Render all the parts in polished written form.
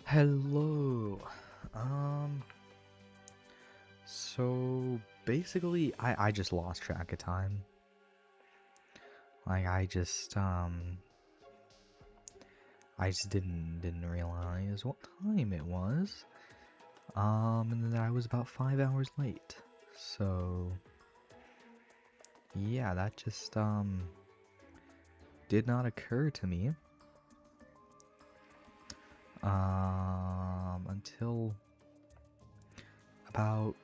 Hello. Um, so basically I just lost track of time. Like I just didn't realize what time it was. And that I was about 5 hours late. So yeah, that just did not occur to me. Until about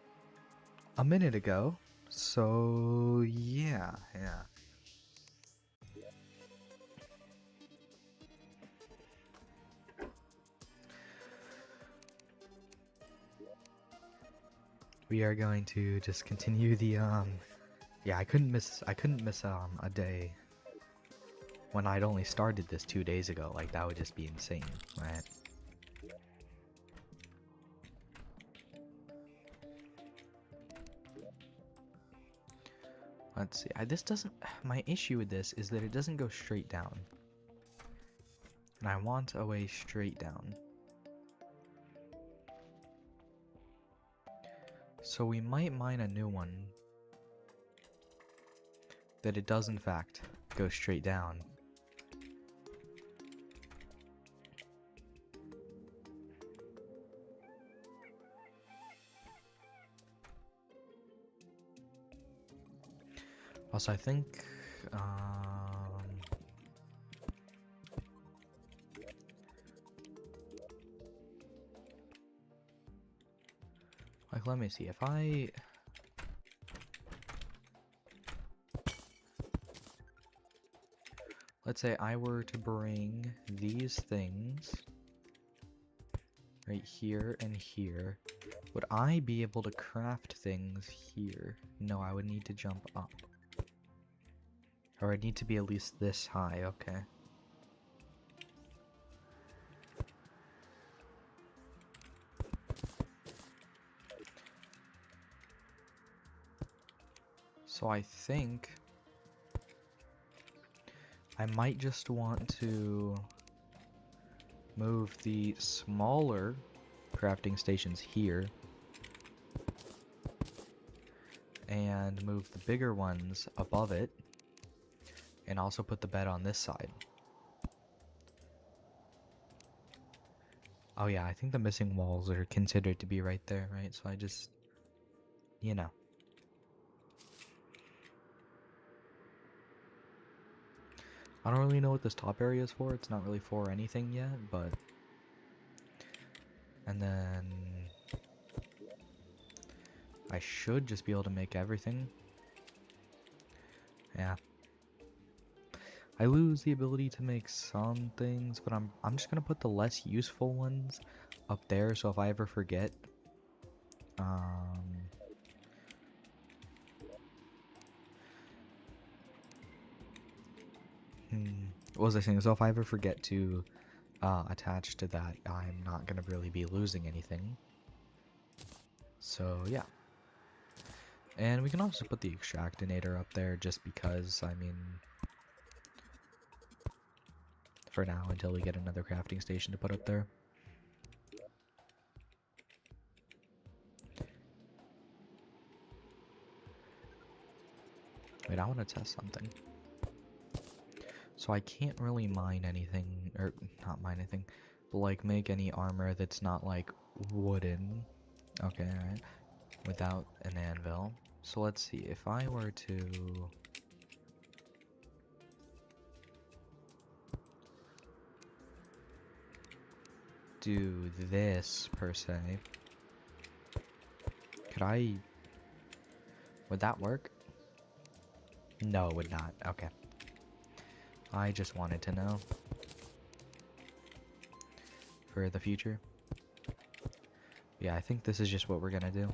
a minute ago. So yeah. We are going to just continue the yeah, I couldn't miss a day when I'd only started this 2 days ago. Like that would just be insane, right? Let's see. This doesn't my issue with this is that it doesn't go straight down. And I want a way straight down. So we might mine a new one that it does in fact go straight down. Also, I think like let me see if let's say I were to bring these things right here and here. Would I be able to craft things here? No, I would need to jump up. Or I'd need to be at least this high, okay. So I think I might just want to move the smaller crafting stations here and move the bigger ones above it and also put the bed on this side. Oh yeah, I think the missing walls are considered to be right there, right? So I just, you know. I don't really know what this top area is for. It's not really for anything yet, but... And then... I should just be able to make everything. Yeah. I lose the ability to make some things, but I'm just gonna put the less useful ones up there, so if I ever forget... What was I saying? So if I ever forget to attach to that, I'm not gonna really be losing anything. So yeah. And we can also put the extractinator up there just because, I mean, for now until we get another crafting station to put up there. Wait, I want to test something. So I can't really mine anything, or not mine anything, but like make any armor that's not like wooden. Okay, alright. Without an anvil. So let's see, if I were to... do this, per se. Could I... would that work? No, it would not. Okay. I just wanted to know. For the future. Yeah, I think this is just what we're gonna do.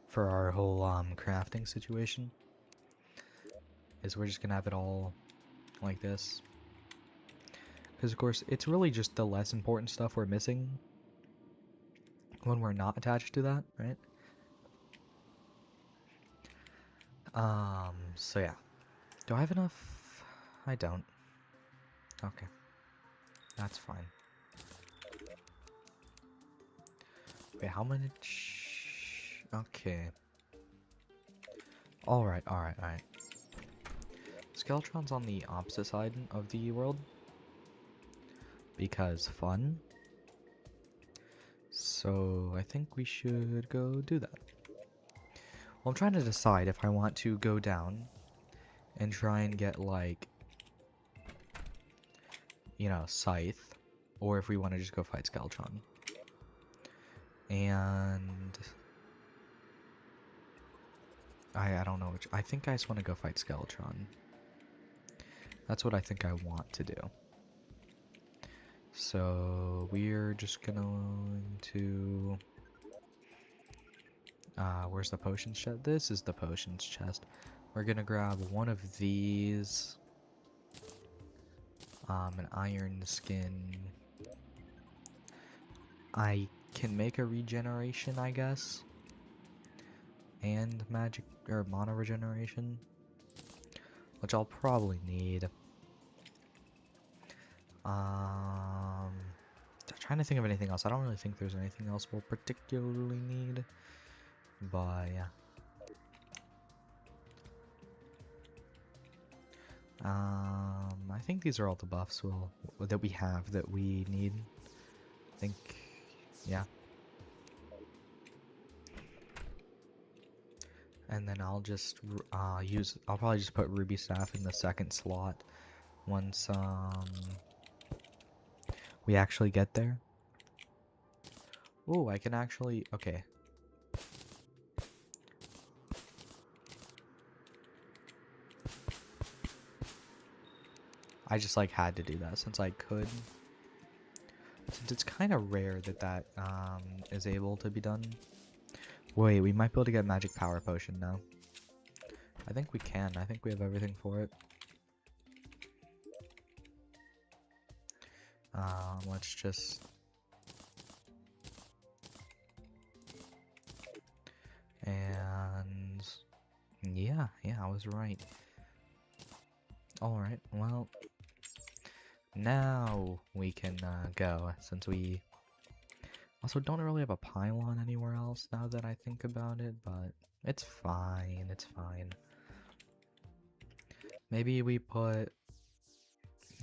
For our whole, crafting situation. Is we're just gonna have it all like this. Because, of course, it's really just the less important stuff we're missing when we're not attached to that, right? So yeah. Do I have enough? I don't. Okay. That's fine. Wait, how much? Okay. Alright, alright, alright. Skeletron's on the opposite side of the world. Because fun. So I think we should go do that. Well, I'm trying to decide if I want to go down and try and get, like, you know, Scythe, or if we want to just go fight Skeletron. And I don't know which. I think I just want to go fight Skeletron. That's what I think I want to do. So we're just going to where's the potions chest? This is the potions chest. We're gonna grab one of these. An iron skin. I can make a regeneration, I guess. And magic or mana regeneration. Which I'll probably need. I'm trying to think of anything else. I don't really think there's anything else we'll particularly need. But yeah. I think these are all the buffs that we have that we need. I think, yeah. And then I'll just I'll probably just put Ruby Staff in the second slot once we actually get there. Oh, I can actually, okay. I just like had to do that since I could. Since it's kind of rare that that is able to be done. Wait, we might be able to get magic power potion now. I think we can. I think we have everything for it. Let's just... And... Yeah, I was right. Alright, well... Now we can go, since we... Also don't really have a pylon anywhere else now that I think about it, but it's fine, it's fine. Maybe we put...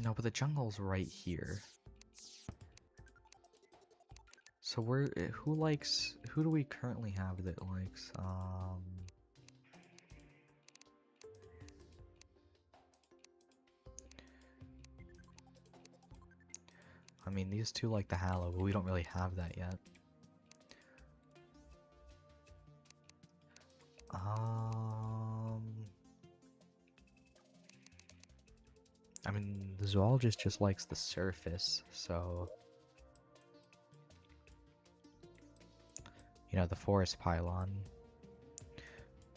No, but the jungle's right here. So who do we currently have that likes, I mean, these two like the Hallow, but we don't really have that yet. I mean, the zoologist just likes the surface, so... You know, the forest pylon.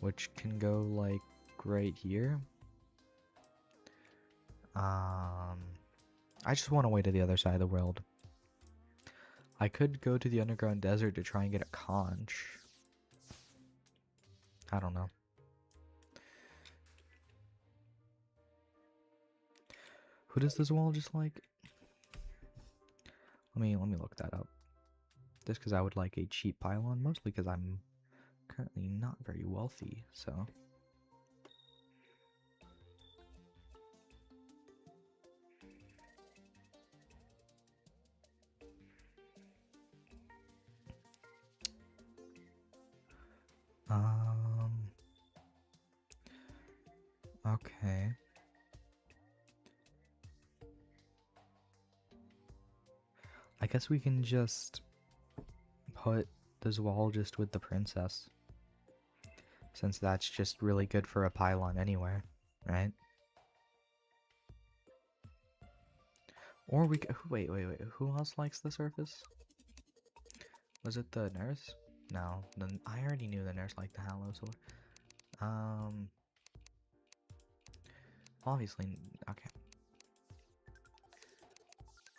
Which can go, like, right here. I just want to way to the other side of the world. I could go to the underground desert to try and get a conch. I don't know. Who does this zoologist like? Let me look that up. Just because I would like a cheap pylon, mostly because I'm currently not very wealthy, so... Okay. I guess we can just put the zoologist with the princess. Since that's just really good for a pylon anywhere, right? Or we could, wait, who else likes the surface? Was it the nurse? No, I already knew the nurse liked the Hallow Sword. Obviously, okay.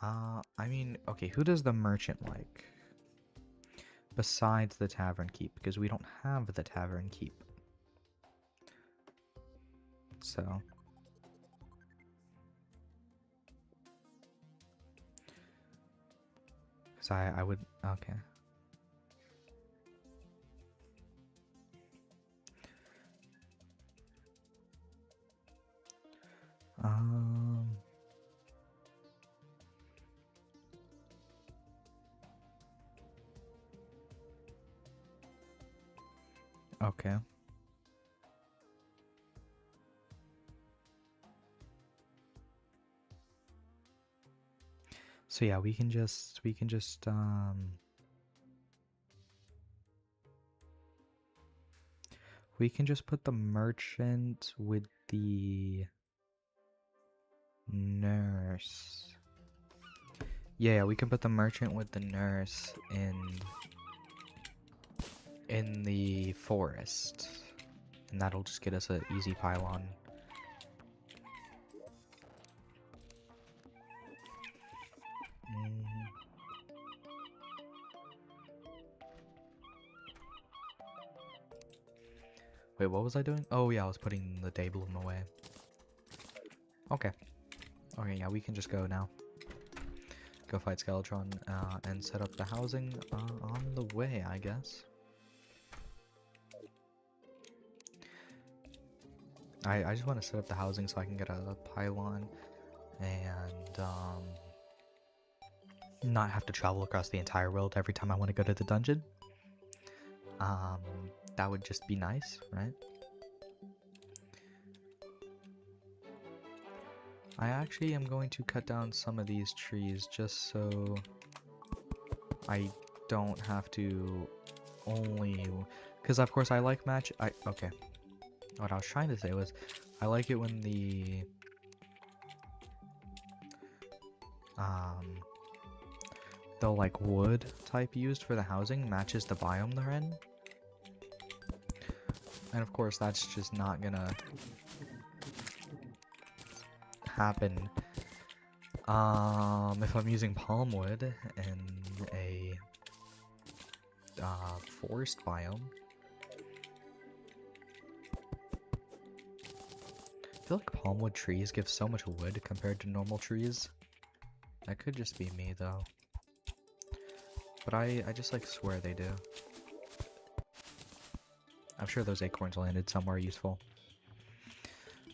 I mean, okay, who does the merchant like? Besides the tavern keep, because we don't have the tavern keep. So... Because I would... Okay. Um. Okay. So yeah, we can just we can just put the merchant with the nurse. Yeah, we can put the merchant with the nurse in the forest. And that'll just get us an easy pylon. Wait, what was I doing? Oh yeah, I was putting the day bloom away. Okay. Okay, yeah, we can just go now. Go fight Skeletron and set up the housing on the way, I guess. I just want to set up the housing so I can get a pylon and not have to travel across the entire world every time I want to go to the dungeon. That would just be nice, right? I actually am going to cut down some of these trees just so I don't have to only... Because of course I like okay. What I was trying to say was, I like it when the like wood type used for the housing matches the biome they're in. And of course that's just not gonna happen if I'm using palm wood in a forest biome. I feel like palmwood trees give so much wood compared to normal trees. That could just be me though. But I just like swear they do. I'm sure those acorns landed somewhere useful.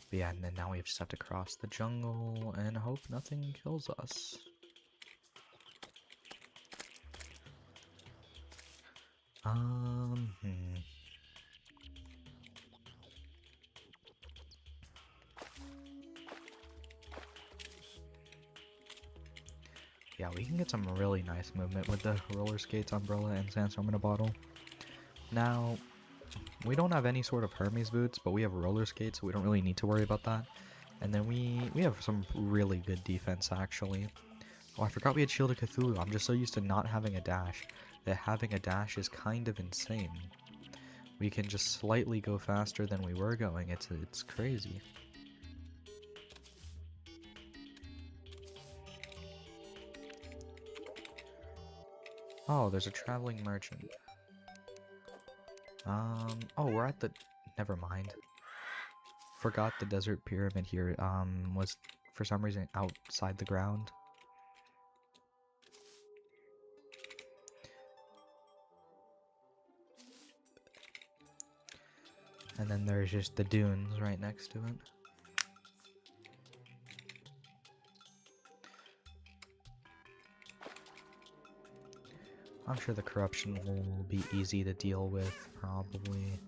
But yeah, and then now we just have to cross the jungle and hope nothing kills us. Yeah, we can get some really nice movement with the roller skates, umbrella, and sandstorm in a bottle. Now, we don't have any sort of Hermes boots, but we have roller skates, so we don't really need to worry about that. And then we have some really good defense, actually. Oh, I forgot we had Shield of Cthulhu. I'm just so used to not having a dash that having a dash is kind of insane. We can just slightly go faster than we were going. It's crazy. Oh, there's a traveling merchant. Oh, we're at the... Never mind. Forgot the desert pyramid here, was for some reason outside the ground. And then there's just the dunes right next to it. I'm sure the corruption will be easy to deal with, probably.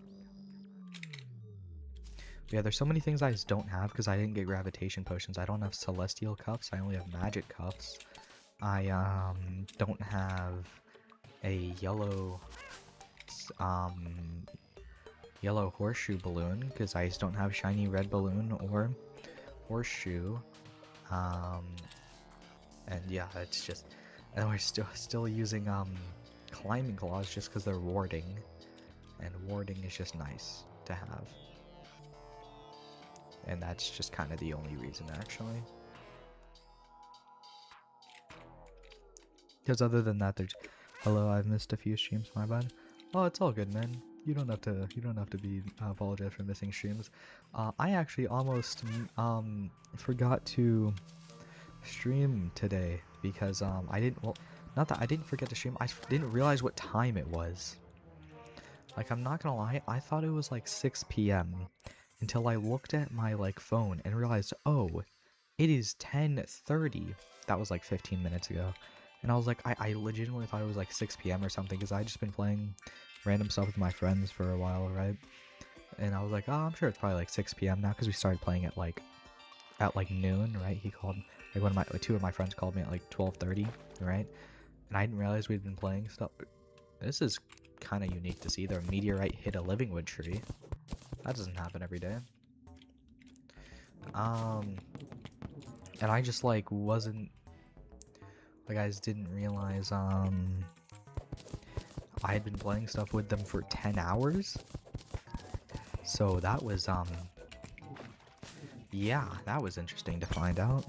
Yeah, there's so many things I just don't have because I didn't get gravitation potions. I don't have celestial cuffs, I only have magic cuffs. I don't have a yellow horseshoe balloon because I just don't have shiny red balloon or horseshoe. And yeah, it's just, and we're still using climbing claws just because they're warding, and warding is just nice to have. And that's just kind of the only reason, actually. Because other than that, there's... Hello, I've missed a few streams, my bad. Oh, it's all good, man. You don't have to be apologize for missing streams. I actually almost forgot to stream today because I didn't... Well, not that I didn't forget to stream. I didn't realize what time it was. Like, I'm not gonna lie, I thought it was like 6 p.m. until I looked at my like phone and realized, oh, it is 10:30. That was like 15 minutes ago. And I was like, I legitimately thought it was like 6 p.m. or something because I just been playing random stuff with my friends for a while, right? And I was like, oh, I'm sure it's probably like 6 p.m. now because we started playing at like noon, right? He called like two of my friends called me at like 12:30, right? And I didn't realize we'd been playing stuff. This is kind of unique to see. The meteorite hit a living wood tree. That doesn't happen every day. And I just like wasn't like I just didn't realize I had been playing stuff with them for 10 hours. So that was yeah, that was interesting to find out.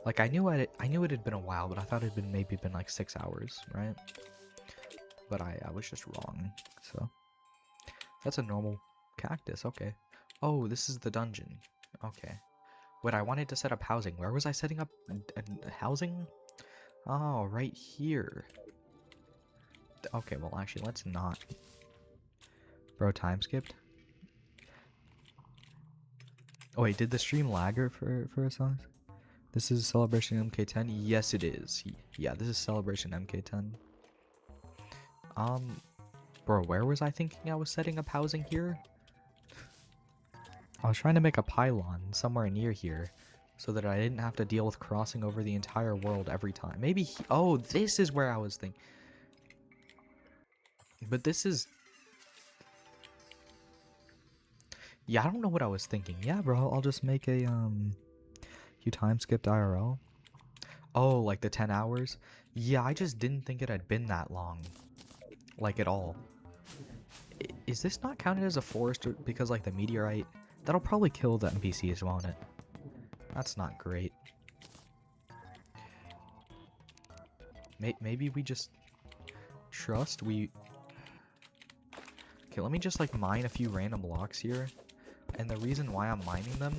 Like I knew it had been a while, but I thought it had been maybe like 6 hours, right? But I was just wrong. So that's a normal cactus. Okay. Oh, this is the dungeon. Okay. Wait, I wanted to set up housing. Where was I setting up housing? Oh, right here. Okay, well, actually, let's not. Bro, time skipped? Oh, wait, did the stream lagger for a song? This is Celebration MK10? Yes, it is. Yeah, this is Celebration MK10. Bro, where was I thinking I was setting up housing here? I was trying to make a pylon somewhere near here so that I didn't have to deal with crossing over the entire world every time. Maybe oh, this is where I was thinking. But this is... Yeah, I don't know what I was thinking. Yeah, bro, I'll just make a, you time skipped IRL? Oh, like the 10 hours? Yeah, I just didn't think it had been that long. Like, at all. Is this not counted as a forest because, like, the meteorite? That'll probably kill the NPCs, won't it? That's not great. Maybe we just trust we... Okay, let me just, like, mine a few random blocks here. And the reason why I'm mining them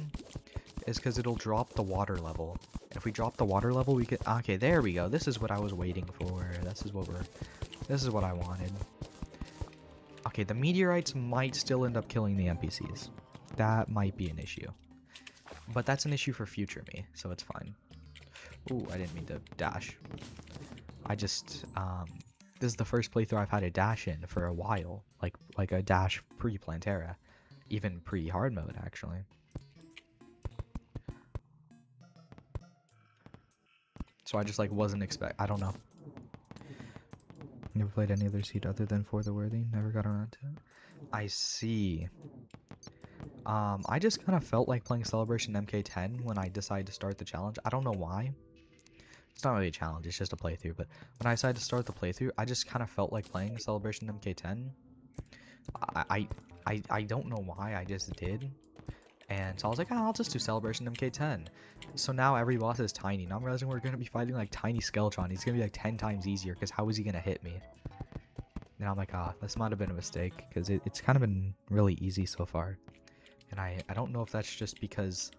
is because it'll drop the water level. And if we drop the water level, we get... Okay, there we go. This is what I was waiting for. This is what I wanted. Okay, the meteorites might still end up killing the NPCs. That might be an issue. But that's an issue for future me, so it's fine. Ooh, I didn't mean to dash. I just, this is the first playthrough I've had a dash in for a while. Like a dash pre-Plantera. Even pre-hard mode, actually. So I just, like, wasn't I don't know. Never played any other seed other than For the Worthy. Never got around to it. I see. I just kind of felt like playing Celebration MK10 when I decided to start the challenge. I don't know why. It's not really a challenge, it's just a playthrough, but when I decided to start the playthrough, I just kind of felt like playing Celebration MK10. I don't know why, I just did. And so I was like, oh, I'll just do Celebration MK10. So now every boss is tiny. Now I'm realizing we're going to be fighting like tiny Skeletron. He's going to be like 10 times easier, because how is he going to hit me? And I'm like, ah, this might have been a mistake, because it's kind of been really easy so far. And I don't know if that's just because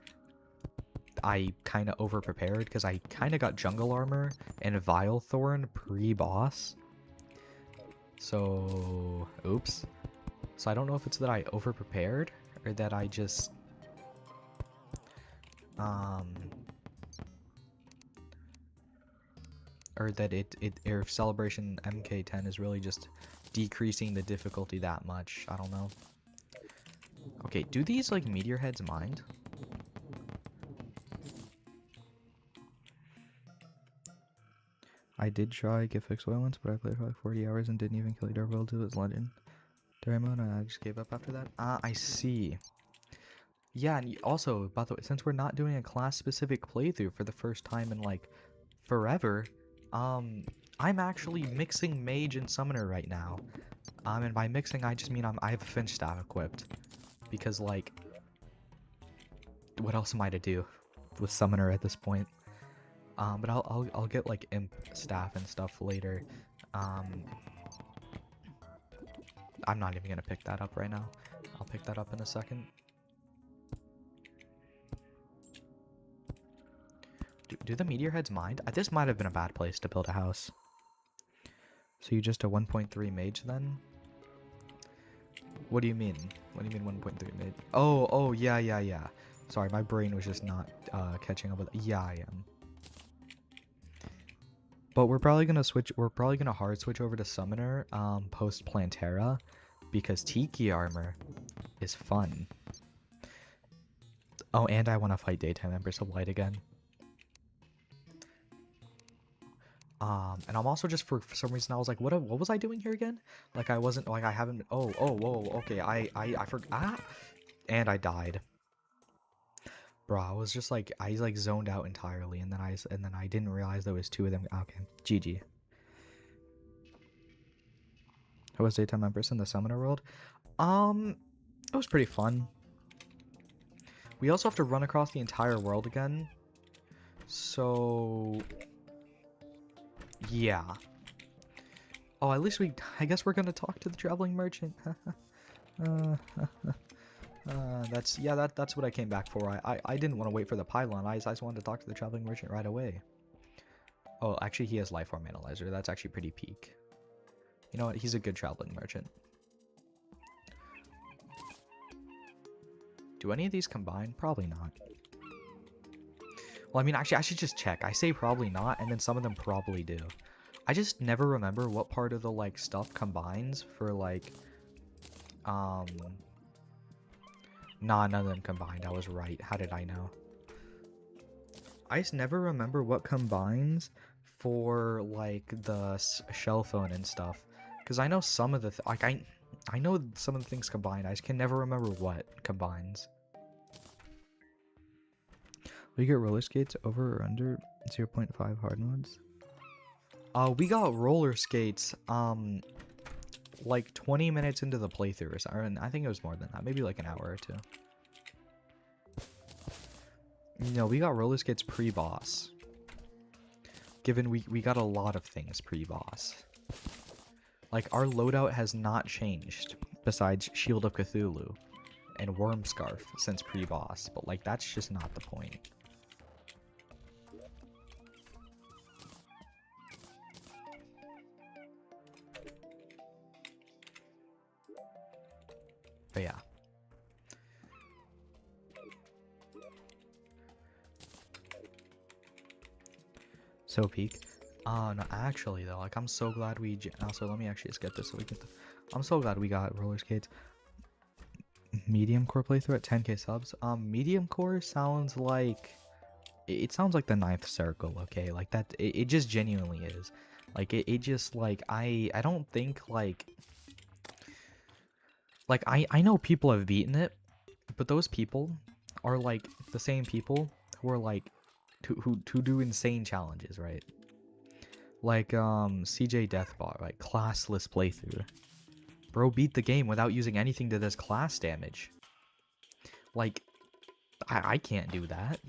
I kind of over-prepared, because I kind of got Jungle Armor and Vile Thorn pre-boss. So, oops. So I don't know if it's that I over-prepared, or that I just... or that or if Celebration MK10 is really just decreasing the difficulty that much. I don't know. Okay, do these, like, meteor heads mind? I did try Get Fixed Oil once, but I played for like 40 hours and didn't even kill Darvel to its legend. Terraria, and I just gave up after that. Ah, I see. Yeah, and also, by the way, since we're not doing a class-specific playthrough for the first time in, like, forever, I'm actually mixing Mage and Summoner right now. And by mixing, I just mean I have a Finch Staff equipped. Because, like, what else am I to do with Summoner at this point? But I'll get, like, Imp Staff and stuff later. I'm not even gonna pick that up right now. I'll pick that up in a second. Do the meteor heads mind? This might have been a bad place to build a house. So you just a 1.3 mage then? What do you mean? What do you mean 1.3 mid? Oh, yeah. Sorry, my brain was just not catching up with. Yeah, I am. But we're probably gonna switch. We're probably gonna hard switch over to Summoner post Plantera, because Tiki armor is fun. Oh, and I want to fight Daytime Empress of Light again. And I'm also just for some reason I was like, what was I doing here again? Like I wasn't like I haven't. Oh, whoa, okay. I forgot, and I died. Bro, I was just like I like zoned out entirely, and then I didn't realize there was two of them. Okay, GG. How was Daytime Empress in the Summoner world? It was pretty fun. We also have to run across the entire world again. So yeah. Oh, at least I guess we're gonna talk to the traveling merchant. That's what I came back for. I didn't want to wait for the pylon. I just wanted to talk to the traveling merchant right away. Oh, actually, he has life form analyzer. That's actually pretty peak. You know what? He's a good traveling merchant. Do any of these combine? Probably not. Well, I mean, actually, I should just check. I say probably not, and then some of them probably do. I just never remember what part of the, like, stuff combines for, like, Nah, none of them combined. I was right. How did I know? I just never remember what combines for, like, the shell phone and stuff. Because I know some of the... I know some of the things combine. I just can never remember what combines. Will you get roller skates over or under 0.5 hard mods? We got roller skates, like 20 minutes into the playthrough or something. I think it was more than that. Maybe like an hour or two. No, we got roller skates pre-boss. Given we got a lot of things pre-boss. Like, our loadout has not changed, besides Shield of Cthulhu and Worm Scarf since pre-boss. But, like, that's just not the point. But yeah. So peak. No, actually though, like I'm so glad we. Also, let me actually just get this so we get. I'm so glad we got roller skates. Medium core playthrough at 10k subs. Medium core sounds like. It sounds like the 9th circle. Okay, like that. It just genuinely is. Like it just like I don't think like. Like I know people have beaten it, but those people are like the same people who are like who do insane challenges, right? Like CJ Deathbot, like classless playthrough. Bro beat the game without using anything that does class damage. Like I can't do that.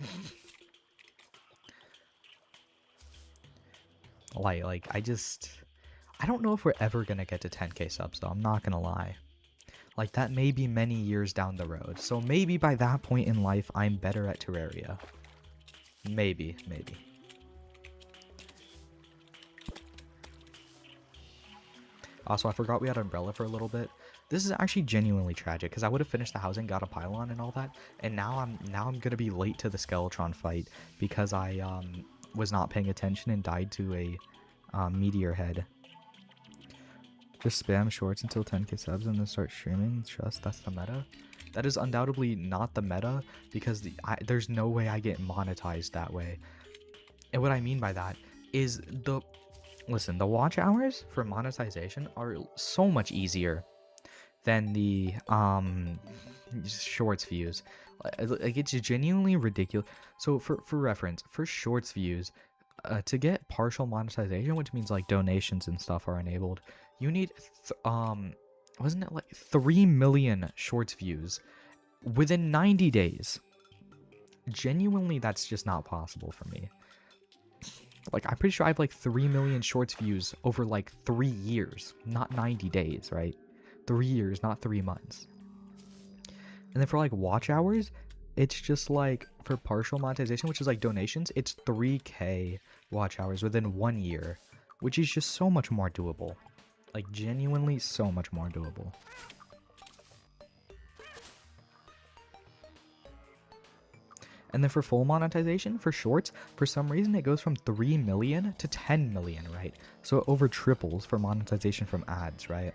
like I don't know if we're ever gonna get to 10k subs though, I'm not gonna lie. Like, that may be many years down the road. So maybe by that point in life, I'm better at Terraria. Maybe. Also, I forgot we had Umbrella for a little bit. This is actually genuinely tragic, because I would have finished the housing, got a pylon and all that, and now I'm gonna be late to the Skeletron fight, because I, was not paying attention and died to a, meteor head. Just spam shorts until 10k subs and then start streaming. Trust that's the meta. That is undoubtedly not the meta because there's no way I get monetized that way. And what I mean by that is the watch hours for monetization are so much easier than the shorts views. Like it's genuinely ridiculous. So for reference, for shorts views, to get partial monetization, which means like donations and stuff are enabled, you need wasn't it like 3 million shorts views within 90 days? Genuinely, that's just not possible for me. Like, I'm pretty sure I have like 3 million shorts views over like 3 years, not 90 days, right? 3 years, not 3 months. And then for like watch hours, it's just like for partial monetization, which is like donations, it's 3k watch hours within 1 year, which is just so much more doable. Like, genuinely so much more doable. And then for full monetization, for shorts, for some reason it goes from 3 million to 10 million, right? So it over triples for monetization from ads, right?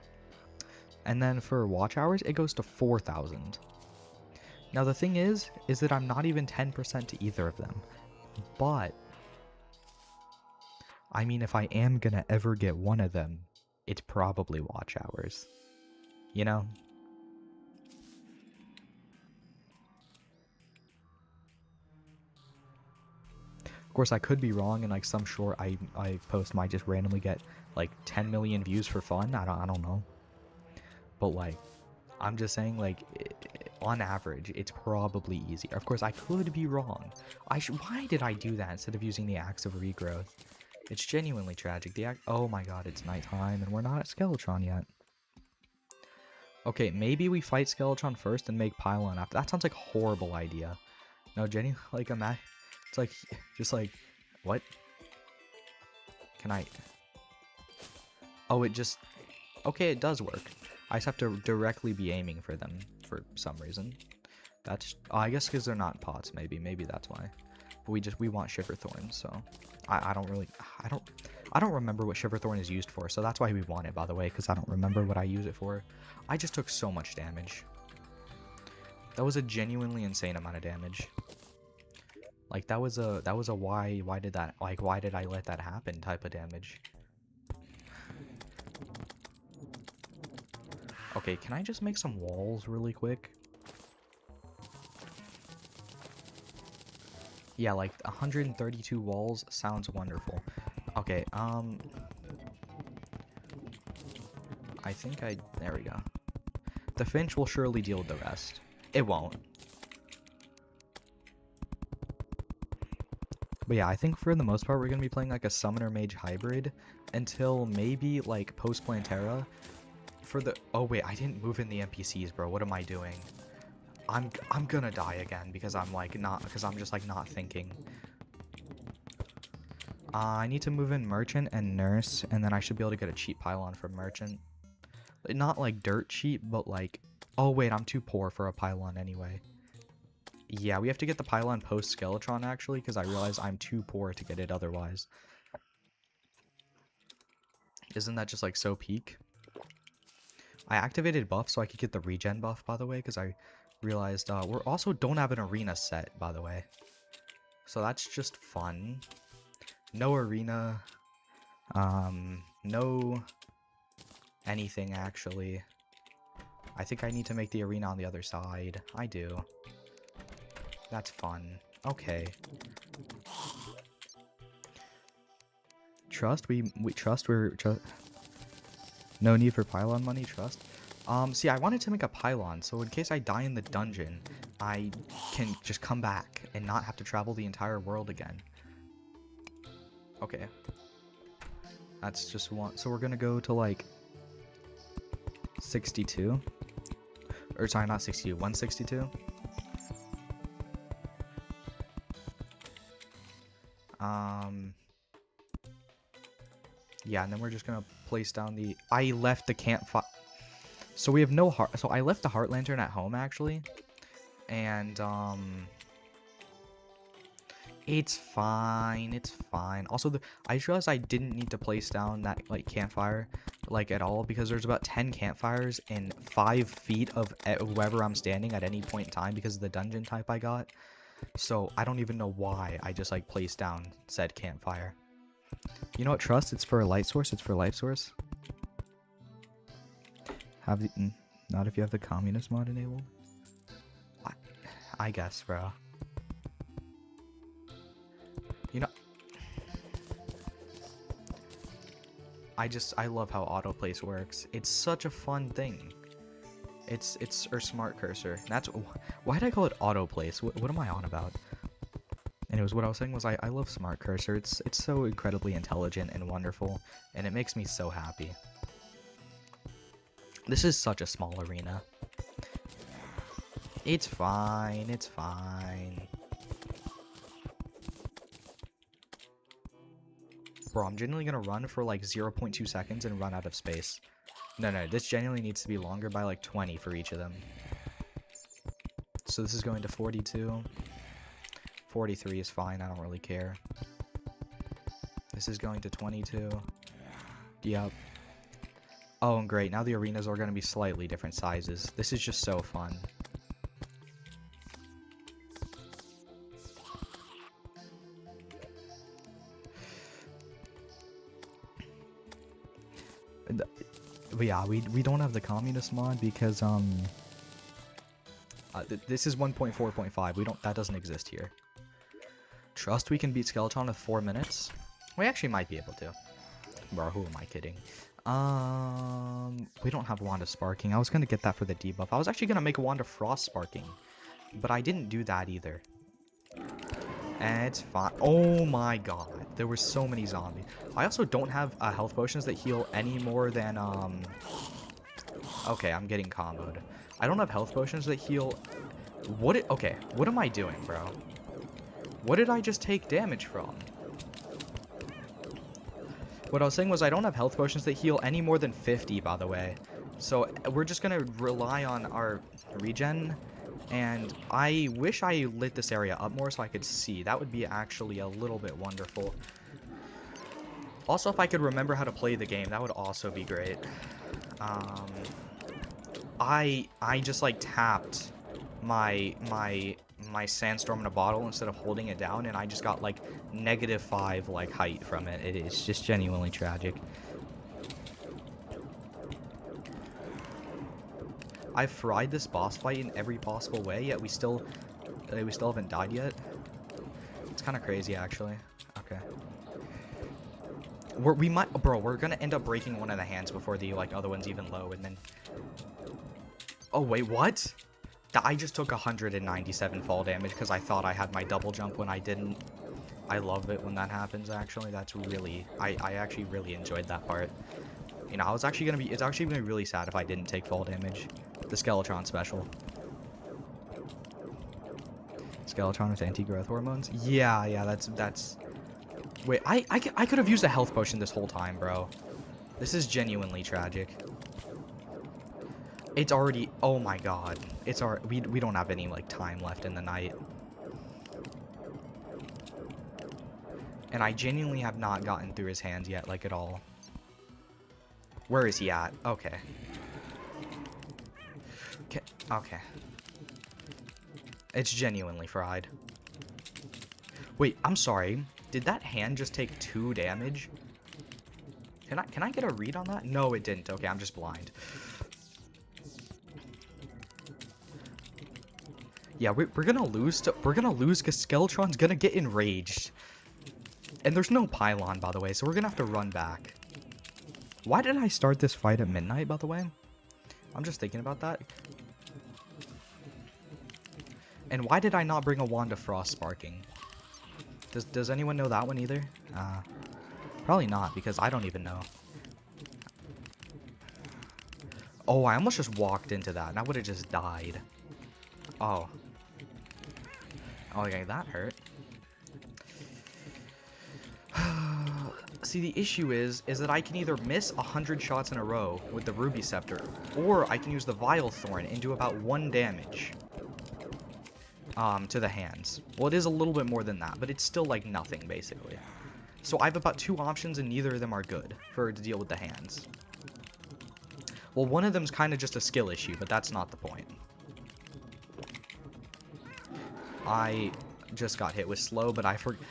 And then for watch hours, it goes to 4,000. Now the thing is that I'm not even 10% to either of them. But, I mean, if I am gonna ever get one of them, it's probably watch hours. You know? Of course, I could be wrong, and like some short I post might just randomly get like 10 million views for fun. I don't know. But like, I'm just saying, like, on average, it's probably easier. Of course, I could be wrong. Why did I do that instead of using the axe of regrowth? It's genuinely tragic. Oh my god, it's nighttime, and we're not at Skeletron yet. Okay, maybe we fight Skeletron first and make Pylon after. That sounds like a horrible idea. No, Jenny, like, it's like, just like, what? Can I? Oh, it just, okay, it does work. I just have to directly be aiming for them for some reason. That's, I guess because they're not pots, maybe that's why. But we want Shiverthorn, so I don't remember what Shiverthorn is used for, so that's why we want it, by the way, because I don't remember what I use it for. I just took so much damage. That was a genuinely insane amount of damage. Like, that was a why did I let that happen type of damage. Okay, can I just make some walls really quick? Yeah, like 132 walls sounds wonderful. Okay, I think there we go. The Finch will surely deal with the rest. It won't. But yeah, I think for the most part we're gonna be playing like a Summoner Mage hybrid until maybe like post Plantera. Oh wait, I didn't move in the NPCs, bro. What am I doing? I'm gonna die again because I'm just like not thinking. I need to move in Merchant and Nurse, and then I should be able to get a cheap pylon from Merchant. Not like dirt cheap, but like, oh wait, I'm too poor for a pylon anyway. Yeah, we have to get the pylon post Skeletron actually, because I realize I'm too poor to get it otherwise. Isn't that just like so peak? I activated buff so I could get the regen buff, by the way, because I realized we also don't have an arena set, by the way. So that's just fun. No arena. No anything, actually. I think I need to make the arena on the other side. I do. That's fun. Okay. Trust? We trust no need for pylon money, trust. See, I wanted to make a pylon, so in case I die in the dungeon, I can just come back and not have to travel the entire world again. Okay. That's just one. So we're gonna go to, like, 62. Or, sorry, not 62, 162. Yeah, and then we're just gonna place down the... I left the campfire... So we have no heart... So I left the heart lantern at home, actually. And, it's fine. It's fine. Also, I just realized I didn't need to place down that, like, campfire, like, at all, because there's about 10 campfires in 5 feet of whoever I'm standing at any point in time because of the dungeon type I got. So I don't even know why I just, like, placed down said campfire. You know what, trust? It's for a light source. It's for a light source. Not if you have the communist mod enabled. I guess, bro. You know, I love how autoplace works. It's such a fun thing. It's or smart cursor. That's why did I call it autoplace? What am I on about? Anyways, what I was saying was I love smart cursor. It's so incredibly intelligent and wonderful, and it makes me so happy. This is such a small arena. It's fine. It's fine. Bro, I'm genuinely gonna run for like 0.2 seconds and run out of space. No, this genuinely needs to be longer by like 20 for each of them. So this is going to 42. 43 is fine, I don't really care. This is going to 22. Yep. Oh, and great, now the arenas are going to be slightly different sizes. This is just so fun. But yeah, we don't have the communist mod because this is 1.4.5. That doesn't exist here. Trust we can beat Skeletron with 4 minutes. We actually might be able to. Bro, who am I kidding? We don't have Wanda Sparking. I was gonna get that for the debuff. I was actually gonna make Wanda Frost Sparking, but I didn't do that either. And it's fine. Oh my god, there were so many zombies. I also don't have health potions that heal any more than Okay, I'm getting comboed. I don't have health potions that heal. Okay, what am I doing, bro? What did I just take damage from? What I was saying was I don't have health potions that heal any more than 50, by the way. So we're just gonna rely on our regen. And I wish I lit this area up more so I could see. That would be actually a little bit wonderful. Also, if I could remember how to play the game, that would also be great. I just like tapped my sandstorm in a bottle instead of holding it down, and I just got like -5 like height from it. It is just genuinely tragic. I've fried this boss fight in every possible way, yet we still haven't died yet. It's kind of crazy, actually. Okay. We're gonna end up breaking one of the hands before the like other one's even low, and then. Oh wait, what? I just took 197 fall damage because I thought I had my double jump when I didn't. I love it when that happens. Actually, that's really. I actually really enjoyed that part. You know, it's actually gonna be really sad if I didn't take fall damage. The Skeletron special. Skeletron with anti-growth hormones? Yeah, that's... Wait, I could have used a health potion this whole time, bro. This is genuinely tragic. It's already... Oh my god. It's already... We don't have any, like, time left in the night. And I genuinely have not gotten through his hands yet, like, at all. Where is he at? Okay. Okay. It's genuinely fried. Wait, I'm sorry. Did that hand just take 2 damage? Can I get a read on that? No, it didn't. Okay, I'm just blind. Yeah, we're gonna lose because Skeletron's gonna get enraged. And there's no pylon, by the way, so we're gonna have to run back. Why did I start this fight at midnight, by the way? I'm just thinking about that. And why did I not bring a Wand of Frost Sparking? Does anyone know that one either? Probably not, because I don't even know. Oh, I almost just walked into that, and I would have just died. Oh. Okay, that hurt. See, the issue is that I can either miss 100 shots in a row with the Ruby Scepter, or I can use the Vile Thorn and do about 1 damage. To the hands. Well, it is a little bit more than that, but it's still like nothing, basically. So I have about 2 options, and neither of them are good to deal with the hands. Well, one of them's kind of just a skill issue, but that's not the point. I just got hit with slow, but I forgot.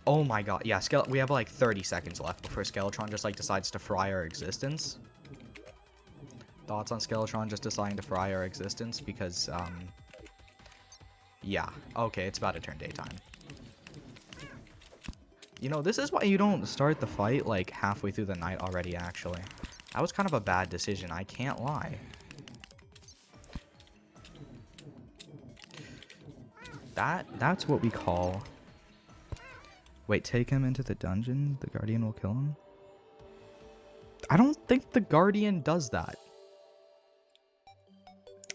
Oh my god, yeah, we have like 30 seconds left before Skeletron just like decides to fry our existence. Thoughts on Skeletron just deciding to fry our existence? Because, yeah, okay, it's about to turn daytime. You know, this is why you don't start the fight like halfway through the night already, actually. That was kind of a bad decision, I can't lie. That's what we call... Wait, take him into the dungeon? The Guardian will kill him? I don't think the Guardian does that.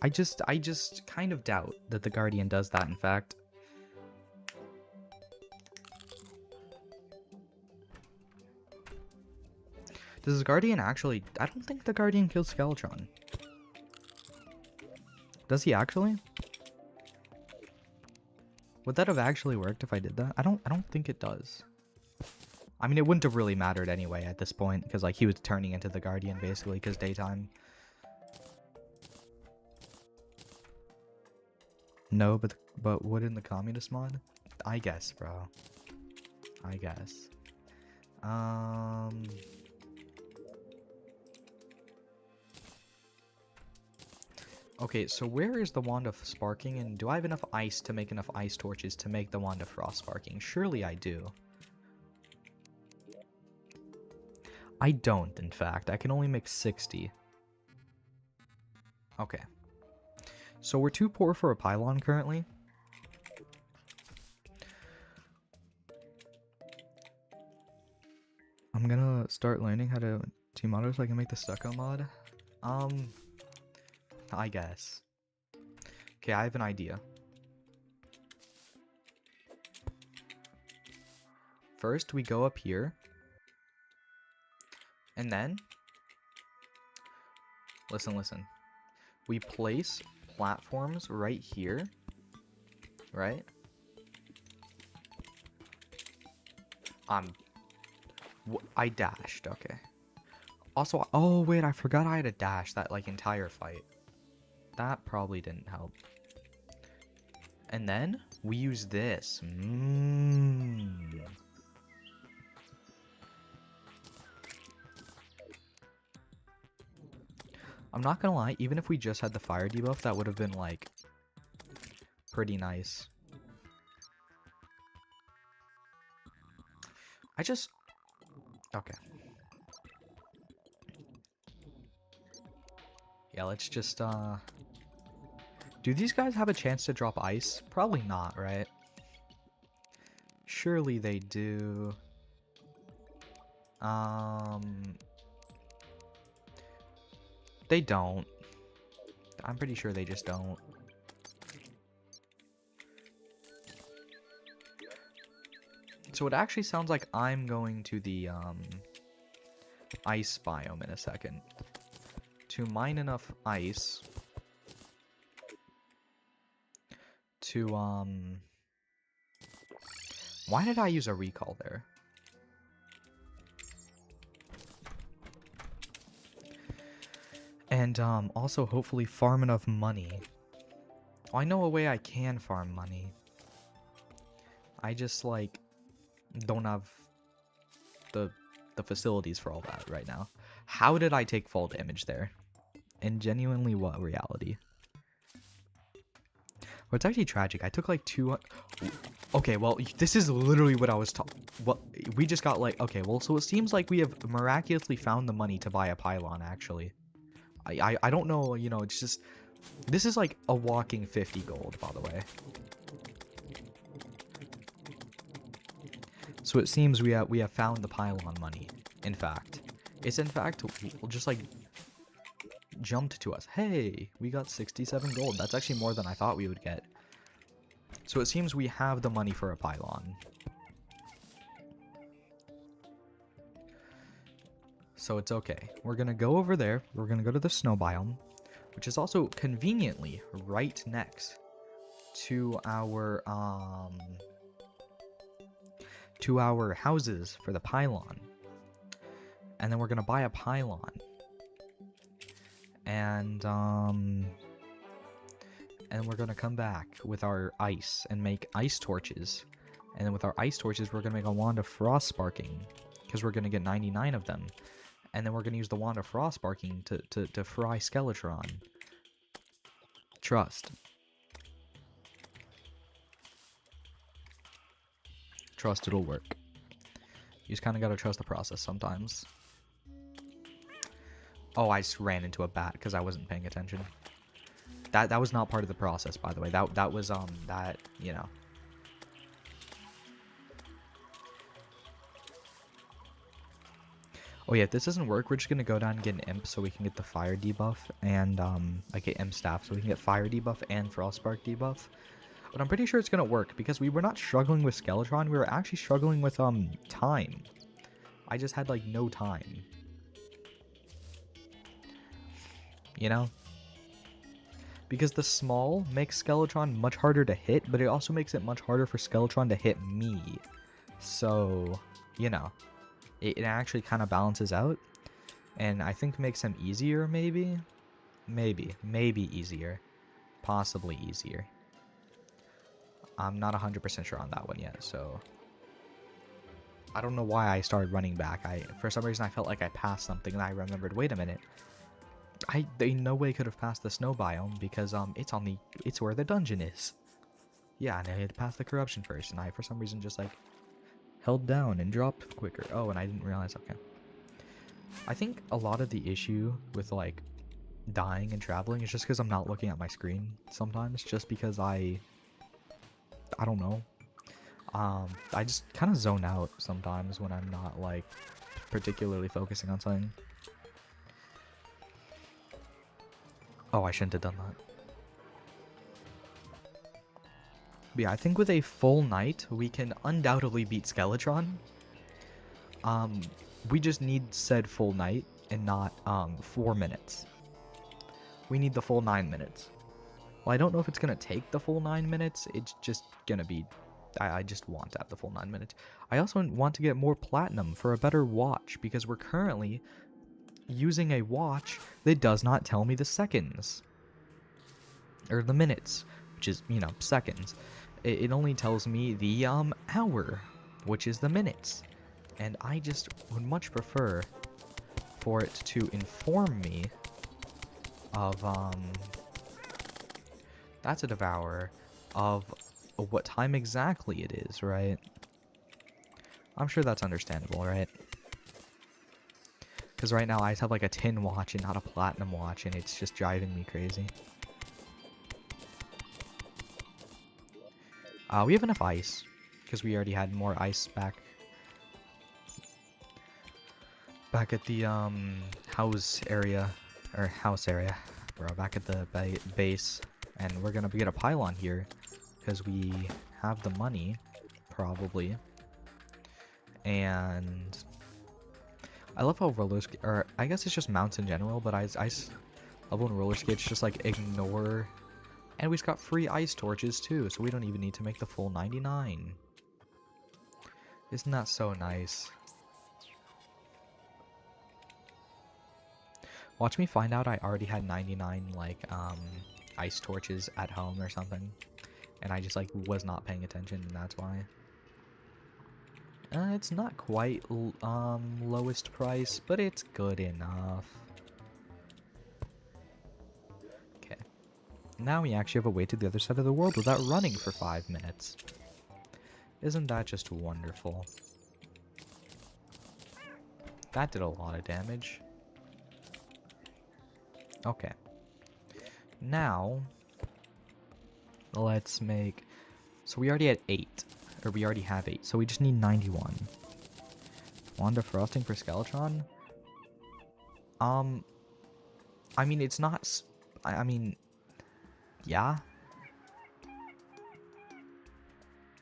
I just kind of doubt that the Guardian does that, in fact. Does the Guardian actually... I don't think the Guardian kills Skeletron. Does he actually? Would that have actually worked if I did that? I don't think it does. I mean, it wouldn't have really mattered anyway at this point, because like he was turning into the Guardian basically, because daytime. No, but would in the communist mod? I guess, bro. I guess. Okay, so where is the Wand of Sparking, and do I have enough ice to make enough ice torches to make the Wand of Frost Sparking? Surely I do. I don't, in fact. I can only make 60. Okay. So we're too poor for a pylon currently. I'm gonna start learning how to team auto so I can make the stucco mod. I guess. Okay, I have an idea. First, we go up here. And then... Listen. We place platforms right here. Right? I dashed, okay. Also, oh wait, I forgot I had a dash that like entire fight. That probably didn't help. And then we use this. I'm not gonna lie, even if we just had the fire debuff, that would have been like pretty nice. Okay. Yeah, let's just, do these guys have a chance to drop ice? Probably not, right? Surely they do. They don't. I'm pretty sure they just don't. So it actually sounds like I'm going to the, ice biome in a second. To mine enough ice to, why did I use a recall there? And, also hopefully farm enough money. Oh, I know a way I can farm money. I just, like, don't have the facilities for all that right now. How did I take fall damage there? And genuinely, what reality? Well, it's actually tragic. I took like 2... Okay, well, this is literally what I was talking... What we just got like... Okay, well, so it seems like we have miraculously found the money to buy a pylon, actually. I don't know, you know, it's just... This is like a walking 50 gold, by the way. So it seems we have found the pylon money, in fact. It's in fact just like jumped to us. Hey, we got 67 gold. That's actually more than I thought we would get. So it seems we have the money for a pylon. So it's okay. We're gonna go over there. We're gonna go to the snow biome, which is also conveniently right next to our houses for the pylon. And then we're gonna buy a pylon. And we're gonna come back with our ice and make ice torches. And then with our ice torches, we're gonna make a wand of frost sparking, because we're gonna get 99 of them. And then we're gonna use the wand of frost sparking to fry Skeletron. Trust. Trust it'll work. You just kind of gotta trust the process sometimes. Oh, I just ran into a bat because I wasn't paying attention. That was not part of the process, by the way. That was that, you know. Oh yeah, if this doesn't work, we're just gonna go down and get an imp so we can get the fire debuff and like an imp staff so we can get fire debuff and frostspark debuff. But I'm pretty sure it's gonna work because we were not struggling with Skeletron, we were actually struggling with time. I just had like no time. You know? Because the small makes Skeletron much harder to hit, but it also makes it much harder for Skeletron to hit me. So, you know, it actually kind of balances out. And I think makes him easier, maybe? Maybe easier. Possibly easier. I'm not 100% sure on that one yet, so... I don't know why I started running back. For some reason I felt like I passed something and I remembered, wait a minute. They no way could have passed the snow biome because it's where the dungeon is. Yeah, and I had to pass the corruption first, and I for some reason just like held down and dropped quicker. Oh, and I didn't realize. Okay. I think a lot of the issue with like dying and traveling is just because I'm not looking at my screen sometimes, just because I don't know. I just kind of zone out sometimes when I'm not like particularly focusing on something. Oh, I shouldn't have done that. But yeah, I think with a full night, we can undoubtedly beat Skeletron. We just need said full night and not 4 minutes. We need the full 9 minutes. Well, I don't know if it's gonna take the full 9 minutes. It's just gonna be... I just want to have the full 9 minutes. I also want to get more platinum for a better watch, because we're currently using a watch that does not tell me the seconds. Or the minutes, which is, you know, seconds. It only tells me the hour, which is the minutes. And I just would much prefer for it to inform me of, that's a devourer, of what time exactly it is, right? I'm sure that's understandable, right? Because right now I have like a tin watch and not a platinum watch, and it's just driving me crazy. We have enough ice, because we already had more ice back at the house area, bro, back at the base, and we're gonna get a pylon here, because we have the money, probably. And I love how roller skate, or I guess it's just mounts in general, but I love when roller skates just like ignore. And we just got free ice torches too, so we don't even need to make the full 99. Isn't that so nice? Watch me find out I already had 99 like ice torches at home or something, and I just like was not paying attention, and that's why. It's not quite lowest price, but it's good enough. Okay. Now we actually have a way to the other side of the world without running for 5 minutes. Isn't that just wonderful? That did a lot of damage. Okay. Now, let's make... So we already had 8. Or we already have 8, so we just need 91. Wand of Frosting for Skeletron? I mean, it's not... I mean... Yeah?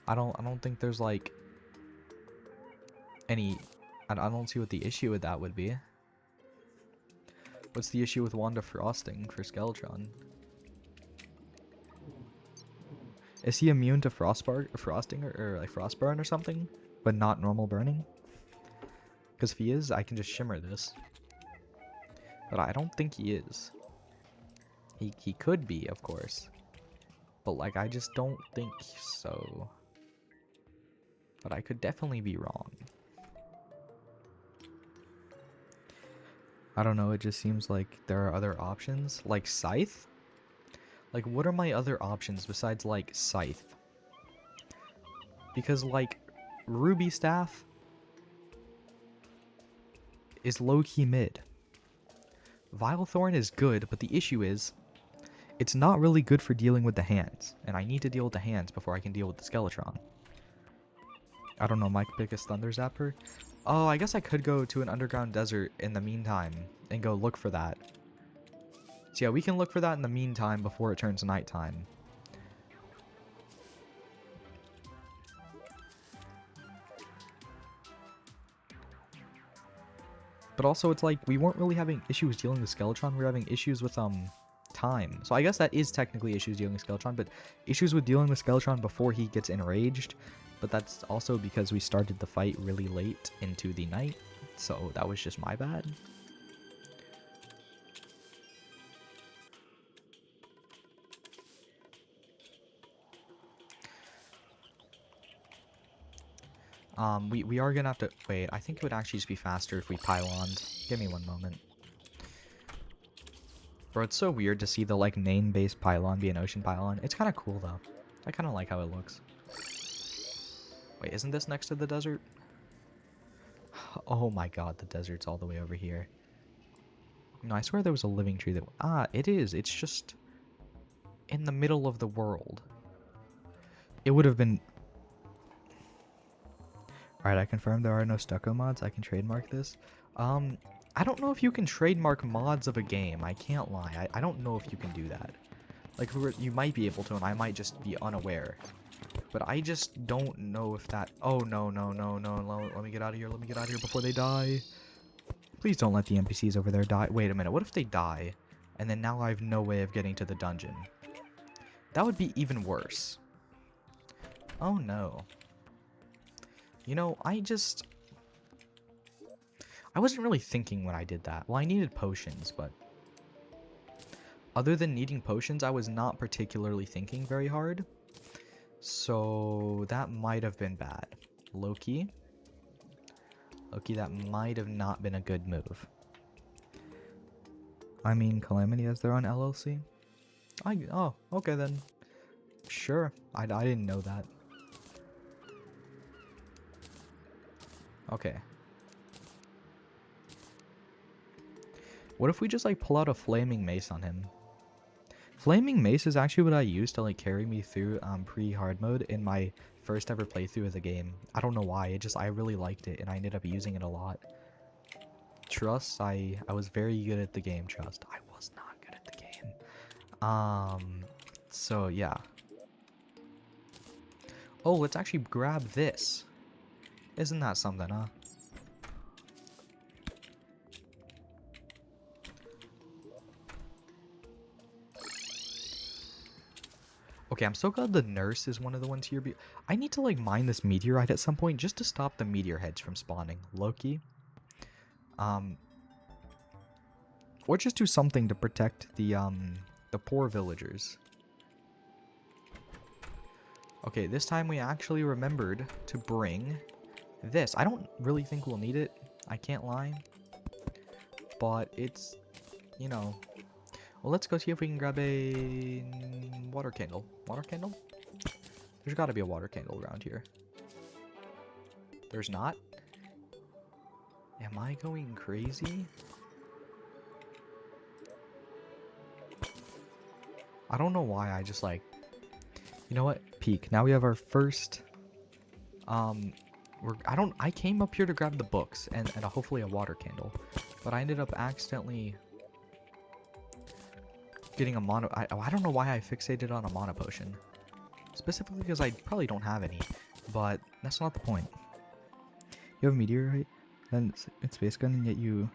I don't think there's, like... any... I don't see what the issue with that would be. What's the issue with Wand of Frosting for Skeletron? Is he immune to frosting or like frostburn or something, but not normal burning? Because if he is, I can just shimmer this. But I don't think he is. He could be, of course. But like, I just don't think so. But I could definitely be wrong. I don't know, it just seems like there are other options. Like Scythe? Like, what are my other options besides, like, Scythe? Because, like, Ruby Staff is low-key mid. Vilethorn is good, but the issue is, it's not really good for dealing with the hands. And I need to deal with the hands before I can deal with the Skeletron. I don't know, my biggest Thunder Zapper? Oh, I guess I could go to an underground desert in the meantime and go look for that. So yeah, we can look for that in the meantime before it turns nighttime. But also, it's like, we weren't really having issues dealing with Skeletron, we were having issues with, time. So I guess that is technically issues dealing with Skeletron, but issues with dealing with Skeletron before he gets enraged. But that's also because we started the fight really late into the night, so that was just my bad. We are gonna have to wait. I think it would actually just be faster if we pyloned. Give me one moment. Bro, it's so weird to see the like main-based pylon be an ocean pylon. It's kind of cool though. I kind of like how it looks. Wait, isn't this next to the desert? Oh my god, the desert's all the way over here. No, I swear there was a living tree that... Ah, it is. It's just in the middle of the world. It would have been... Alright, I confirm there are no stucco mods. I can trademark this. I don't know if you can trademark mods of a game. I can't lie. I don't know if you can do that. Like, you might be able to, and I might just be unaware. But I just don't know if that... Oh, no, no, no, no. Let me get out of here. Let me get out of here before they die. Please don't let the NPCs over there die. Wait a minute. What if they die? And then now I have no way of getting to the dungeon. That would be even worse. Oh, no. You know, I wasn't really thinking when I did that. Well, I needed potions, but... Other than needing potions, I was not particularly thinking very hard. So, that might have been bad. Loki, that might have not been a good move. I mean, Calamity has their own LLC? Oh, okay then. Sure. I didn't know that. Okay. What if we just, like, pull out a Flaming Mace on him? Flaming Mace is actually what I used to, like, carry me through pre-hard mode in my first ever playthrough of the game. I don't know why, I really liked it, and I ended up using it a lot. Trust, I was very good at the game, Trust. I was not good at the game. So, yeah. Oh, let's actually grab this. Isn't that something, huh? Okay, I'm so glad the nurse is one of the ones here. I need to, like, mine this meteorite at some point just to stop the meteor heads from spawning. Loki. Or just do something to protect the poor villagers. Okay, this time we actually remembered to bring this. I don't really think we'll need it. I can't lie. But it's, you know... Well, let's go see if we can grab a water candle. Water candle? There's got to be a water candle around here. There's not? Am I going crazy? I don't know why I just like... You know what? Peek. Now we have our first... I came up here to grab the books and hopefully a water candle. But I ended up accidentally... getting a mono... I don't know why I fixated on a mono potion. Specifically because I probably don't have any. But that's not the point. You have a meteorite, then it's space gun, and yet you...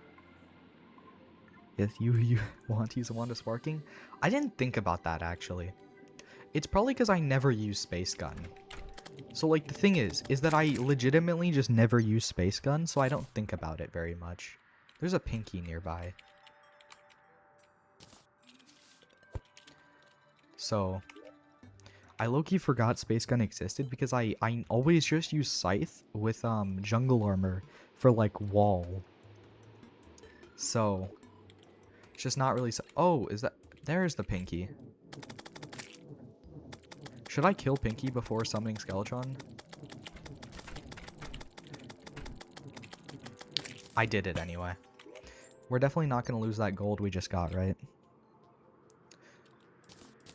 Yes, you want to use a wand of sparking? I didn't think about that, actually. It's probably because I never use space gun. So, like, the thing is that I legitimately just never use space gun, so I don't think about it very much. There's a pinky nearby. So, I low-key forgot Space Gun existed because I always just use Scythe with jungle armor for, like, wall. So, it's just not really... Oh, is that... There's the Pinky. Should I kill Pinky before summoning Skeletron? I did it anyway. We're definitely not going to lose that gold we just got, right?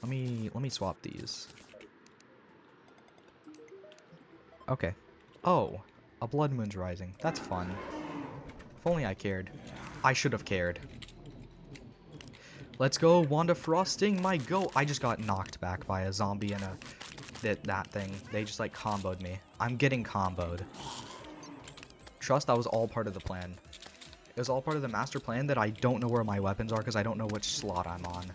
Let me swap these. Okay. Oh, a blood moon's rising. That's fun. If only I cared. I should have cared. Let's go, Wanda Frosting, my go. I just got knocked back by a zombie and that thing. They just like comboed me. I'm getting comboed. Trust, that was all part of the plan. It was all part of the master plan that I don't know where my weapons are because I don't know which slot I'm on.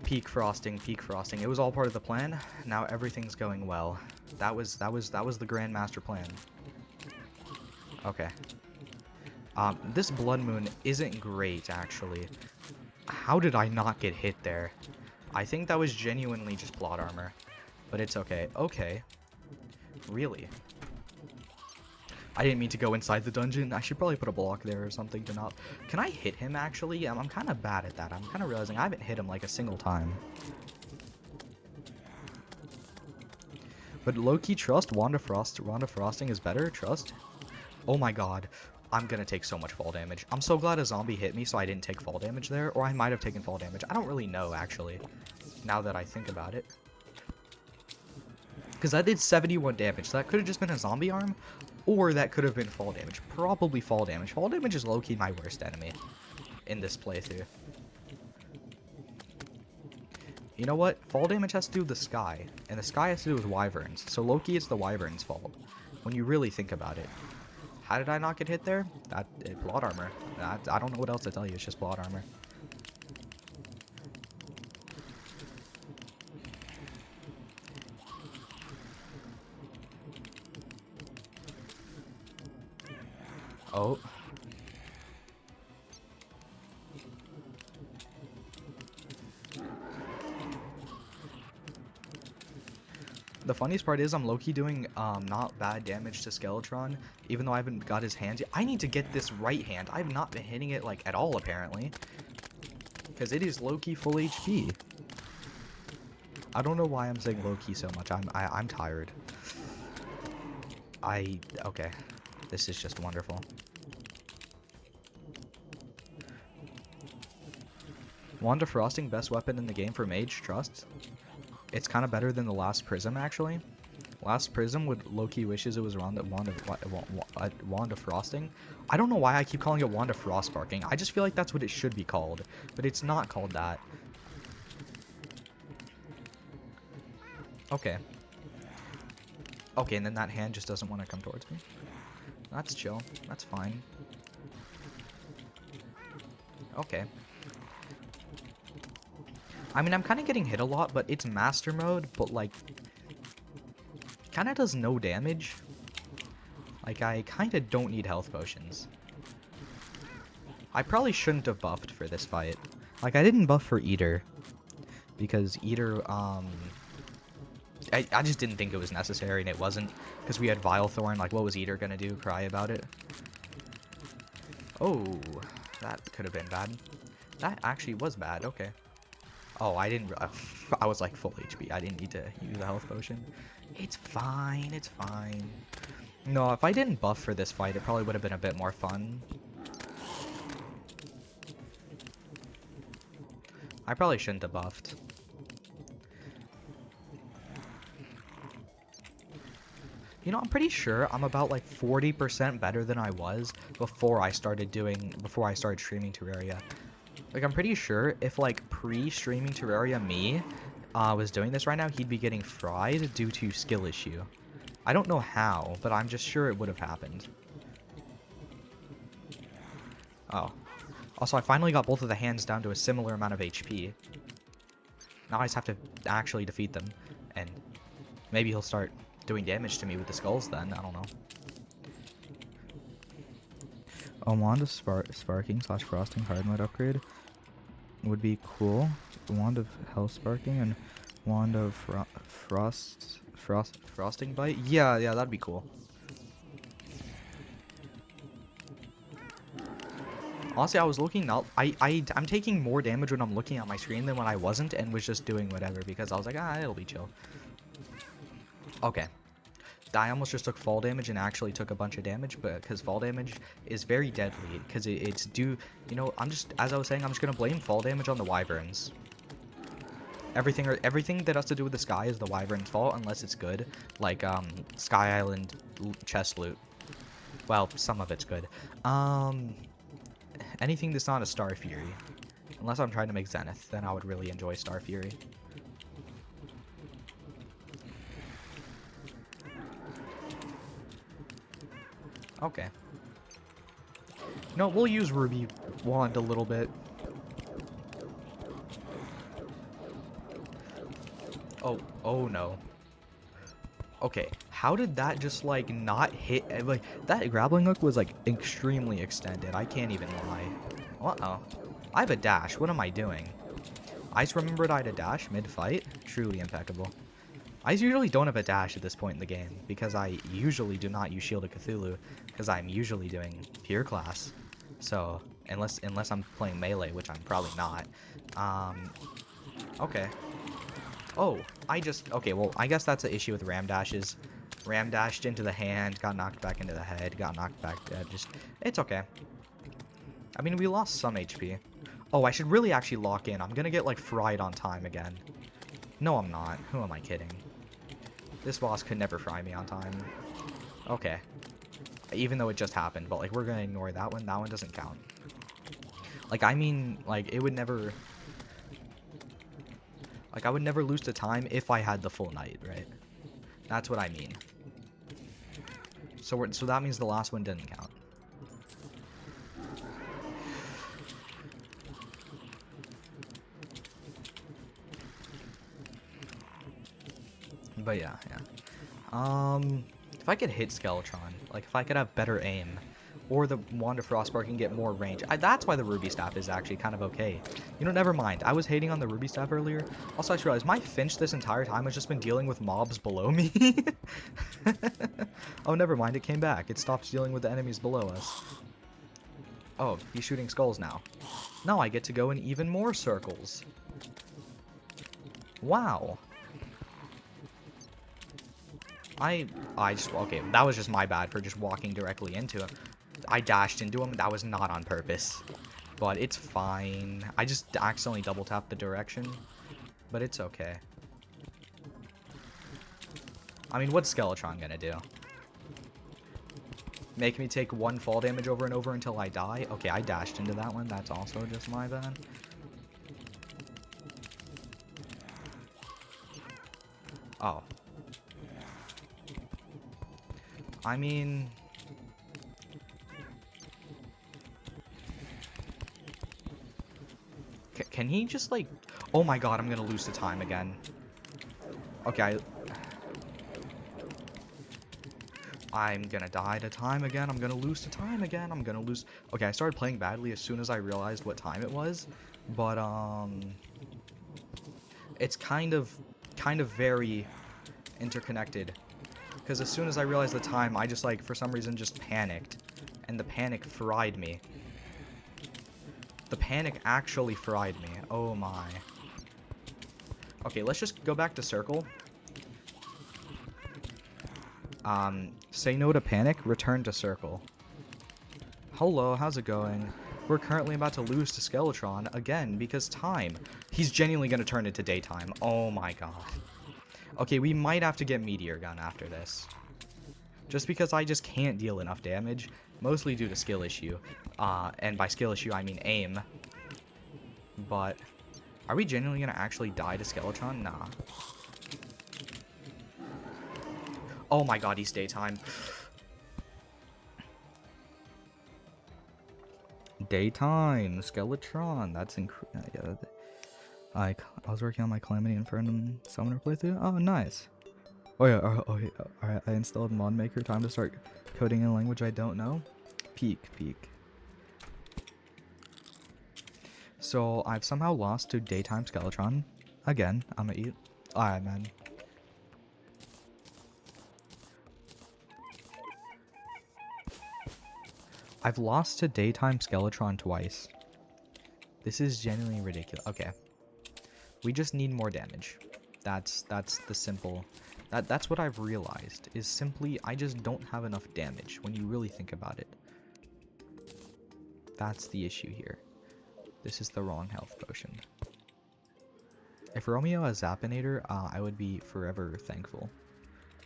Peak frosting, peak frosting. It was all part of the plan. Now everything's going well. That was the grand master plan. Okay. This blood moon isn't great, actually. How did I not get hit there? I think that was genuinely just plot armor. But it's okay. Okay. Really? I didn't mean to go inside the dungeon. I should probably put a block there or something to not... Can I hit him, actually? I'm kind of bad at that. I'm kind of realizing I haven't hit him, like, a single time. But low-key, trust. Wand of Frosting is better. Trust. Oh my god. I'm gonna take so much fall damage. I'm so glad a zombie hit me so I didn't take fall damage there. Or I might have taken fall damage. I don't really know, actually. Now that I think about it. Because that did 71 damage. So that could have just been a zombie arm. Or that could have been fall damage. Probably fall damage. Fall damage is low-key my worst enemy in this playthrough. You know what? Fall damage has to do with the sky. And the sky has to do with wyverns. So low-key it's the wyverns' fault. When you really think about it. How did I not get hit there? Plot armor. I don't know what else to tell you. It's just plot armor. Oh. The funniest part is I'm low-key doing not bad damage to Skeletron, even though I haven't got his hands yet. I need to get this right hand. I've not been hitting it like at all apparently, because it is low-key full HP. I don't know why I'm saying low-key so much. I'm tired. Okay. This is just wonderful. Wand of Frosting, best weapon in the game for mage, trust. It's kind of better than the last prism, actually. Last prism would low-key wishes it was around the Wand of Frosting. I don't know why I keep calling it Wand of Frost Sparking. I just feel like that's what it should be called, but it's not called that. Okay. Okay, and then that hand just doesn't want to come towards me. That's chill. That's fine. Okay. I mean, I'm kind of getting hit a lot, but it's master mode, but like, kind of does no damage. Like, I kind of don't need health potions. I probably shouldn't have buffed for this fight. Like, I didn't buff for Eater, because Eater, I just didn't think it was necessary, and it wasn't, because we had Vilethorn. Like, what was Eater gonna do? Cry about it? Oh, that could have been bad. That actually was bad. Okay. Oh, I didn't... I was like full HP. I didn't need to use a health potion. It's fine. It's fine. No, if I didn't buff for this fight, it probably would have been a bit more fun. I probably shouldn't have buffed. You know, I'm pretty sure I'm about like 40% better than I was before I started streaming Terraria. Like, I'm pretty sure if, like, pre-streaming Terraria me was doing this right now, he'd be getting fried due to skill issue. I don't know how, but I'm just sure it would have happened. Oh. Also, I finally got both of the hands down to a similar amount of HP. Now I just have to actually defeat them, and maybe he'll start doing damage to me with the skulls then. I don't know. A Wand of Sparking / Frosting hard mode upgrade would be cool. Wand of Hell Sparking and Wand of Frosting Bite. Yeah, that'd be cool. Honestly, I was looking up. I'm taking more damage when I'm looking at my screen than when I wasn't, and was just doing whatever because I was like, it'll be chill. Okay. I almost just took fall damage and actually took a bunch of damage, but because fall damage is very deadly, because it's due, you know, as I was saying, I'm just gonna blame fall damage on the wyverns. Everything that has to do with the sky is the wyvern's fault, unless it's good, like Sky Island chest loot. Well, some of it's good. Anything that's not a Star Fury, unless I'm trying to make Zenith, then I would really enjoy Star Fury. Okay. No, we'll use Ruby Wand a little bit. Oh no. Okay, how did that just, like, not hit? Like, that grappling hook was, like, extremely extended. I can't even lie. Uh-oh. I have a dash. What am I doing? I just remembered I had a dash mid-fight. Truly impeccable. I usually don't have a dash at this point in the game, because I usually do not use Shield of Cthulhu, because I'm usually doing pure class. So, unless I'm playing melee, which I'm probably not. Okay. Oh, okay, well, I guess that's an issue with ram dashes. Ram dashed into the hand, got knocked back into the head, got knocked back dead. It's okay. I mean, we lost some HP. Oh, I should really actually lock in. I'm gonna get, like, fried on time again. No, I'm not. Who am I kidding? This boss could never fry me on time. Okay. Even though it just happened, but, like, we're gonna ignore that one. That one doesn't count. Like, I mean, like, it would never... Like, I would never lose to time if I had the full night, right? That's what I mean. So that means the last one didn't count. But yeah. If I could hit Skeletron, like if I could have better aim, or the Wand of Frostbark can get more range. That's why the Ruby Staff is actually kind of okay. You know, never mind. I was hating on the Ruby Staff earlier. Also, I just realized my Finch this entire time has just been dealing with mobs below me. Oh, never mind. It came back. It stopped dealing with the enemies below us. Oh, he's shooting skulls now. Now I get to go in even more circles. Wow. Okay, that was just my bad for just walking directly into him. I dashed into him. That was not on purpose. But it's fine. I just accidentally double tapped the direction. But it's okay. I mean, what's Skeletron gonna do? Make me take one fall damage over and over until I die? Okay, I dashed into that one. That's also just my bad. Oh. I mean... Can he just, like... Oh my god, I'm gonna lose to time again. Okay, I'm gonna die to time again. I'm gonna lose to time again. I'm gonna lose... Okay, I started playing badly as soon as I realized what time it was. But, it's kind of very interconnected. Because as soon as I realized the time, I just, like, for some reason just panicked. And the panic fried me. The panic actually fried me. Oh my. Okay, let's just go back to circle. Say no to panic, return to circle. Hello, how's it going? We're currently about to lose to Skeletron again because time. He's genuinely going to turn it to daytime. Oh my god. Okay, we might have to get Meteor Gun after this. Just because I just can't deal enough damage, mostly due to skill issue. And by skill issue, I mean aim. But, are we genuinely going to actually die to Skeletron? Nah. Oh my god, he's daytime. Daytime, Skeletron. That's incredible. Yeah, I was working on my Calamity Inferno Summoner playthrough. Oh, nice. Oh yeah, alright, I installed Mod Maker. Time to start coding in a language I don't know. Peak. So, I've somehow lost to Daytime Skeletron. Again, I'm gonna eat. Alright, man. I've lost to Daytime Skeletron twice. This is genuinely ridiculous. Okay. We just need more damage. That's the simple... That's what I've realized, is simply I just don't have enough damage when you really think about it. That's the issue here. This is the wrong health potion. If Romeo has Zappinator, I would be forever thankful.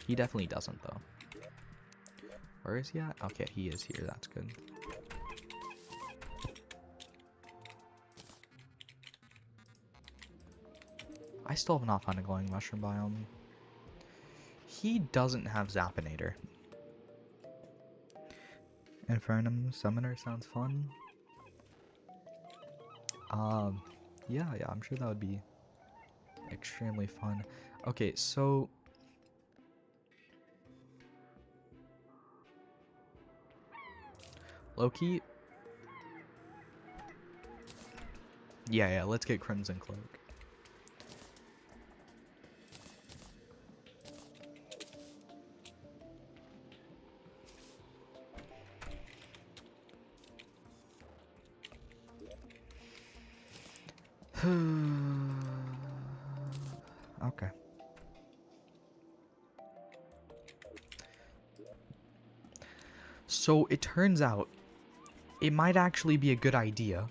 He definitely doesn't, though. Where is he at? Okay, he is here. That's good. I still have not found a glowing mushroom biome. He doesn't have Zappinator. Infernum Summoner sounds fun. Yeah, I'm sure that would be extremely fun. Okay, so Loki. Yeah, let's get Crimson Cloak. Okay. So it turns out it might actually be a good idea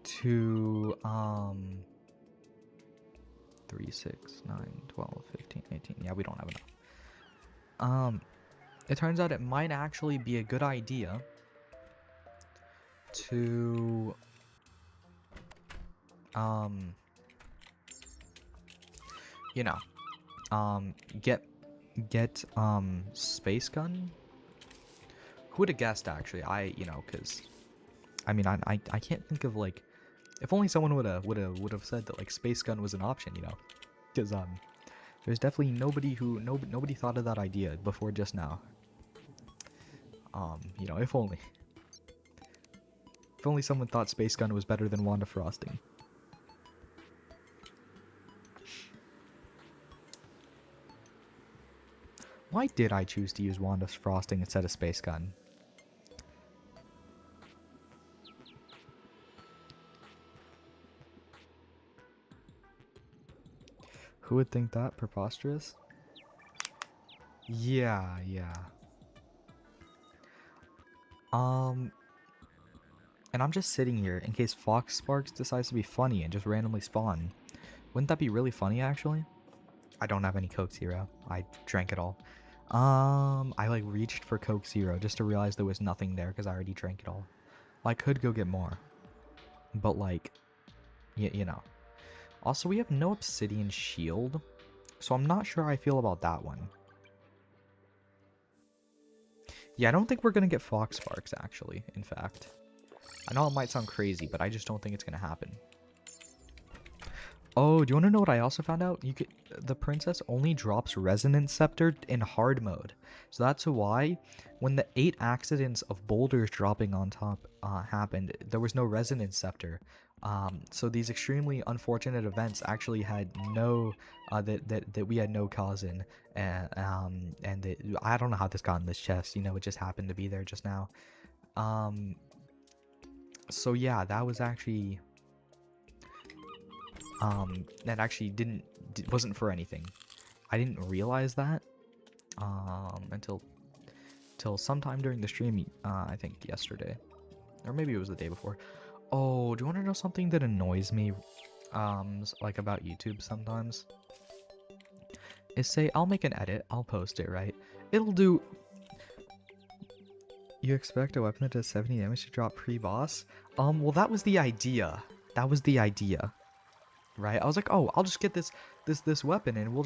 to 3, 6, 9, 12, 15, 18. Yeah, we don't have enough. It turns out it might actually be a good idea to you know, get Space Gun. Who would have guessed, actually? Because I mean, I can't think of, like, if only someone would have said that, like, Space Gun was an option, because there's definitely nobody thought of that idea before just now. If only someone thought Space Gun was better than Wand of Frosting. Why did I choose to use Wand of Frosting instead of Space Gun? Who would think that? Preposterous? Yeah. And I'm just sitting here in case Fox Sparks decides to be funny and just randomly spawn. Wouldn't that be really funny, actually? I don't have any Coke Zero. I drank it all. I, like, reached for Coke Zero just to realize there was nothing there because I already drank it all. I could go get more. But, like, you know. Also, we have no Obsidian Shield, so I'm not sure how I feel about that one. Yeah, I don't think we're gonna get Fox Sparks, actually, in fact. I know it might sound crazy, but I just don't think it's gonna happen. Oh, do you want to know what I also found out? The princess only drops Resonance Scepter in hard mode. So that's why when the 8 accidents of boulders dropping on top happened, there was no Resonance Scepter. So these extremely unfortunate events actually had no that we had no cause in, and I don't know how this got in this chest. It just happened to be there just now. So yeah, that was actually that actually wasn't for anything. I didn't realize that until sometime during the stream, I think yesterday, or maybe it was the day before. Oh, do you want to know something that annoys me like about YouTube sometimes? Is, say I'll make an edit, I'll post it, right? It'll do. You expect a weapon that does 70 damage to drop pre-boss? Well, that was the idea. That was the idea. Right? I was like, oh, I'll just get this weapon and we'll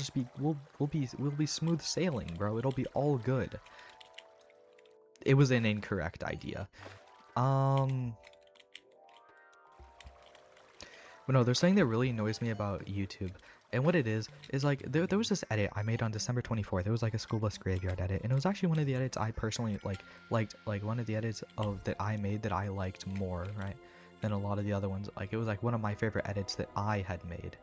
be smooth sailing, bro. It'll be all good. It was an incorrect idea. But no, there's something that really annoys me about YouTube. And what it is like there was this edit I made on December 24th. It was like a school bus graveyard edit, and it was actually one of the edits I personally liked one of the edits that I made that I liked more, right, than a lot of the other ones. Like, it was like one of my favorite edits that I had made.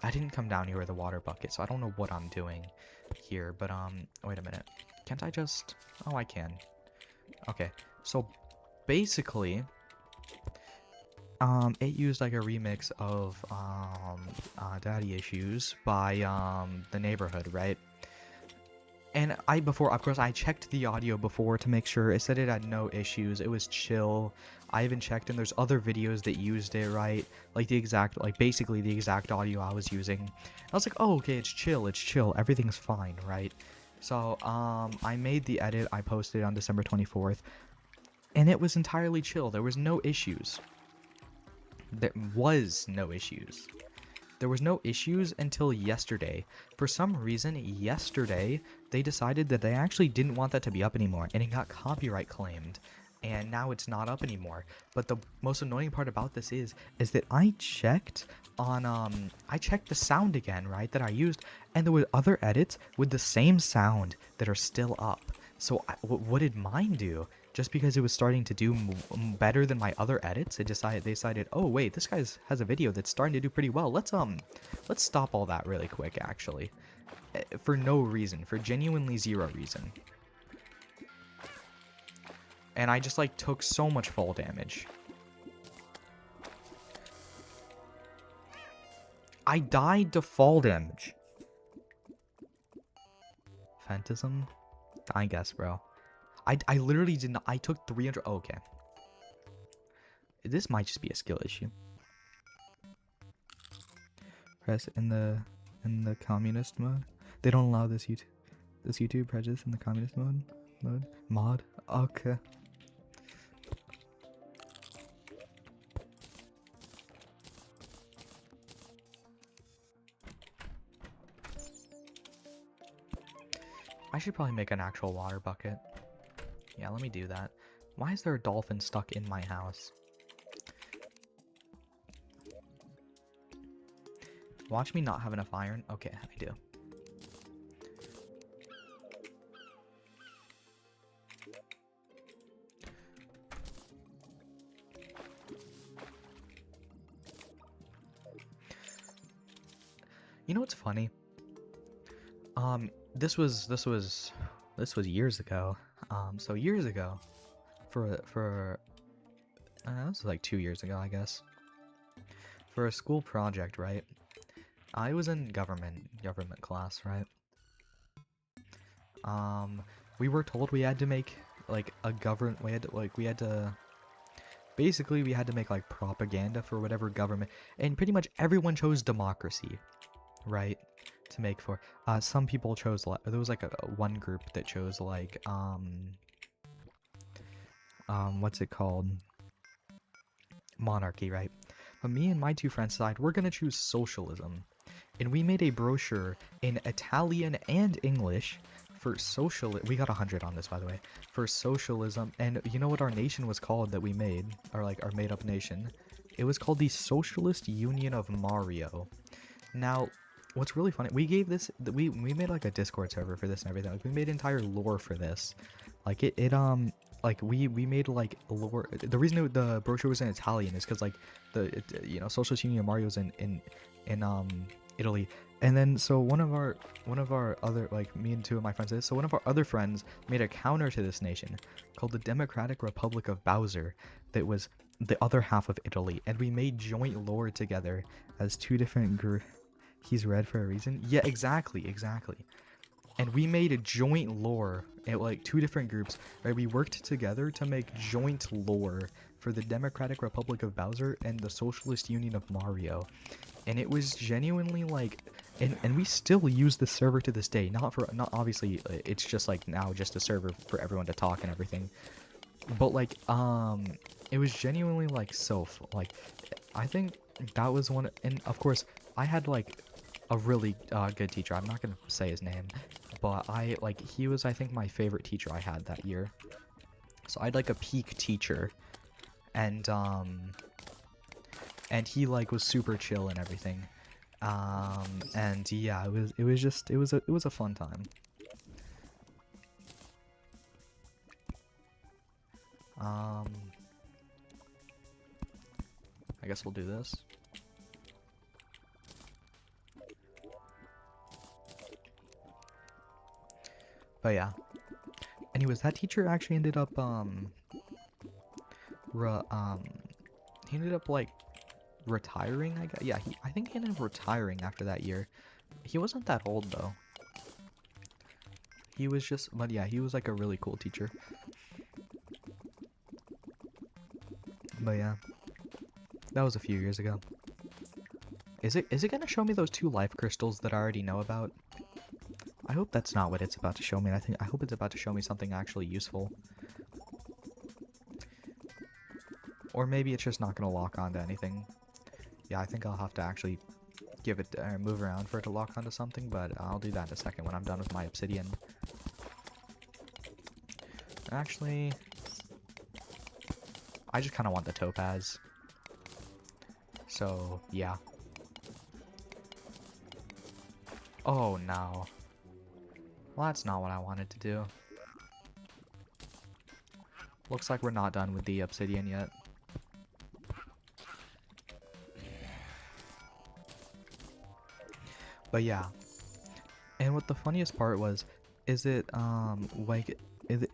I didn't come down here with a water bucket, so I don't know what I'm doing here, but wait a minute. Can't I just... Oh, I can. Okay, so basically it used like a remix of Daddy Issues by The Neighborhood, right? And of course, I checked the audio before to make sure. It said it had no issues. It was chill. I even checked, and there's other videos that used it, right? Like basically the exact audio I was using. I was like, oh, okay, it's chill. Everything's fine, right? So, I made the edit. I posted it on December 24th, and it was entirely chill. There was no issues. There was no issues. There was no issues until yesterday. For some reason, yesterday, they decided that they actually didn't want that to be up anymore, and it got copyright claimed. and now it's not up anymore. But the most annoying part about this is that I checked on I checked the sound again, right, that I used, and there were other edits with the same sound that are still up. So what did mine do? Just because it was starting to do better than my other edits, they decided, oh wait, this guy has a video that's starting to do pretty well. Let's stop all that really quick, actually, for no reason, for genuinely zero reason. And I just like took so much fall damage. I died to fall damage. Phantasm? I guess, bro. I literally did not. I took 300. Oh, okay. This might just be a skill issue. Press in the communist mode. They don't allow this YouTube prejudice in the communist mod. Okay. I should probably make an actual water bucket. Yeah, let me do that. Why is there a dolphin stuck in my house? Watch me not have enough iron. Okay, I do. You know what's funny? This was years ago. So years ago, for this was like 2 years ago, I guess. For a school project, right? I was in government class, right? We were told we had to make like basically we had to make like propaganda for whatever government, and pretty much everyone chose democracy, right? To make for some people chose there was like a one group that chose like what's it called, monarchy, right? But me and my two friends decided we're gonna choose socialism, and we made a brochure in Italian and English for we got 100 on this, by the way, for socialism. And you know what our nation was called that we made, or like our made up nation? It was called the Socialist Union of Mario. Now what's really funny, we made like a Discord server for this and everything. Like, we made entire lore for this. Like like we made like lore. The reason the brochure was in Italian is because like Socialist Union of Mario's in Italy. And then so one of our other, like, me and two of my friends did this. So one of our other friends made a counter to this nation called the Democratic Republic of Bowser that was the other half of Italy, and we made joint lore together as two different groups. He's red for a reason? Yeah, exactly. And we made a joint lore at like two different groups, right? We worked together to make joint lore for the Democratic Republic of Bowser and the Socialist Union of Mario. And it was genuinely like, and we still use the server to this day. Not obviously, it's just like now just a server for everyone to talk and everything. But like, it was genuinely like like, I think that was one, and of course, I had like a really good teacher. I'm not gonna say his name, but he was, I think, my favorite teacher I had that year. So I had like a peak teacher, and he like was super chill and everything. And yeah, it was a fun time. I guess we'll do this. But yeah. Anyways, that teacher actually ended up he ended up like retiring, I guess. Yeah, I think he ended up retiring after that year. He wasn't that old though. He was just, but yeah, he was like a really cool teacher. But yeah, that was a few years ago. Is it gonna show me those 2 life crystals that I already know about? I hope that's not what it's about to show me. I hope it's about to show me something actually useful. Or maybe it's just not gonna lock onto anything. Yeah, I think I'll have to actually give it move around for it to lock onto something, but I'll do that in a second when I'm done with my obsidian. Actually, I just kind of want the topaz. So, yeah. Oh, no. Well, that's not what I wanted to do. Looks like we're not done with the obsidian yet. But yeah. And what the funniest part was, is it, like, is it,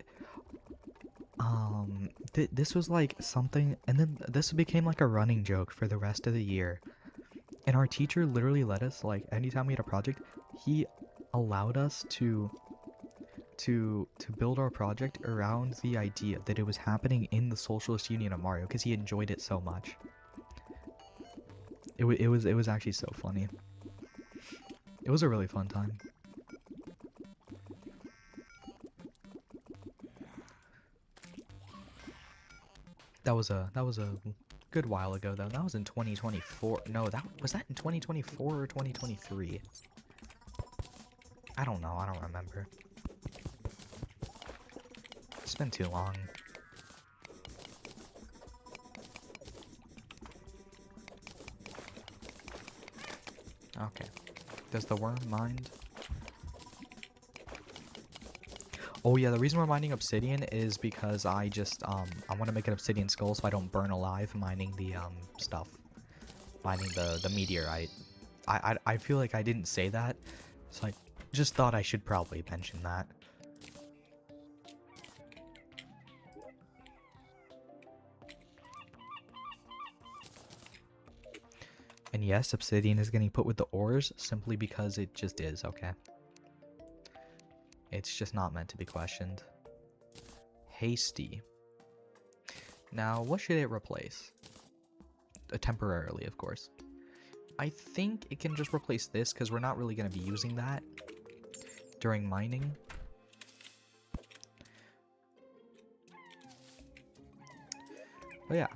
this was like something, and then this became like a running joke for the rest of the year. And our teacher literally let us, like, anytime we had a project, he allowed us to build our project around the idea that it was happening in the Socialist Union of Mario, because he enjoyed it so much. It was actually so funny. It was a really fun time. That was a good while ago though. That was in 2024. No, was that in 2024 or 2023? I don't know. I don't remember. It's been too long. Okay. Does the worm mind? Oh yeah, the reason we're mining obsidian is because I just I want to make an obsidian skull so I don't burn alive mining the stuff. Mining the meteorite. I feel like I didn't say that, so I just thought I should probably mention that. And yes, obsidian is getting put with the ores simply because it just is, okay? It's just not meant to be questioned. Hasty. Now, what should it replace? Temporarily, of course. I think it can just replace this because we're not really going to be using that during mining. But yeah.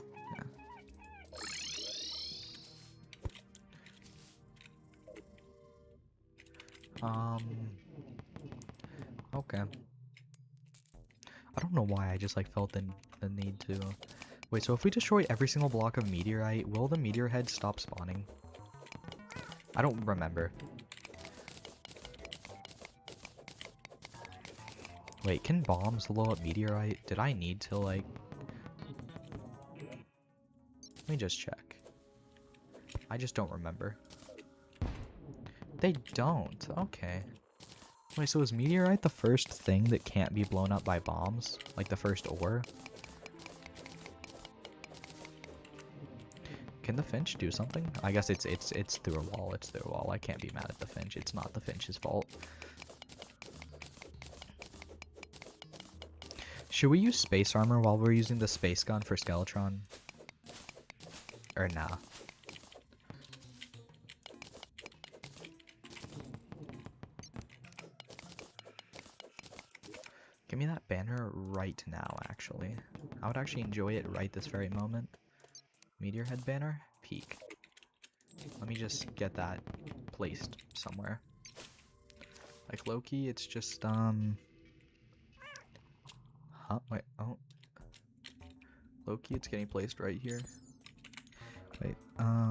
Okay. I don't know why I just like felt the need to. Wait, so if we destroy every single block of meteorite, will the meteor head stop spawning? I don't remember. Wait, can bombs blow up meteorite? Did I need to like... Let me just check. I just don't remember. They don't. Okay. Wait, so is meteorite the first thing that can't be blown up by bombs? Like the first ore? Can the finch do something? I guess it's through a wall. It's through a wall. I can't be mad at the finch. It's not the finch's fault. Should we use space armor while we're using the space gun for Skeletron? Or nah? Give me that banner right now, actually. I would actually enjoy it right this very moment. Meteor head banner? Peak. Let me just get that placed somewhere. Like Loki, it's just, Huh? Wait, oh. Loki, it's getting placed right here. Wait,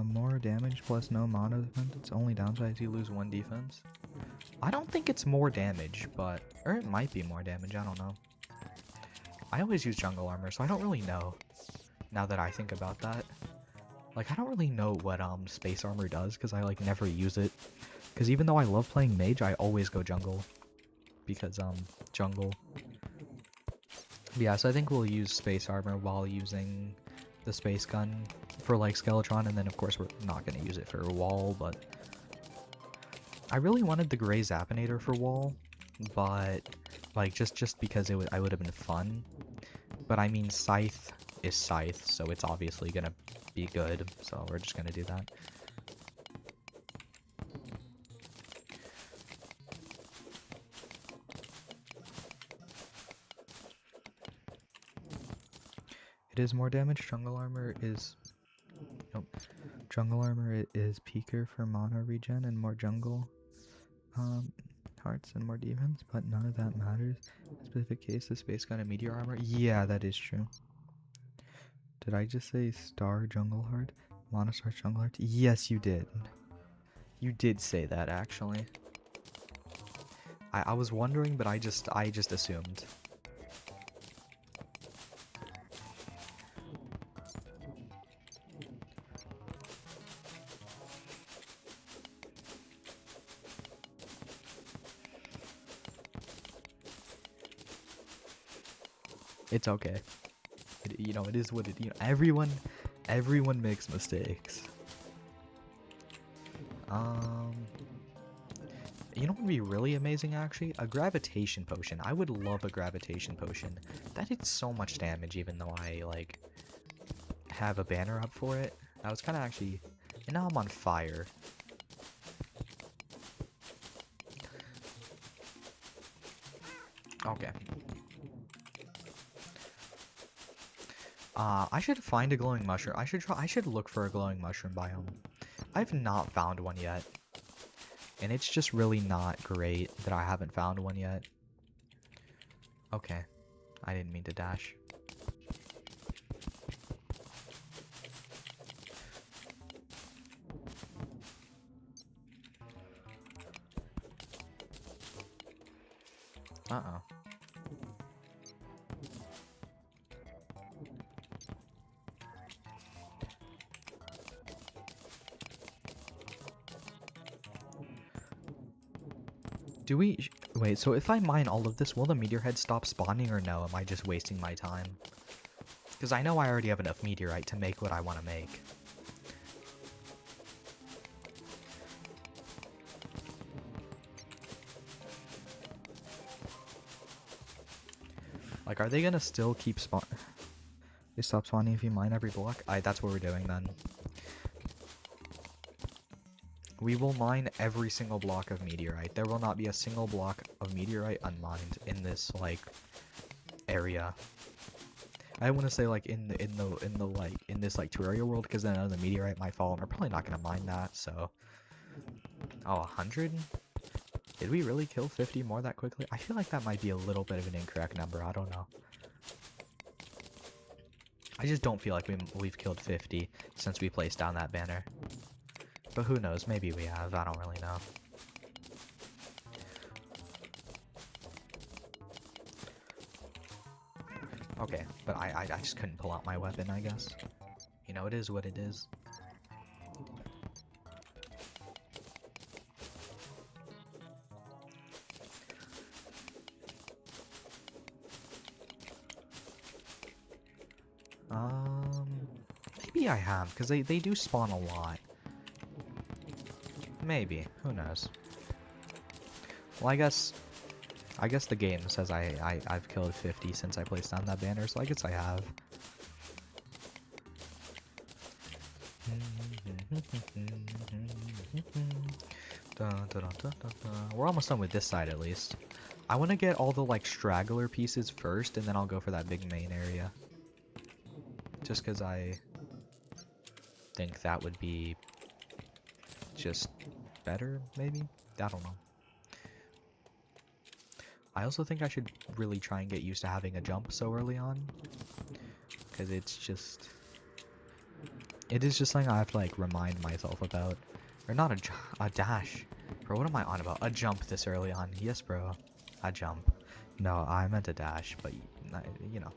more damage plus no mana defense. It's only downside is you lose 1 defense. I don't think it's more damage, but... Or it might be more damage, I don't know. I always use jungle armor, so I don't really know. Now that I think about that. Like, I don't really know what, space armor does, because I, like, never use it. Because even though I love playing mage, I always go jungle. Because, jungle. Yeah, so I think we'll use space armor while using the space gun for, like, Skeletron, and then, of course, we're not going to use it for wall, but... I really wanted the gray Zappinator for wall, but, like, just because I would have been fun. But, I mean, Scythe is Scythe, so it's obviously gonna be good, so we're just gonna do that. It is more damage. Jungle armor is... Nope. Jungle armor is peaker for mana regen and more jungle hearts and more defense, but none of that matters. In a specific case, the space gun and meteor armor. Yeah, that is true. Did I just say Star Jungle Heart? Monostar Jungle Heart? Yes, you did. You did say that, actually. I was wondering, but I just assumed. It's okay. It is what it. Everyone makes mistakes. You know what would be really amazing, actually? A gravitation potion. I would love a gravitation potion. That did so much damage, even though I, like, have a banner up for it. I was kind of actually... And now I'm on fire. Okay. I should find a glowing mushroom. I should look for a glowing mushroom biome. I've not found one yet. And it's just really not great that I haven't found one yet. Okay. I didn't mean to dash. Uh-oh. Do we... Wait, so if I mine all of this, will the meteorhead stop spawning or no? Am I just wasting my time? Because I know I already have enough meteorite to make what I want to make. Like, are they gonna still keep spawn... They stop spawning if you mine every block? That's what we're doing then. We will mine every single block of meteorite. There will not be a single block of meteorite unmined in this, like, area. I want to say, like, in this, like, Terraria world, because then another meteorite might fall, and we're probably not gonna mine that, so... Oh, 100? Did we really kill 50 more that quickly? I feel like that might be a little bit of an incorrect number, I don't know. I just don't feel like we've killed 50 since we placed down that banner. But who knows, maybe we have, I don't really know. Okay, but I just couldn't pull out my weapon, I guess. You know, it is what it is. Maybe I have, because they do spawn a lot. Maybe, who knows. Well, I guess the game says I've killed 50 since I placed down that banner, so I guess I have. We're almost done with this side at least. I want to get all the like straggler pieces first, and then I'll go for that big main area. Just because I think that would be just better, maybe? I don't know. I also think I should really try and get used to having a jump so early on. Because it is just something I have to like remind myself about. Or not a dash. Bro, what am I on about? A jump this early on. Yes, bro. A jump. No, I meant a dash, but you know.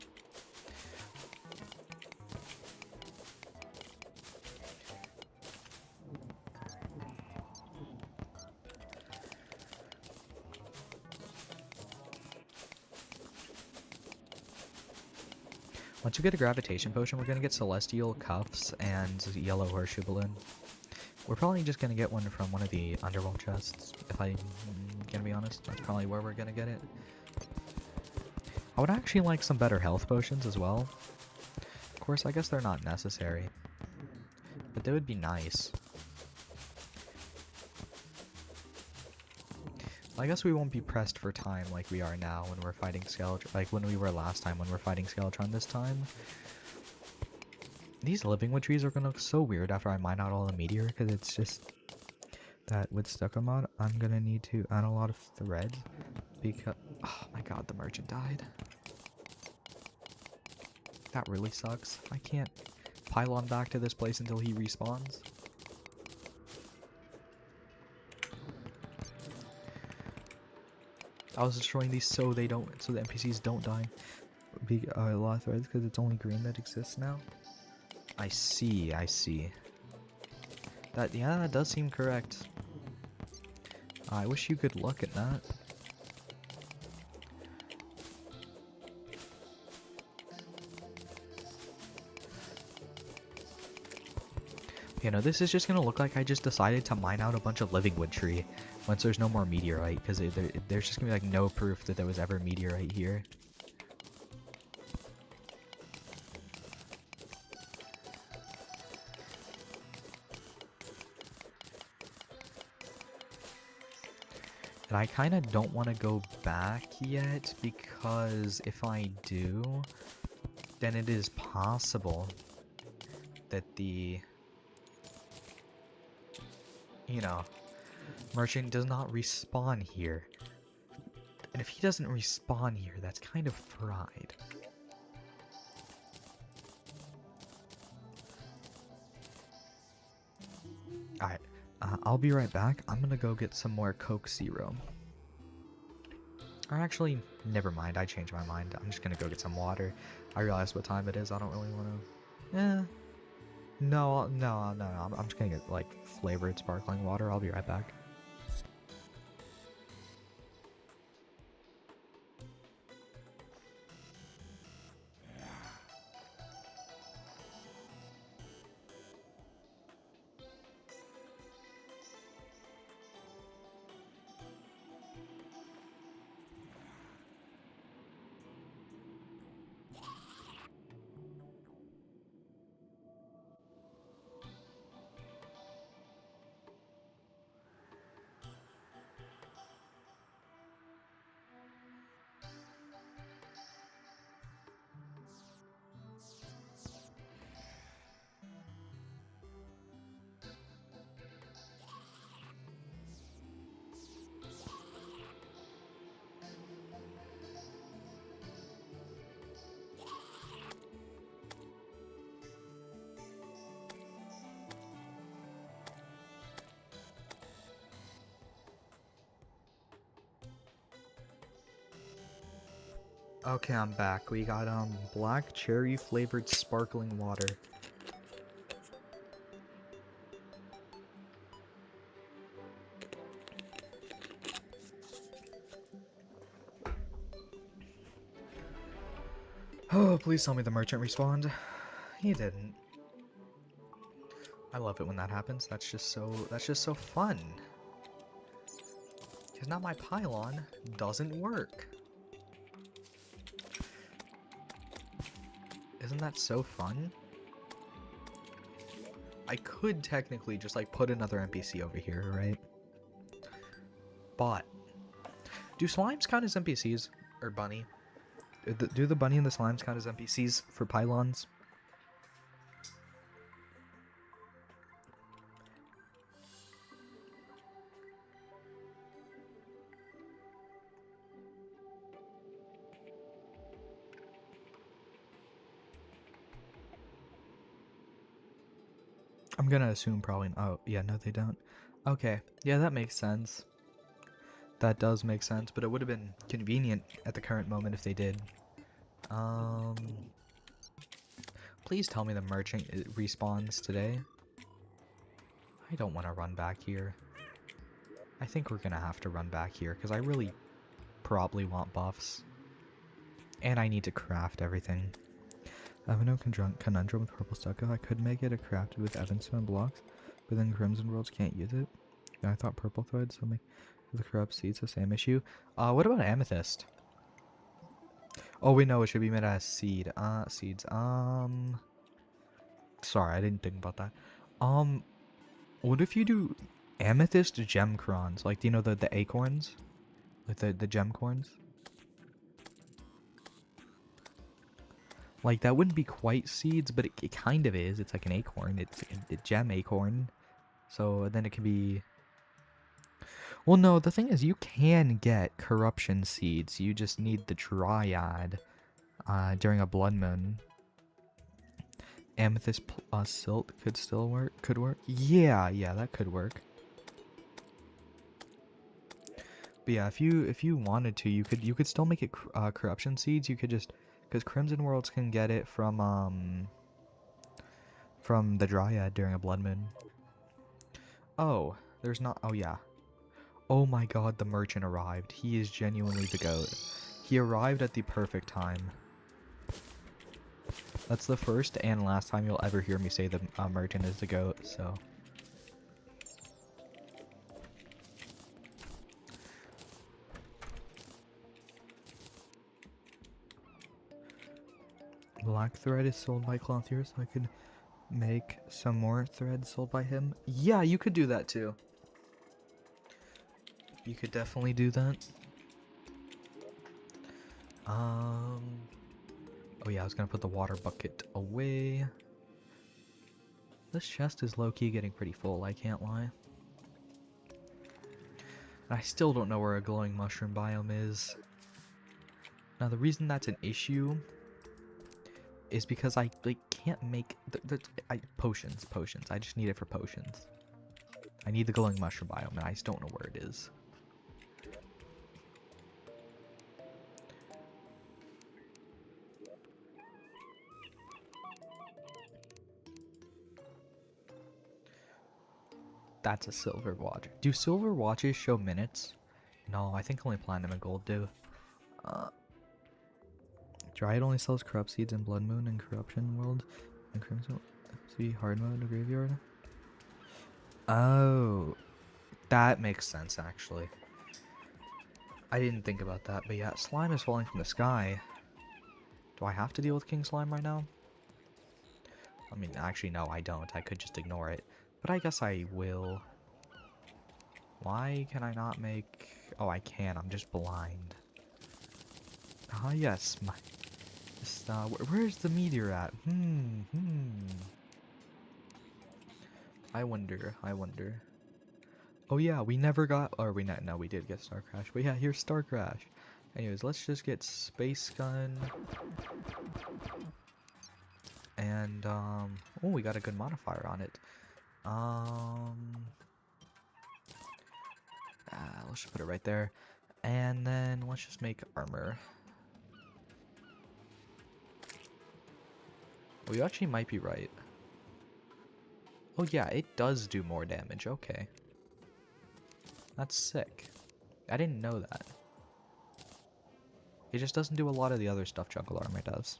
Once you get a gravitation potion, we're going to get celestial cuffs and yellow horseshoe balloon. We're probably just going to get one from one of the underworld chests, if I'm going to be honest. That's probably where we're going to get it. I would actually like some better health potions as well. Of course, I guess they're not necessary, but they would be nice. I guess we won't be pressed for time like we are now when we're fighting Skeletron, like when we were last time when we're fighting Skeletron this time. These living wood trees are gonna look so weird after I mine out all the meteor, because it's just that with stucco mod, I'm gonna need to add a lot of thread, because, oh my god, the merchant died. That really sucks. I can't pylon back to this place until he respawns. I was destroying these so the NPCs don't die. A lot of threads because it's only green that exists now. I see. That does seem correct. I wish you could look at that. You know, this is just gonna look like I just decided to mine out a bunch of living wood tree once there's no more meteorite, because there's just gonna be like no proof that there was ever meteorite here. And I kind of don't want to go back yet, because if I do, then it is possible that the, you know, merchant does not respawn here. And if he doesn't respawn here, that's kind of fried. Alright, I'll be right back. I'm gonna go get some more Coke Zero. Or actually, never mind, I changed my mind. I'm just gonna go get some water. I realized what time it is. I don't really want to... No, I'm just gonna get, like, flavored sparkling water. I'll be right back. Okay, I'm back. We got, black cherry flavored sparkling water. Oh, please tell me the merchant respawned. He didn't. I love it when that happens. That's just so fun. Because now my pylon doesn't work. Isn't that so fun? I could technically just like put another NPC over here, right? But do slimes count as NPCs? Or bunny? Do the bunny and the slimes count as NPCs for pylons? I'm gonna assume probably. Oh, yeah, no, they don't. Okay, yeah, that makes sense. That does make sense, but it would have been convenient at the current moment if they did. Please tell me the merchant respawns today. I don't want to run back here. I think we're gonna have to run back here, because I really probably want buffs. And I need to craft everything. I have no conundrum with purple stucco. I could make it a crafted with Evanstone blocks, but then Crimson Worlds can't use it. Yeah, I thought purple thread, so make the corrupt seeds the same issue. What about amethyst? Oh, we know it should be made as seed. Seeds. Sorry, I didn't think about that. What if you do amethyst gemcrons? Like, do you know the acorns? Like the gemcorns? Like, that wouldn't be quite seeds, but it kind of is. It's like an acorn. It's a gem acorn. So then it can be... Well, no, the thing is, you can get corruption seeds. You just need the dryad during a blood moon. Amethyst silt could still work. Could work. Yeah, that could work. But yeah, if you wanted to, you could still make it corruption seeds. You could just, because Crimson Worlds can get it from the Dryad during a blood moon. Oh, there's not. Oh yeah. Oh my God, the merchant arrived. He is genuinely the goat. He arrived at the perfect time. That's the first and last time you'll ever hear me say the merchant is the goat. So. Black thread is sold by Clothier, so I could make some more thread sold by him. Yeah, you could do that too. You could definitely do that. Oh yeah, I was gonna put the water bucket away. This chest is low-key getting pretty full, I can't lie. I still don't know where a glowing mushroom biome is. Now the reason that's an issue is because I can't make potions. I just need it for potions. I need the glowing mushroom biome, and I just don't know where it is. That's a silver watch. Do silver watches show minutes? No, I think only platinum and gold do. Dryad only sells corrupt seeds in Blood Moon and Corruption World and Crimson. See hard mode or graveyard. Oh, that makes sense actually. I didn't think about that, but yeah, slime is falling from the sky. Do I have to deal with King Slime right now? I mean, actually, no, I don't. I could just ignore it, but I guess I will. Why can I not make? Oh, I can. I'm just blind. Ah, yes, my. Where's the meteor at? I wonder. Oh yeah, we never got, or no, we did get Star Crash. But yeah, here's Star Crash. Anyways, let's just get Space Gun. And, oh, we got a good modifier on it. Let's just put it right there. And then let's just make armor. Oh, you actually might be right. Oh yeah, it does do more damage, okay. That's sick. I didn't know that. It just doesn't do a lot of the other stuff Jungle Armor does.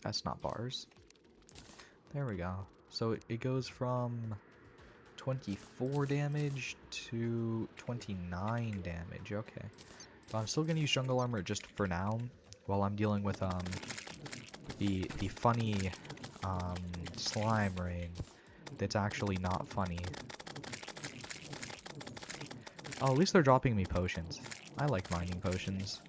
That's not bars. There we go. So it goes from 24 damage to 29 damage, okay. But I'm still gonna use Jungle Armor just for now, while I'm dealing with the funny slime rain that's actually not funny. Oh, at least they're dropping me potions. I like mining potions.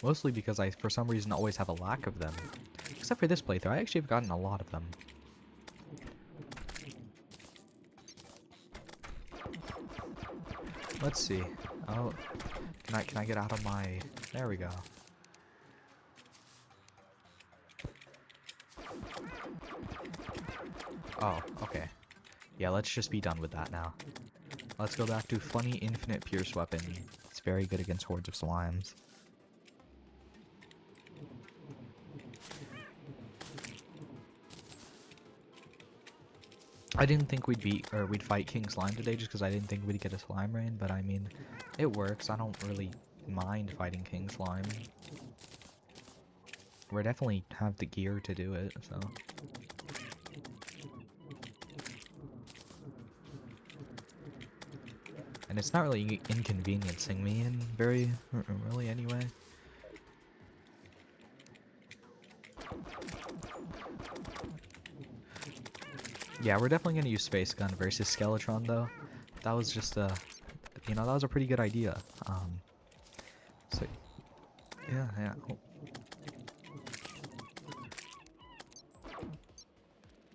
Mostly because I, for some reason, always have a lack of them. Except for this playthrough, I actually have gotten a lot of them. Let's see. Oh, can I get out of my... There we go. Oh, okay. Yeah, let's just be done with that now. Let's go back to Funny Infinite Pierce Weapon. It's very good against hordes of slimes. I didn't think we'd fight King Slime today just because I didn't think we'd get a slime rain, but I mean, it works. I don't really mind fighting King Slime. We definitely have the gear to do it, so. And it's not really inconveniencing me in really anyway. Yeah, we're definitely gonna use Space Gun versus Skeletron though. That was just that was a pretty good idea. So yeah. Oh.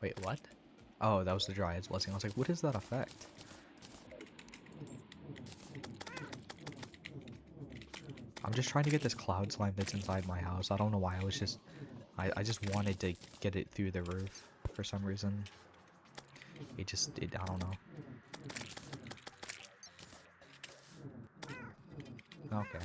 Wait, what? Oh, that was the Dryad's Blessing. I was like, what is that effect? I'm just trying to get this cloud slime that's inside my house. I don't know why. I just wanted to get it through the roof for some reason. I don't know. Okay.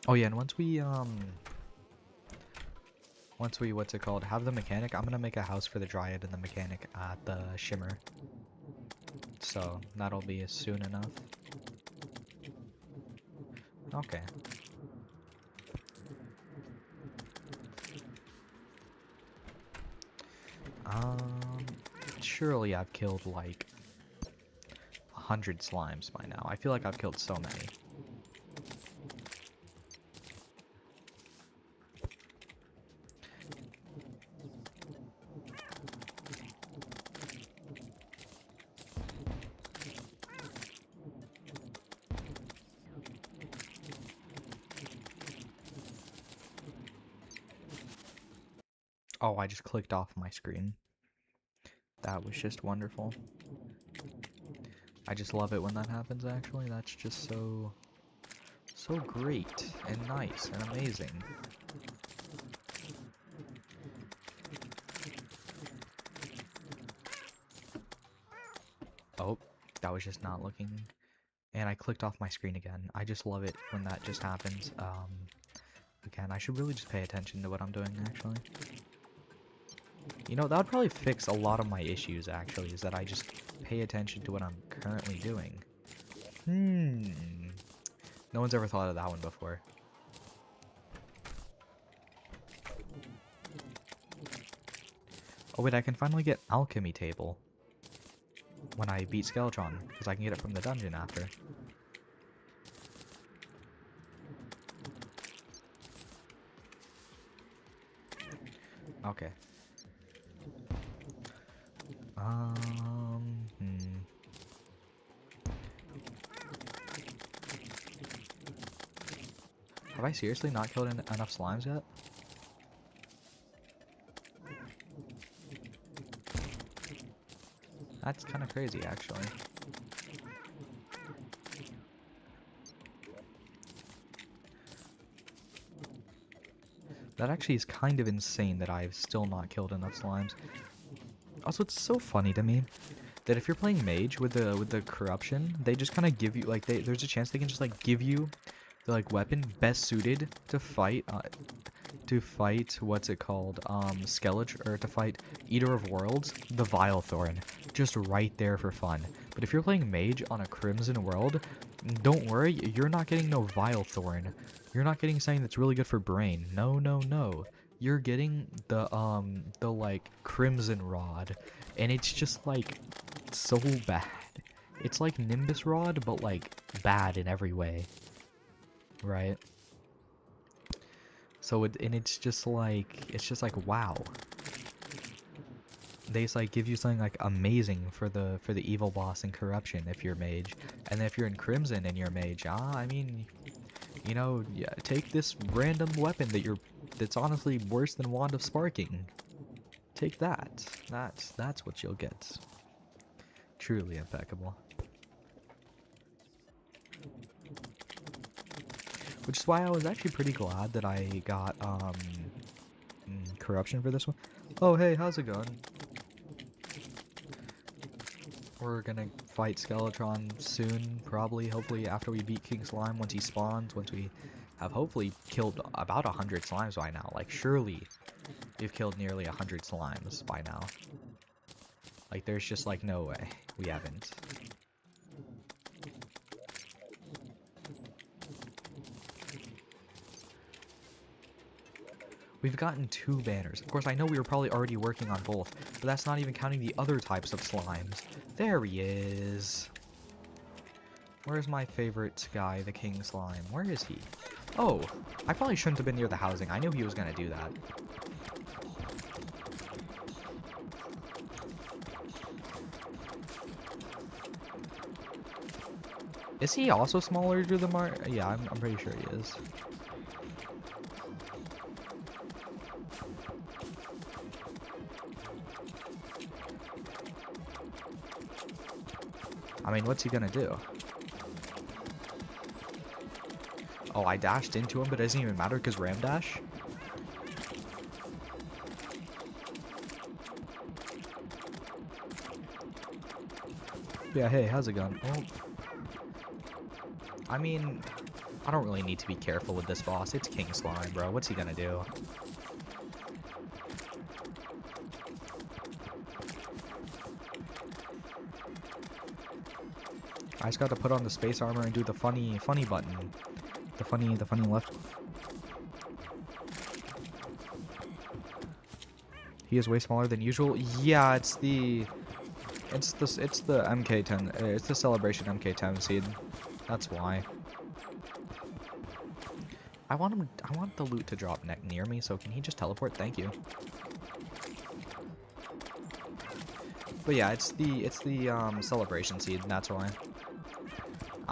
Oh yeah, and once we what's it called, have the mechanic, I'm gonna make a house for the Dryad and the mechanic at the Shimmer. So that'll be soon enough. Okay. Surely I've killed like 100 slimes by now. I feel like I've killed so many. Oh, I just clicked off my screen. That was just wonderful. I just love it when that happens, actually. That's just so great and nice and amazing. Oh, that was just not looking. And I clicked off my screen again. I just love it when that just happens. Again, I should really just pay attention to what I'm doing, actually. You know, that would probably fix a lot of my issues, actually, is that I just pay attention to what I'm currently doing. No one's ever thought of that one before. Oh wait, I can finally get alchemy table when I beat Skeletron, because I can get it from the dungeon after. Okay. Have I seriously not killed enough slimes yet? That's kind of crazy, actually. That actually is kind of insane that I've still not killed enough slimes. Also, it's so funny to me that if you're playing mage with the corruption, they just kind of give you like there's a chance they can just like give you the like weapon best suited to fight what's it called, Skeletron, or to fight Eater of Worlds, the Vilethorn, just right there for fun. But if you're playing mage on a Crimson world, don't worry, you're not getting no Vilethorn. You're not getting something that's really good for brain. No, no, no. You're getting the like Crimson Rod, and it's just like so bad. It's like Nimbus Rod, but like bad in every way. Right? So it's just like wow. They just like give you something like amazing for the evil boss in corruption if you're mage, and then if you're in Crimson and you're mage, I mean, you know, yeah, take this random weapon that's honestly worse than Wand of Sparking. Take that. That's what you'll get. Truly impeccable. Which is why I was actually pretty glad that I got corruption for this one. Oh hey, how's it going? We're gonna fight Skeletron soon, probably, hopefully after we beat King Slime, once he spawns, once we have hopefully killed about 100 slimes by now. Like, surely we've killed nearly 100 slimes by now. Like, there's just like no way we haven't. We've gotten 2 banners. Of course, I know we were probably already working on both, but that's not even counting the other types of slimes. There he is. Where's my favorite guy, the King Slime? Where is he? Oh, I probably shouldn't have been near the housing. I knew he was gonna do that. Is he also smaller to the mark? Yeah, I'm pretty sure he is. I mean, what's he gonna do? Oh, I dashed into him, but it doesn't even matter because ram dash? Yeah, hey, how's it going? Oh. I mean, I don't really need to be careful with this boss. It's King Slime, bro. What's he gonna do? I just got to put on the space armor and do the funny button. The funny left. He is way smaller than usual. Yeah, it's the MK10. It's the Celebration MK10 seed. That's why. I want the loot to drop near me. So can he just teleport? Thank you. But yeah, it's the Celebration seed. That's why.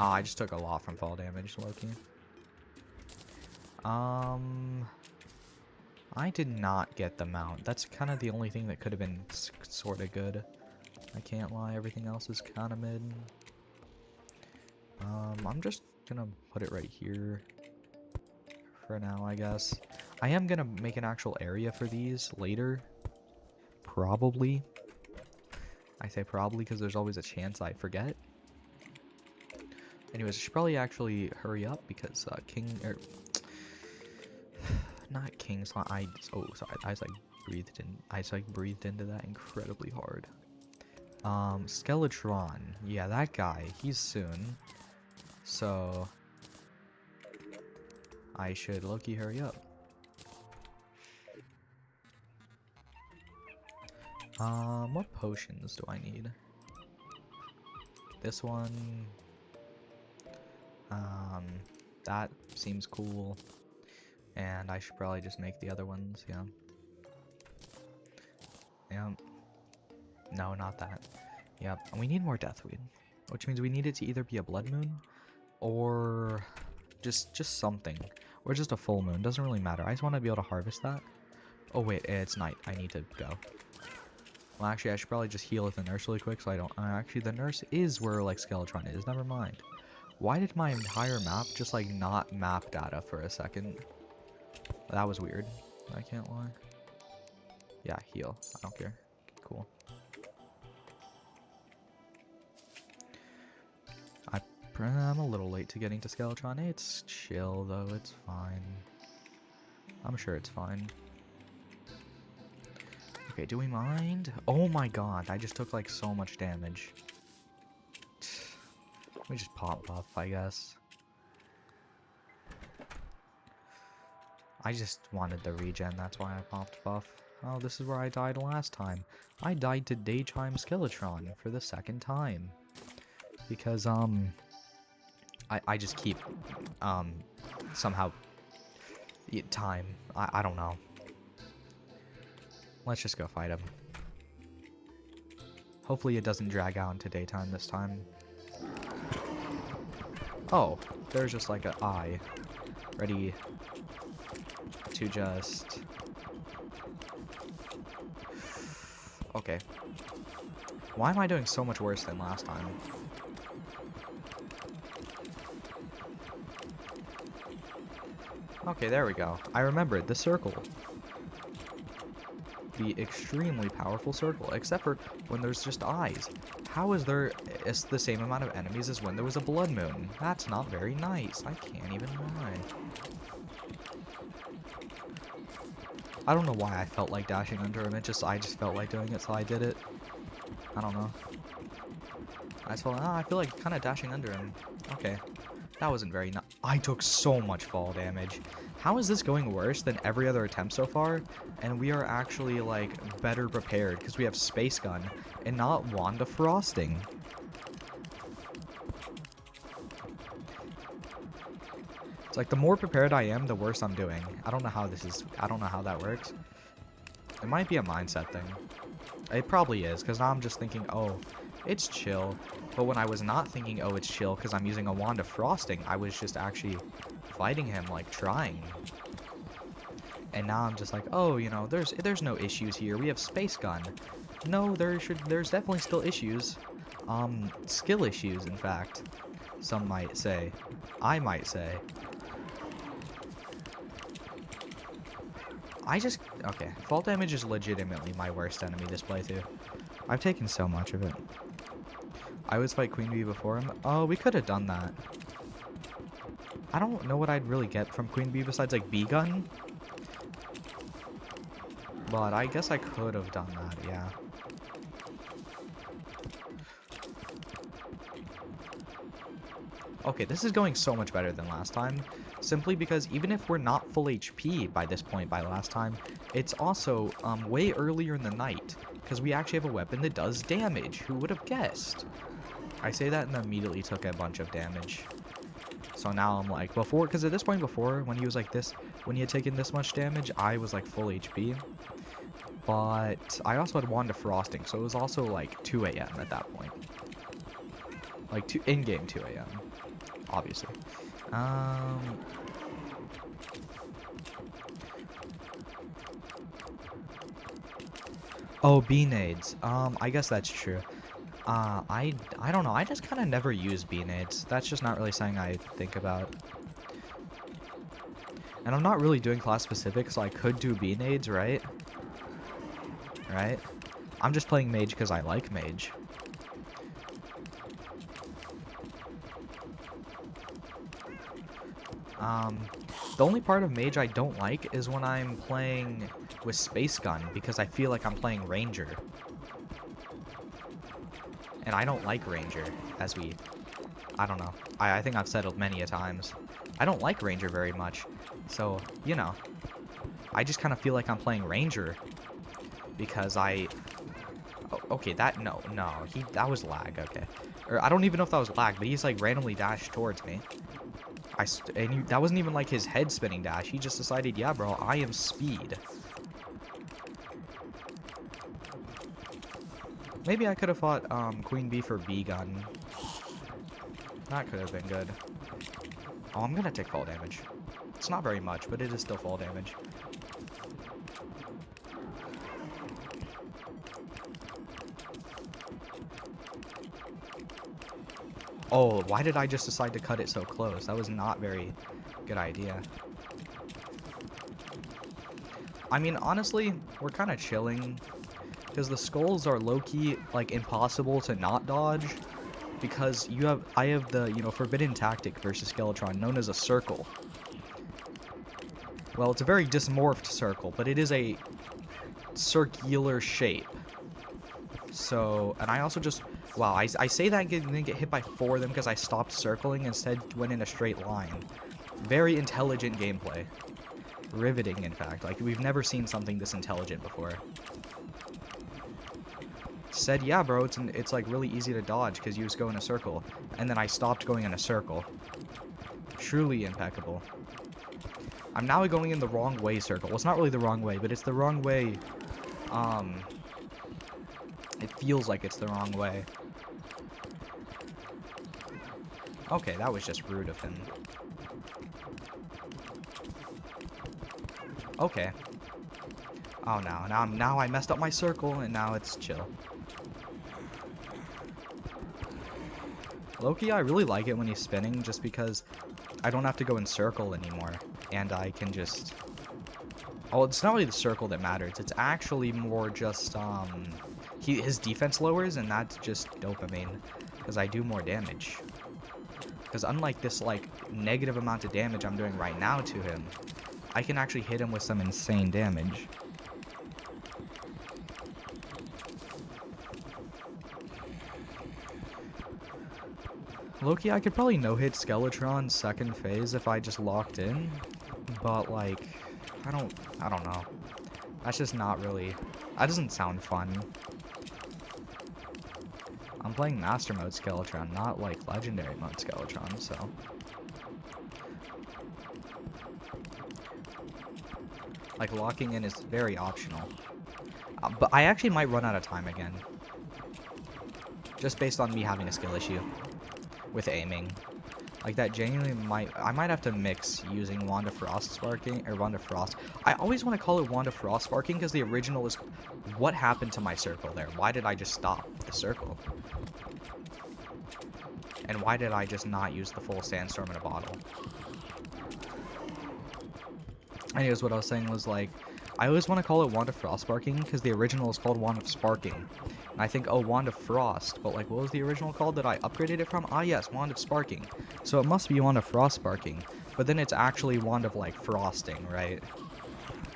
Oh, I just took a lot from fall damage, Loki. I did not get the mount. That's kind of the only thing that could have been sort of good. I can't lie, everything else is kind of mid. I'm just gonna put it right here for now, I guess. I am gonna make an actual area for these later. Probably. I say probably because there's always a chance I forget. Anyways, I should probably actually hurry up because not King Slime. Oh, sorry. I just like breathed into that incredibly hard. Skeletron. Yeah, that guy. He's soon. So I should low-key hurry up. What potions do I need? This one. That seems cool. And I should probably just make the other ones, yeah. Yep. No, not that. Yep. And we need more Deathweed. Which means we need it to either be a blood moon or just something. Or just a full moon. Doesn't really matter. I just want to be able to harvest that. Oh wait, it's night. I need to go. Well, actually, I should probably just heal with the nurse really quick so I don't... actually, the nurse is where, like, Skeletron is. Never mind. Why did my entire map just, like, not map data for a second? That was weird. I can't lie. Yeah, heal. I don't care. Cool. I'm a little late to getting to Skeletron. It's chill, though. It's fine. I'm sure it's fine. Okay, do we mind? Oh my god, I just took like so much damage. Let me just pop buff, I guess. I just wanted the regen, that's why I popped buff. Oh, this is where I died last time. I died to Daytime Skeletron for the second time. Because, I just keep, somehow... time. I don't know. Let's just go fight him. Hopefully it doesn't drag out into daytime this time. Oh, there's just like an eye. Ready to just... Okay. Why am I doing so much worse than last time? Okay, there we go. I remembered the circle. The extremely powerful circle, except for when there's just eyes. How is there the same amount of enemies as when there was a blood moon? That's not very nice. I can't even lie. I don't know why I felt like dashing under him. I just felt like doing it, so I did it. I don't know. I feel like kind of dashing under him. Okay. That wasn't very nice. I took so much fall damage. How is this going worse than every other attempt so far? And we are actually, like, better prepared because we have Space Gun and not Wand of Frosting. It's like the more prepared I am, the worse I'm doing. I don't know how that works. It might be a mindset thing. It probably is, because now I'm just thinking, oh, it's chill. But when I was not thinking, oh, it's chill, because I'm using a Wand of Frosting, I was just actually fighting him, like, trying. And now I'm just like, oh, you know, there's no issues here. We have Space Gun. No, there's definitely still issues. Skill issues, in fact. Some might say. I might say. Okay, fall damage is legitimately my worst enemy this playthrough. I've taken so much of it. I always fight Queen Bee before him. Oh, we could have done that. I don't know what I'd really get from Queen Bee besides, like, Bee Gun. But I guess I could have done that, yeah. Okay, this is going so much better than last time. Simply because even if we're not full HP by this point by last time, it's also way earlier in the night. Because we actually have a weapon that does damage. Who would have guessed? I say that and then immediately took a bunch of damage. So now I'm like, before, because at this point before, when he was like this, when he had taken this much damage, I was like full HP. But I also had Wand of Frosting, so it was also like 2 a.m. at that point. Like in-game 2 a.m. Obviously. Oh, B-nades. I guess that's true. I don't know. I just kind of never use B-nades. That's just not really something I think about. And I'm not really doing class specific, so I could do B-nades, right? Right? I'm just playing mage because I like mage. The only part of mage I don't like is when I'm playing with space gun, because I feel like I'm playing ranger. And I don't like ranger, I don't know. I think I've said it many a times. I don't like ranger very much. So, you know, I just kind of feel like I'm playing ranger. Because okay, that was lag, okay. Or I don't even know if that was lag, but he's like randomly dashed towards me. That wasn't even like his head spinning dash. He just decided, yeah, bro, I am speed. Maybe I could have fought Queen Bee for Bee Gun. That could have been good. Oh, I'm gonna take fall damage. It's not very much, but it is still fall damage. Oh, why did I just decide to cut it so close? That was not very good idea. I mean, honestly, we're kind of chilling. Because the skulls are low-key, like, impossible to not dodge. Because I have the, forbidden tactic versus Skeletron, known as a circle. Well, it's a very dysmorphed circle, but it is a circular shape. So, and I also just... Wow, I say that and didn't get hit by 4 of them because I stopped circling and instead went in a straight line. Very intelligent gameplay. Riveting, in fact. Like, we've never seen something this intelligent before. Said, yeah, bro, it's like really easy to dodge because you just go in a circle. And then I stopped going in a circle. Truly impeccable. I'm now going in the wrong way circle. Well, it's not really the wrong way, but it's the wrong way. It feels like it's the wrong way. Okay, that was just rude of him. Okay. Oh, no. Now I messed up my circle, and now it's chill. Loki, I really like it when he's spinning, just because I don't have to go in circle anymore. And I can just... Oh, it's not really the circle that matters. It's actually more just, his defense lowers, and that's just dopamine. Because I do more damage. Because unlike this, like, negative amount of damage I'm doing right now to him, I can actually hit him with some insane damage. Loki, I could probably no-hit Skeletron second phase if I just locked in. But, like, I don't know. That's just not really... That doesn't sound fun. I'm playing Master Mode Skeletron, not, like, Legendary Mode Skeletron, so... Like, locking in is very optional. But I actually might run out of time again. Just based on me having a skill issue with aiming. Like, that genuinely I might have to mix using Wand of Frost Sparking, or Wand of Frost. I always want to call it Wand of Frost Sparking because the original is... What happened to my circle there? Why did I just stop the circle? And why did I just not use the full sandstorm in a bottle? Anyways, what I was saying was, like, I always want to call it Wand of Frostsparking because the original is called Wand of Sparking. And I think, oh, Wand of Frost, but, like, what was the original called that I upgraded it from? Ah, yes, Wand of Sparking. So it must be Wand of Frostsparking, but then it's actually Wand of, like, Frosting, right?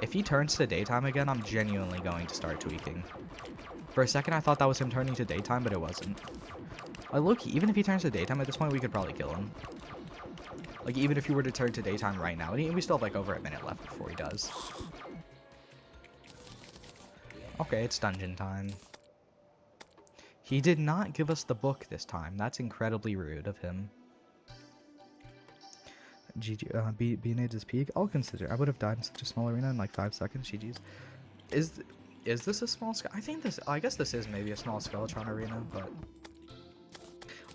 If he turns to daytime again, I'm genuinely going to start tweaking. For a second, I thought that was him turning to daytime, but it wasn't. Like, look, even if he turns to daytime at this point, we could probably kill him. Like, even if he were to turn to daytime right now. And we still have, like, over a minute left before he does. Okay, it's dungeon time. He did not give us the book this time. That's incredibly rude of him. GG, B&H's peak? I'll consider. I would have died in such a small arena in, like, 5 seconds. GG's. Is this a small... I guess this is maybe a small Skeletron arena, but...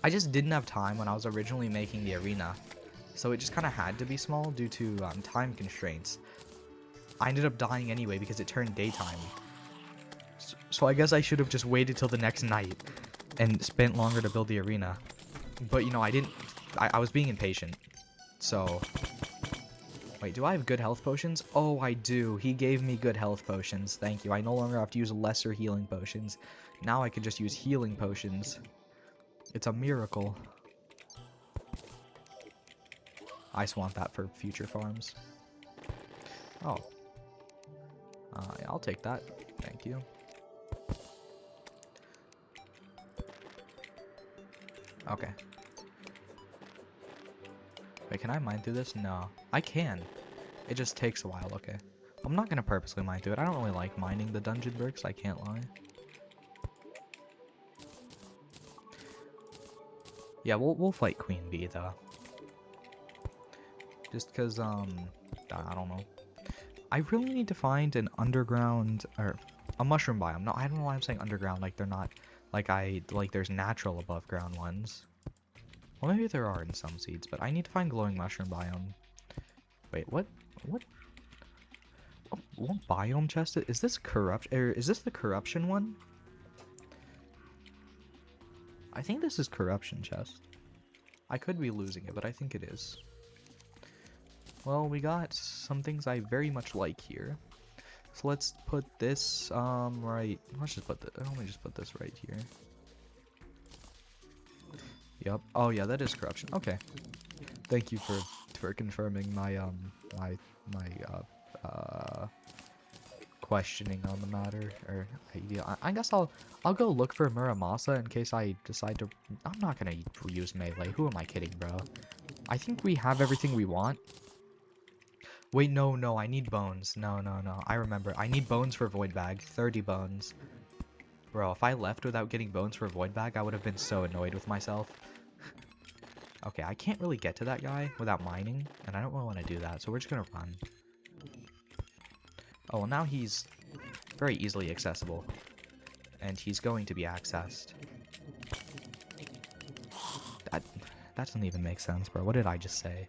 I just didn't have time when I was originally making the arena. So it just kind of had to be small due to time constraints. I ended up dying anyway because it turned daytime. So I guess I should have just waited till the next night and spent longer to build the arena. But, you know, I didn't... I was being impatient. So... Wait, do I have good health potions? Oh, I do. He gave me good health potions. Thank you. I no longer have to use lesser healing potions. Now I can just use healing potions. It's a miracle. I just want that for future farms. Oh. Yeah, I'll take that. Thank you. Okay. Wait, can I mine through this? No. I can. It just takes a while, okay. I'm not gonna purposely mine through it. I don't really like mining the dungeon bricks, I can't lie. Yeah, we'll fight Queen Bee, though. Just because, I don't know. I really need to find an underground, or a mushroom biome. No, I don't know why I'm saying underground, like they're not, like there's natural above ground ones. Well, maybe there are in some seeds, but I need to find glowing mushroom biome. Wait, what? What biome chest is this? Corruption, or is this the corruption one? I think this is corruption chest. I could be losing it, but I think it is. Well, we got some things I very much like here. So let's put this, right. Let's just put let me just put this right here. Yep. Oh yeah, that is corruption. Okay. Thank you for confirming my questioning on the matter, or idea. I guess I'll go look for Muramasa in case I decide to. I'm not gonna use melee. Who am I kidding, bro? I think we have everything we want. Wait, no, I need bones. No. I remember. I need bones for Void Bag. 30 bones. Bro, if I left without getting bones for Void Bag, I would have been so annoyed with myself. Okay, I can't really get to that guy without mining, and I don't really want to do that, so we're just gonna run. Oh, well, now he's very easily accessible. And he's going to be accessed. That doesn't even make sense, bro. What did I just say?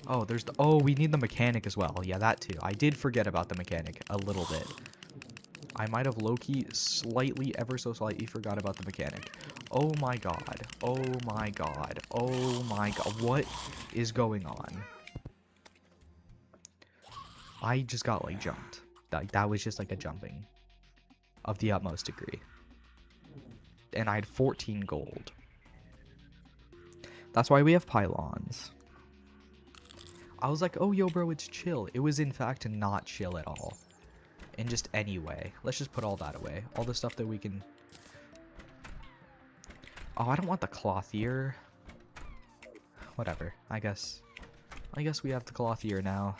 Oh, we need the mechanic as well. Yeah, that too. I did forget about the mechanic a little bit. I might have low-key ever so slightly forgot about the mechanic. Oh my god. Oh my god. Oh my god. What is going on? I just got, like, jumped. That was just, like, a jumping. Of the utmost degree. And I had 14 gold. That's why we have pylons. I was like, oh, yo, bro, it's chill. It was, in fact, not chill at all. In just any way. Let's just put all that away. All the stuff that we can... Oh, I don't want the clothier. Whatever. I guess we have the clothier now.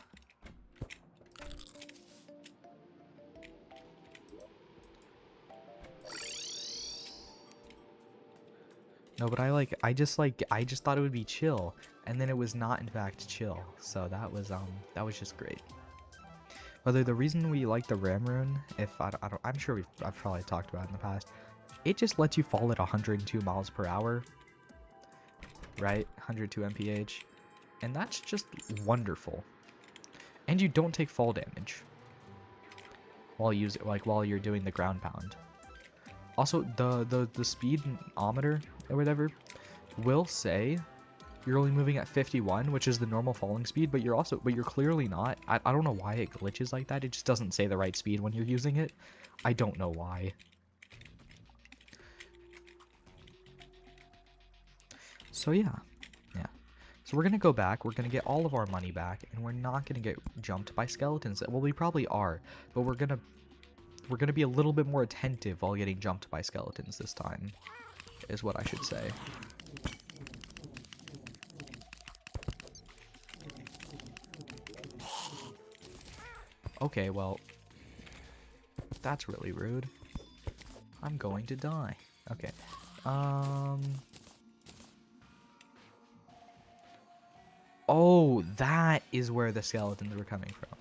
No, but I just thought it would be chill, and then it was not in fact chill. So that was just great. Whether the reason we like the Ram Rune, I'm sure I've probably talked about it in the past. It just lets you fall at 102 miles per hour, right? 102 mph, and that's just wonderful. And you don't take fall damage. while you're doing the ground pound. Also, the speedometer or whatever will say you're only moving at 51, which is the normal falling speed, but you're clearly not. I don't know why it glitches like that. It just doesn't say the right speed when you're using it. I don't know why. So yeah. So we're gonna go back, we're gonna get all of our money back, and we're not gonna get jumped by skeletons. Well, we probably are, but we're gonna be a little bit more attentive while getting jumped by skeletons this time, is what I should say. Okay, well, that's really rude. I'm going to die. Okay. Oh, that is where the skeletons were coming from.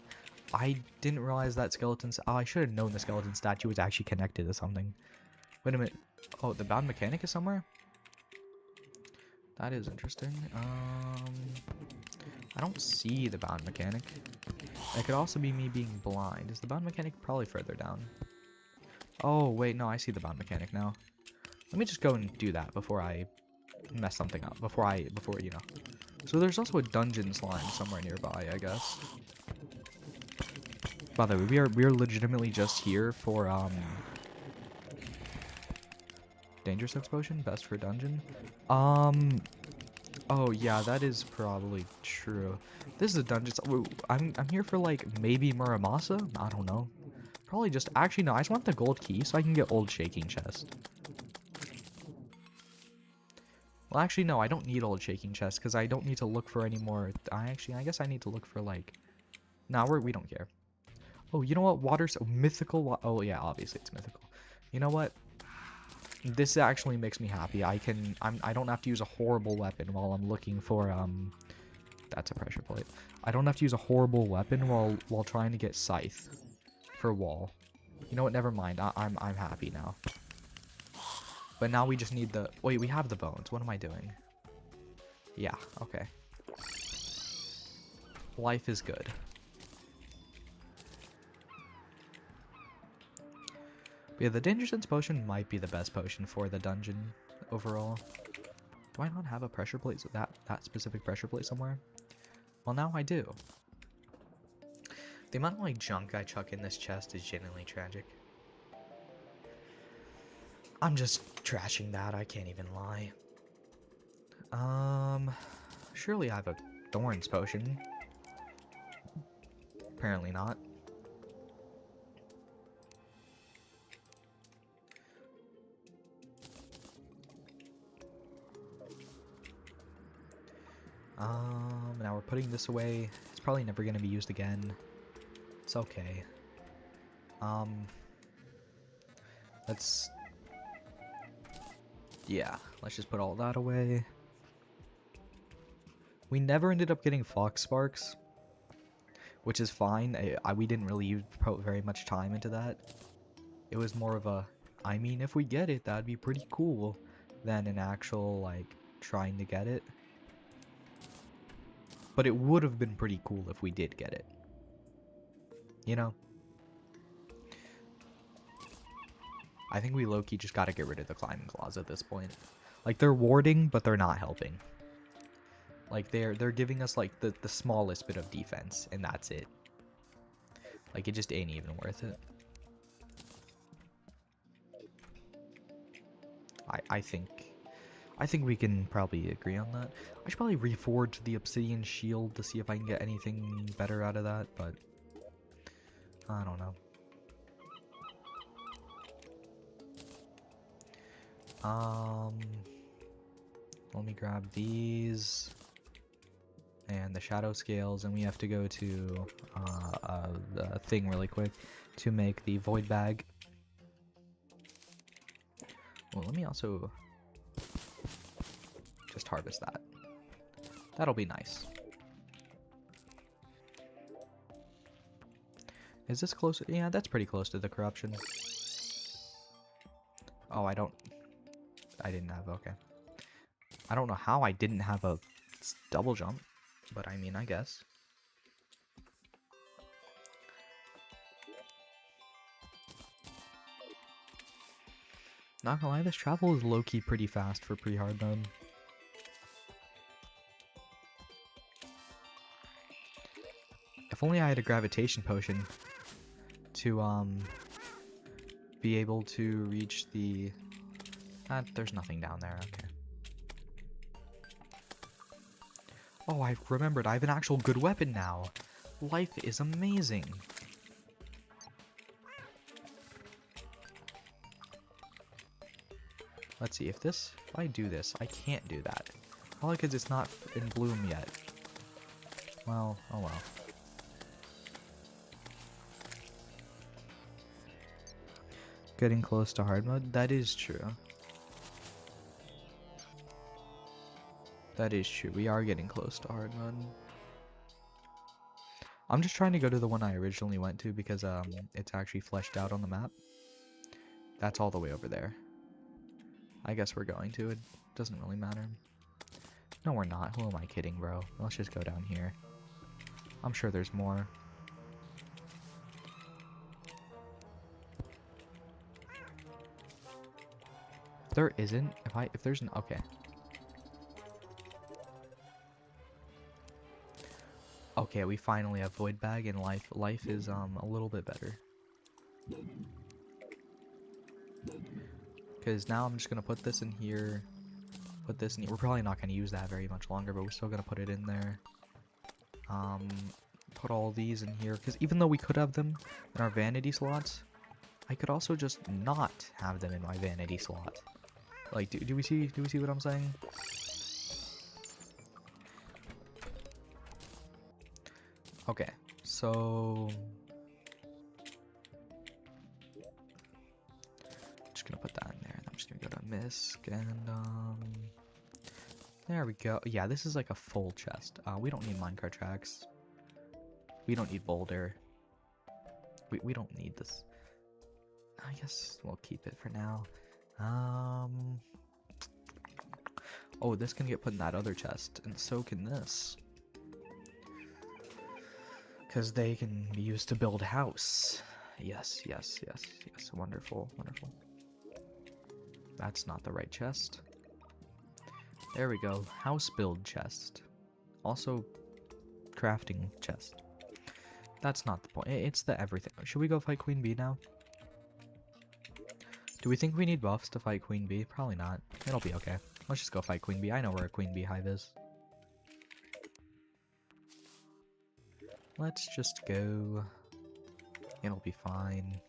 I didn't realize that skeletons... Oh, I should have known the skeleton statue was actually connected to something. Wait a minute. Oh, the bound mechanic is somewhere? That is interesting. I don't see the bound mechanic. It could also be me being blind. Is the bound mechanic probably further down? Oh, wait, no, I see the bound mechanic now. Let me just go and do that before I mess something up. Before, you know. So there's also a dungeon slime somewhere nearby, I guess. By the way, we are legitimately just here for, Danger Sense Potion, best for dungeon. Oh yeah, that is probably true. This is a dungeon. I'm here for like maybe Muramasa. I don't know. Probably just actually no. I just want the gold key so I can get old shaking chest. Well, actually no. I don't need old shaking chest because I don't need to look for any more. I guess I need to look for like. Nah, we don't care. Oh, you know what? Water's mythical. Oh yeah, obviously it's mythical. You know what? This actually makes me happy. I don't have to use a horrible weapon while I'm looking for that's a pressure plate. I don't have to use a horrible weapon while trying to get scythe for wall. You know what? Never mind. I'm happy now. But now we just need the wait, we have the bones. What am I doing? Yeah, okay. Life is good. But yeah, the Danger Sense potion might be the best potion for the dungeon overall. Do I not have a pressure plate? So that specific pressure plate somewhere? Well, now I do. The amount of like junk I chuck in this chest is genuinely tragic. I'm just trashing that. I can't even lie. Surely I have a Thorns potion. Apparently not. Now we're putting this away. It's probably never going to be used again. It's okay. Yeah, let's just put all that away. We never ended up getting Fox Sparks, which is fine. We didn't really put very much time into that. It was more of a, I mean, if we get it, that'd be pretty cool, than an actual, like, trying to get it. But it would have been pretty cool if we did get it. You know? I think we low-key just gotta get rid of the climbing claws at this point. Like, they're warding, but they're not helping. Like, they're giving us, like, the smallest bit of defense, and that's it. Like, it just ain't even worth it. I think we can probably agree on that. I should probably reforge the obsidian shield to see if I can get anything better out of that, but I don't know. Let me grab these and the shadow scales, and we have to go to a thing really quick to make the void bag. Well, let me also just harvest that. That'll be nice. Is this close? Yeah, that's pretty close to the corruption. Oh, I didn't have, okay. I don't know how I didn't have a double jump, but I mean, I guess. Not gonna lie, this travel is low-key pretty fast for pre-hard mode. If only I had a gravitation potion to be able to reach the... there's nothing down there, okay. Oh, I remembered, I have an actual good weapon now. Life is amazing. Let's see, if I do this, I can't do that. Probably because it's not in bloom yet. Well, oh well. Getting close to hard mode? That is true. That is true, we are getting close to hard mode. I'm just trying to go to the one I originally went to because it's actually fleshed out on the map. That's all the way over there. I guess we're going to. It doesn't really matter. No, we're not. Who am I kidding, bro? Let's just go down here. I'm sure there's more. There isn't. If there's an... Okay. Okay, we finally have Void Bag and life. Life is a little bit better. Because now I'm just going to put this in here. Put this in here. We're probably not going to use that very much longer, but we're still going to put it in there. Put all these in here. Because even though we could have them in our vanity slots, I could also just not have them in my vanity slot. Like, do we see what I'm saying? Okay, so... just gonna put that in there, and I'm just gonna go to Misc, and there we go. Yeah, this is like a full chest. We don't need minecart tracks. We don't need boulder. We don't need this. I guess we'll keep it for now. Oh, this can get put in that other chest, and so can this. Because they can be used to build a house. Yes, yes, yes, yes. Wonderful, wonderful. That's not the right chest. There we go. House build chest. Also, crafting chest. That's not the point. It's the everything. Should we go fight Queen Bee now? Do we think we need buffs to fight Queen Bee? Probably not. It'll be okay. Let's just go fight Queen Bee. I know where a Queen Bee hive is. Let's just go. It'll be fine.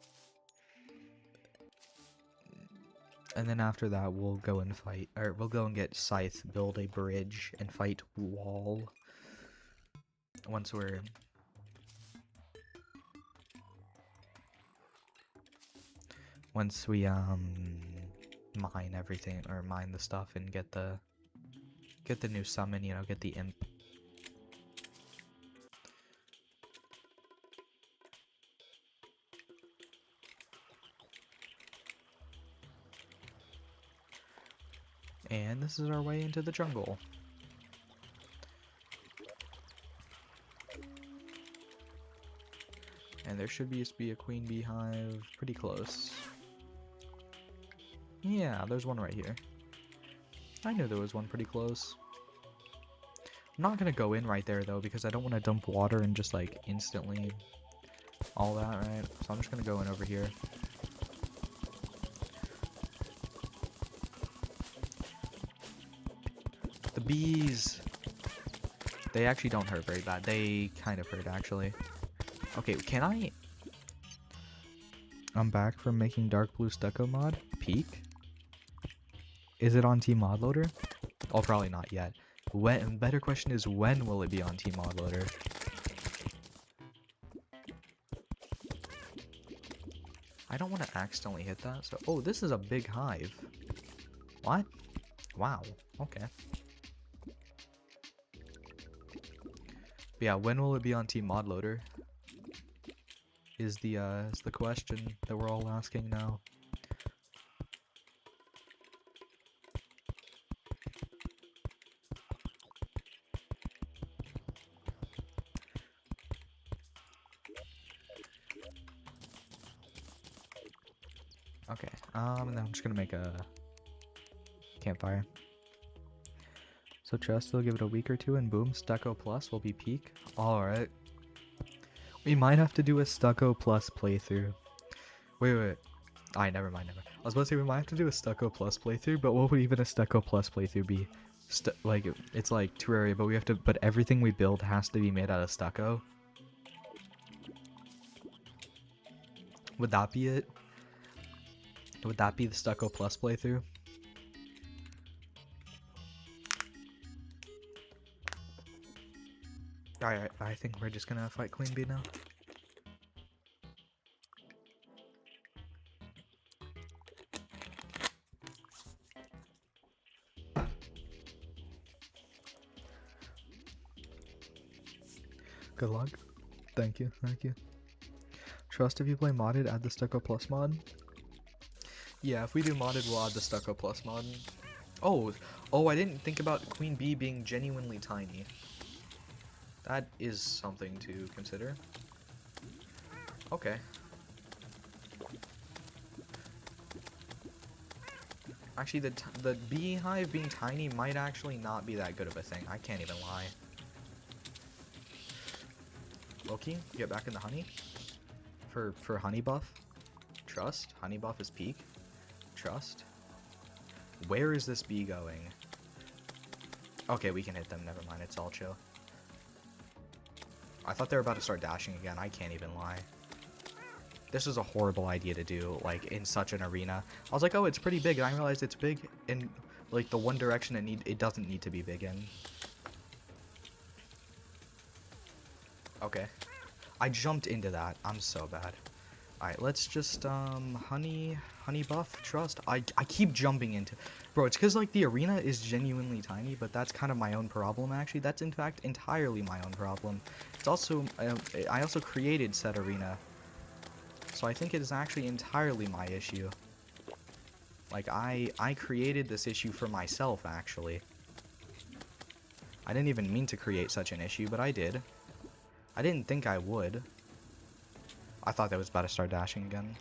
And then after that, we'll go and fight, or we'll go and get Scythe, build a bridge, and fight Wall. Once we're... Once we, mine everything, or mine the stuff and get the new summon, you know, get the imp. And this is our way into the jungle. And there should be a queen bee hive pretty close. Yeah, there's one right here. I knew there was one pretty close. I'm not gonna go in right there though because I don't want to dump water and just like instantly all that, right? So I'm just gonna go in over here. The bees! They actually don't hurt very bad. They kind of hurt actually. Okay, can I... I'm back from making dark blue stucco mod. Peak? Is it on Team Mod Loader? Oh, probably not yet. When? Better question is when will it be on Team Mod Loader? I don't want to accidentally hit that. So, oh, this is a big hive. What? Wow. Okay. But yeah, when will it be on Team Mod Loader? Is the question that we're all asking now. Okay, and then I'm just gonna make a campfire. So trust will give it a week or two, and boom, stucco plus will be peak. Alright. We might have to do a stucco plus playthrough. Wait. Alright, never mind. I was about to say we might have to do a stucco plus playthrough, but what would even a stucco plus playthrough be? Like, it's like Terraria, but we have to, but everything we build has to be made out of stucco. Would that be it? Would that be the stucco plus playthrough? Alright, I think we're just gonna fight Queen Bee now. Good luck. Thank you. Trust if you play modded, add the stucco plus mod. Yeah, if we do modded, we'll add the stucco plus mod. Oh, I didn't think about Queen Bee being genuinely tiny. That is something to consider. Okay. Actually, the beehive being tiny might actually not be that good of a thing. I can't even lie. Loki, get back in the honey. For honey buff. Trust. Honey buff is peak. Trust. Where is this bee going? Okay, we can hit them. Never mind. It's all chill. I thought they were about to start dashing again. I can't even lie. This is a horrible idea to do, like, in such an arena. I was like, oh, it's pretty big, and I realized it's big in, like, the one direction it doesn't need to be big in. Okay. I jumped into that. I'm so bad. Alright, let's just, honey buff, trust. I keep jumping into... Bro, it's because, like, the arena is genuinely tiny, but that's kind of my own problem, actually. That's, in fact, entirely my own problem. It's also, I also created said arena. So I think it is actually entirely my issue. Like, I created this issue for myself, actually. I didn't even mean to create such an issue, but I did. I didn't think I would. I thought that was about to start dashing again.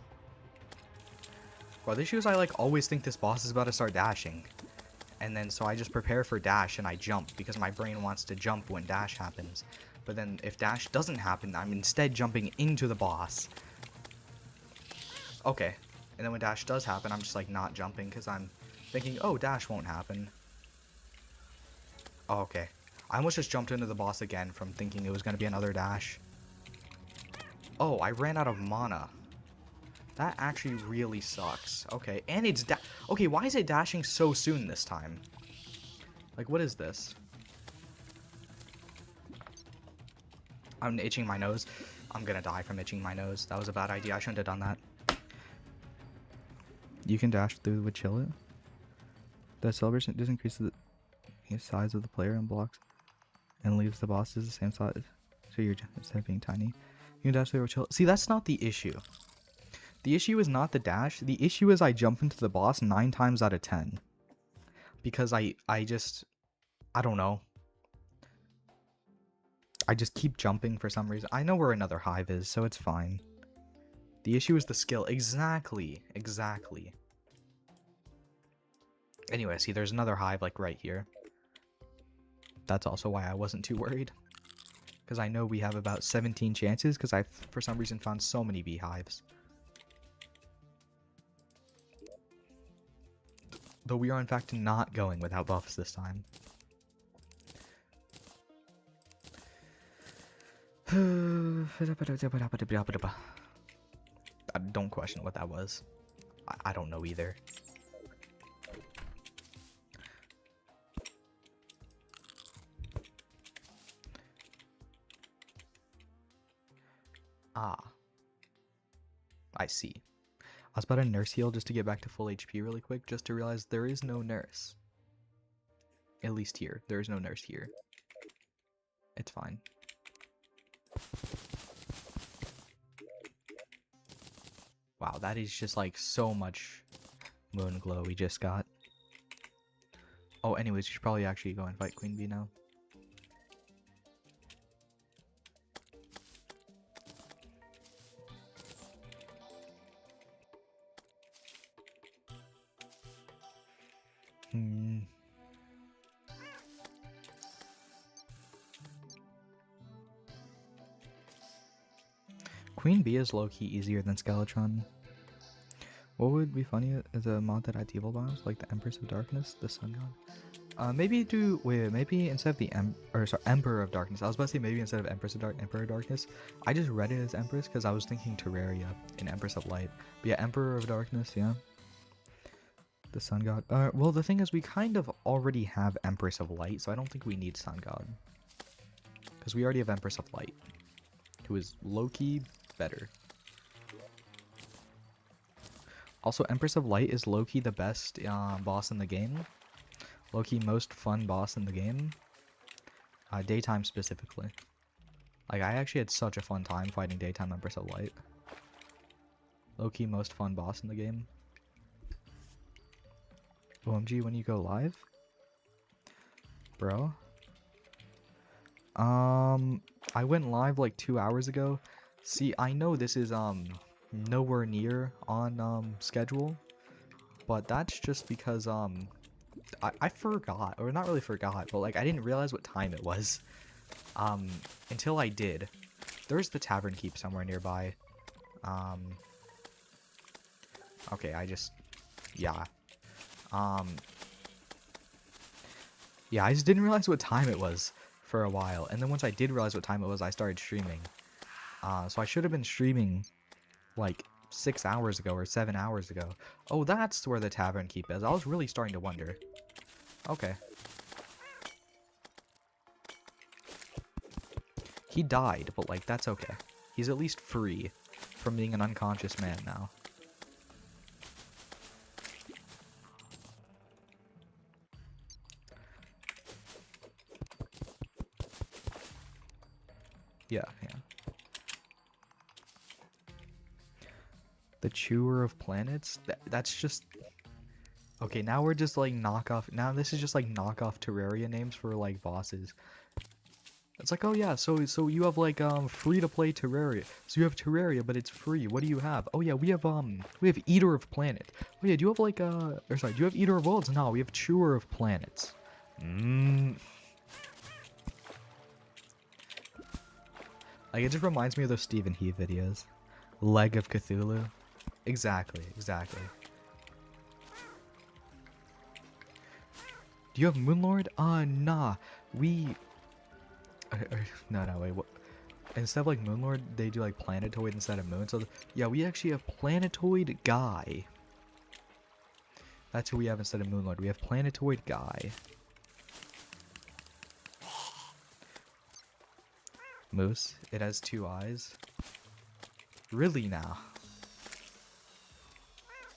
Bro, the issue is I, like, always think this boss is about to start dashing. And then, so I just prepare for dash and I jump, because my brain wants to jump when dash happens. But then, if dash doesn't happen, I'm instead jumping into the boss. Okay. And then when dash does happen, I'm just, like, not jumping, because I'm thinking, oh, dash won't happen. Oh, okay. I almost just jumped into the boss again from thinking it was going to be another dash. Oh, I ran out of mana. That actually really sucks. Okay, and it's okay, why is it dashing so soon this time? Like, what is this? I'm itching my nose. I'm gonna die from itching my nose. That was a bad idea. I shouldn't have done that. You can dash through with chill it. The celebration does increase the size of the player and blocks and leaves the bosses the same size. So you're instead of being tiny. You can dash through with chill. See, that's not the issue. The issue is not the dash. The issue is I jump into the boss 9 times out of 10. Because I don't know. I just keep jumping for some reason. I know where another hive is, so it's fine. The issue is the skill. Exactly. Anyway, see, there's another hive, like, right here. That's also why I wasn't too worried. Because I know we have about 17 chances, because I, for some reason, found so many beehives. Though we are, in fact, not going without buffs this time. Don't question what that was. I don't know either. Ah. I see. I was about to nurse heal just to get back to full HP really quick, just to realize there is no nurse. At least here. There is no nurse here. It's fine. Wow, that is just like so much moon glow we just got. Oh, anyways, you should probably actually go and fight Queen Bee now. Hmm. Queen Bee is low-key easier than Skeletron. What would be funny is a mod that adds evil bombs, like the Empress of Darkness, the Sun God. Maybe do maybe instead of the Emperor of Darkness. I was about to say maybe instead of Emperor of Darkness. I just read it as Empress because I was thinking Terraria in Empress of Light. But yeah, Emperor of Darkness, yeah. The Sun God. Well, the thing is, we kind of already have Empress of Light, so I don't think we need Sun God. Because we already have Empress of Light, who is low-key better. Also, Empress of Light is low-key the best boss in the game. Low-key most fun boss in the game. Daytime specifically. Like, I actually had such a fun time fighting Daytime Empress of Light. Low-key most fun boss in the game. OMG, when you go live? Bro? I went live like 2 hours ago. See, I know this is, nowhere near on, schedule. But that's just because, I forgot, or not really forgot, but like I didn't realize what time it was, until I did. There's the tavern keep somewhere nearby. Okay, yeah. Yeah, I just didn't realize what time it was for a while, and then once I did realize what time it was, I started streaming. So I should have been streaming, like, 6 hours ago or 7 hours ago. Oh, that's where the tavern keep is. I was really starting to wonder. Okay. He died, but like, that's okay. He's at least free from being an unconscious man now. Yeah. The Chewer of Planets? That's just... Okay, now we're just like knockoff... Now this is just like knockoff Terraria names for like bosses. It's like, oh yeah, so you have like free-to-play Terraria. So you have Terraria, but it's free. What do you have? Oh yeah, we have Eater of Planets. Oh yeah, do you have like do you have Eater of Worlds? No, we have Chewer of Planets. Like, it just reminds me of those Stephen Heath videos. Leg of Cthulhu. Exactly. Do you have Moonlord? Nah. We... No, wait. What? Instead of, like, Moonlord, they do, like, Planetoid instead of Moon. So, yeah, we actually have Planetoid Guy. That's who we have instead of Moonlord. We have Planetoid Guy. Moose. It has 2 eyes. Really now?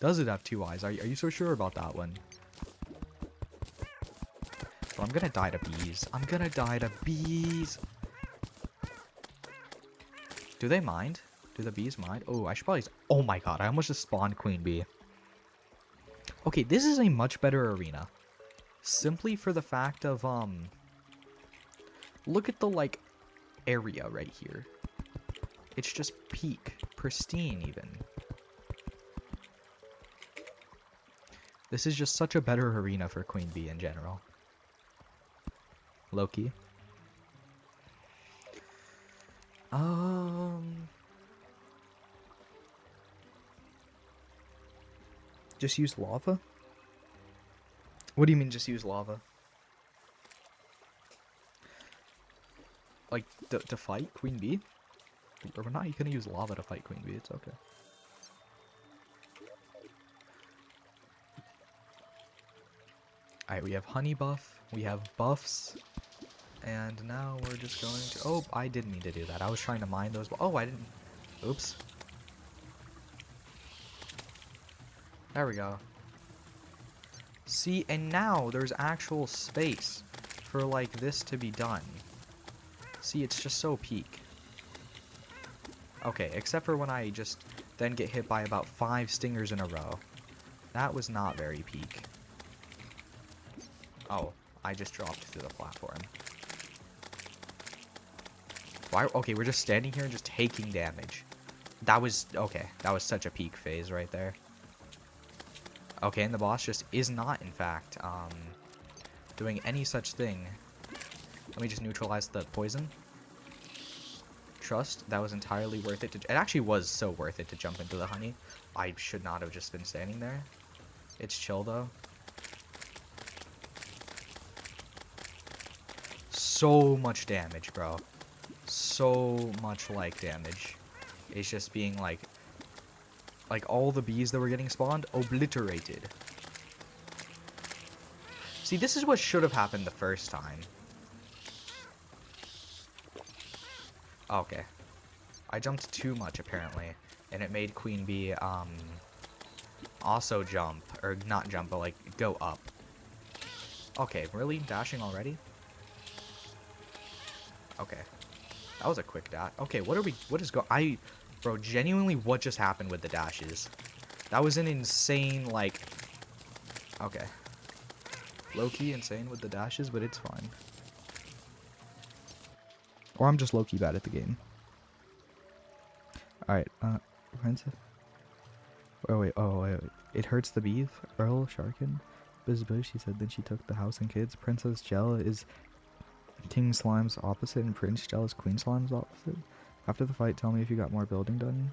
Does it have 2 eyes? Are you so sure about that one? Well, I'm gonna die to bees. Do they mind? Do the bees mind? Oh, I should probably... Oh my god, I almost just spawned Queen Bee. Okay, this is a much better arena. Simply for the fact of, look at the, like, area right here. It's just peak. Pristine, even. This is just such a better arena for Queen Bee in general. Loki. Just use lava? What do you mean just use lava? Like, to fight Queen Bee? Or we're not gonna use lava to fight Queen Bee, it's okay. Alright, we have honey buff, we have buffs, and now we're just going to... Oh, I didn't mean to do that. I was trying to mine those... Oh, I didn't... Oops. There we go. See, and now there's actual space for, like, this to be done. See, it's just so peak. Okay, except for when I just then get hit by about 5 stingers in a row. That was not very peak. Oh, I just dropped through the platform. Why? Okay, we're just standing here and just taking damage. That was... Okay, that was such a peak phase right there. Okay, and the boss just is not, in fact, doing any such thing. Let me just neutralize the poison. Trust, that was entirely worth it to... It actually was so worth it to jump into the honey. I should not have just been standing there. It's chill, though. So much damage, bro. So much, like, damage. It's just being, like, all the bees that were getting spawned, obliterated. See, this is what should have happened the first time. Okay. I jumped too much, apparently. And it made Queen Bee, also jump. Or not jump, but, like, go up. Okay, really? Dashing already? Okay. That was a quick dash. Okay, what is bro, genuinely, what just happened with the dashes? That was an insane, like... Okay. Low-key insane with the dashes, but it's fine. Or I'm just low-key bad at the game. Alright, Princess. Oh, wait. It hurts the beef. Earl Sharkin. Bizbush, she said. Then she took the house and kids. Princess Gel is King Slime's opposite, and Prince Gel is Queen Slime's opposite. After the fight, tell me if you got more building done.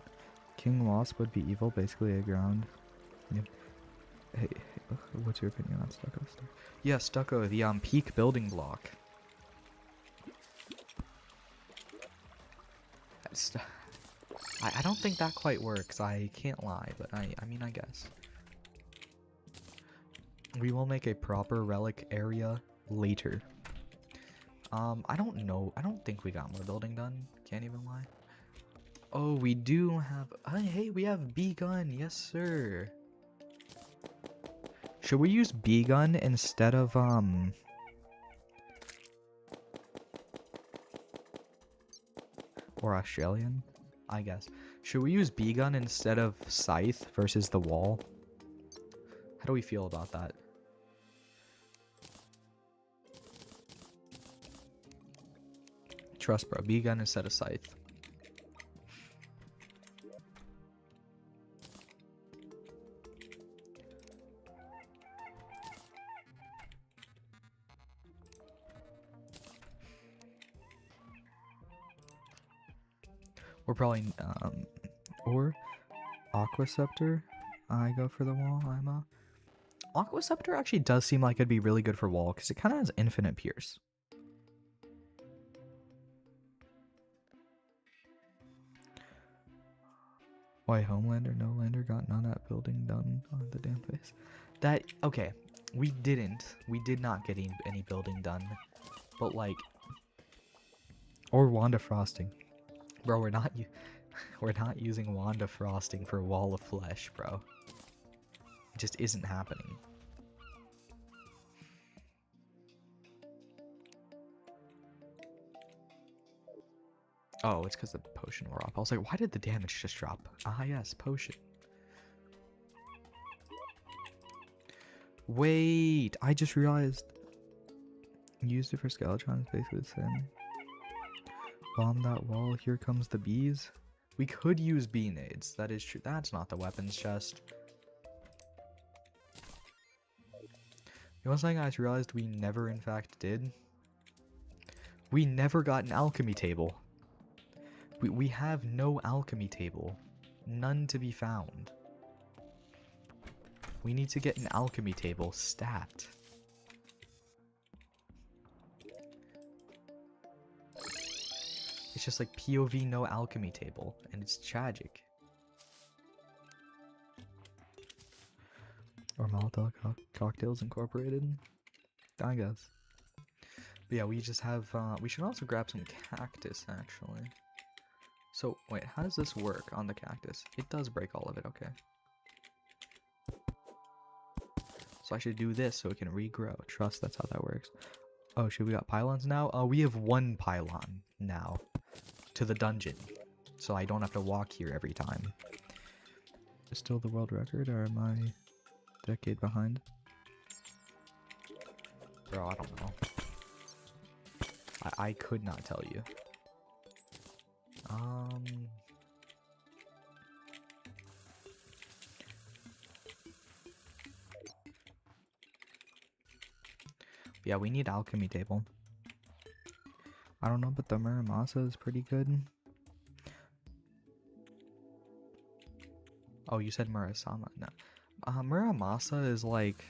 King Wasp would be evil, basically a ground. Yeah. Hey, what's your opinion on Stucco? Yeah, Stucco, the peak building block. I don't think that quite works. I can't lie, but I mean, I guess. We will make a proper relic area later. I don't know. I don't think we got more building done. Can't even lie. Oh, we do have... hey, we have B-Gun. Yes, sir. Should we use B-Gun instead of, or Australian? I guess. Should we use B-Gun instead of Scythe versus the wall? How do we feel about that? Trust, bro. B-Gun instead of Scythe. Or probably, or Aquaceptor. I go for the wall. Aquaceptor actually does seem like it'd be really good for wall, because it kind of has infinite pierce. Why Homelander, no Lander got none at building done on the damn face? That, okay, we did not get any building done, but like, or Wanda Frosting. Bro, we're not using Wanda Frosting for Wall of Flesh, bro. It just isn't happening. Oh, it's because the potion wore off. I was like, why did the damage just drop? Ah, yes, potion. Wait, I just realized. Used it for Skeletron is basically the same. Bomb that wall, here comes the bees. We could use bee nades, that is true. That's not the weapons chest. You know something I just realized we never in fact did? We never got an alchemy table. We have no alchemy table. None to be found. We need to get an alchemy table stat. It's just like POV no alchemy table, and it's tragic. Or Molotov cocktails incorporated, I guess. But yeah, we just have, we should also grab some cactus, actually. So, wait, how does this work on the cactus? It does break all of it, okay. So I should do this so it can regrow. Trust, that's how that works. Oh, should we got pylons now? Oh, we have one pylon now to the dungeon. So I don't have to walk here every time. Is still the world record, or am I a decade behind? Bro, I don't know. I could not tell you. Yeah, we need alchemy table. I don't know, but the Muramasa is pretty good. Oh, you said Murasama. No. Muramasa is like...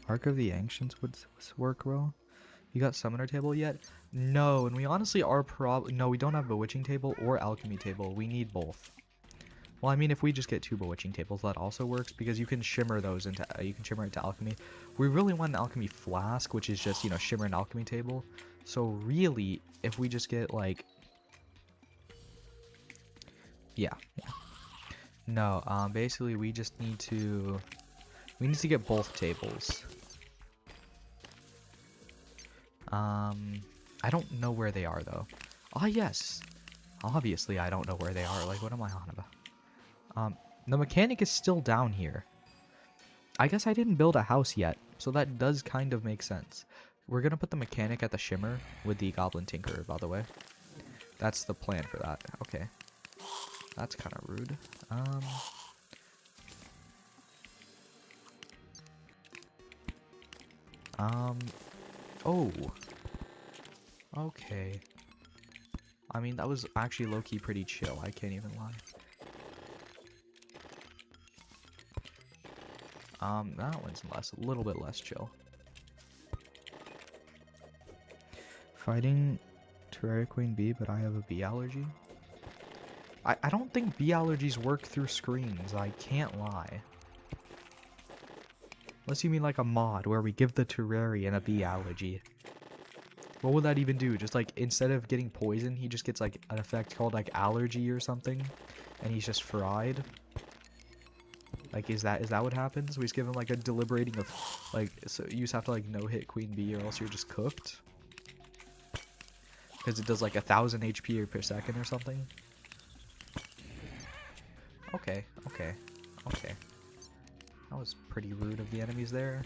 Arc of the Ancients would work well. You got Summoner table yet? No, and we honestly are probably... No, we don't have Bewitching table or Alchemy table. We need both. Well, I mean, if we just get 2 Bewitching tables, that also works, because you can shimmer those into... you can shimmer it to Alchemy. We really want an Alchemy Flask, which is just, you know, shimmer an Alchemy table. So really, if we just get, like... Yeah. No, basically, we just need to... We need to get both tables. I don't know where they are, though. Ah, yes! Obviously, I don't know where they are. Like, what am I on about? The mechanic is still down here. I guess I didn't build a house yet, so that does kind of make sense. We're gonna put the mechanic at the shimmer with the Goblin Tinkerer, by the way. That's the plan for that. Okay. That's kind of rude. Oh. Okay. I mean, that was actually low-key pretty chill, I can't even lie. That one's a little bit less chill. Fighting Terraria Queen Bee, but I have a bee allergy. I don't think bee allergies work through screens, I can't lie. Unless you mean like a mod where we give the Terrarian a bee allergy. What would that even do? Just like, instead of getting poison, he just gets like an effect called like allergy or something, and he's just fried. Like, is that what happens? We just give him like a deliberating of, like, so you just have to like no-hit Queen Bee or else you're just cooked. Because it does like 1,000 HP per second or something. Okay, okay, okay. That was pretty rude of the enemies there.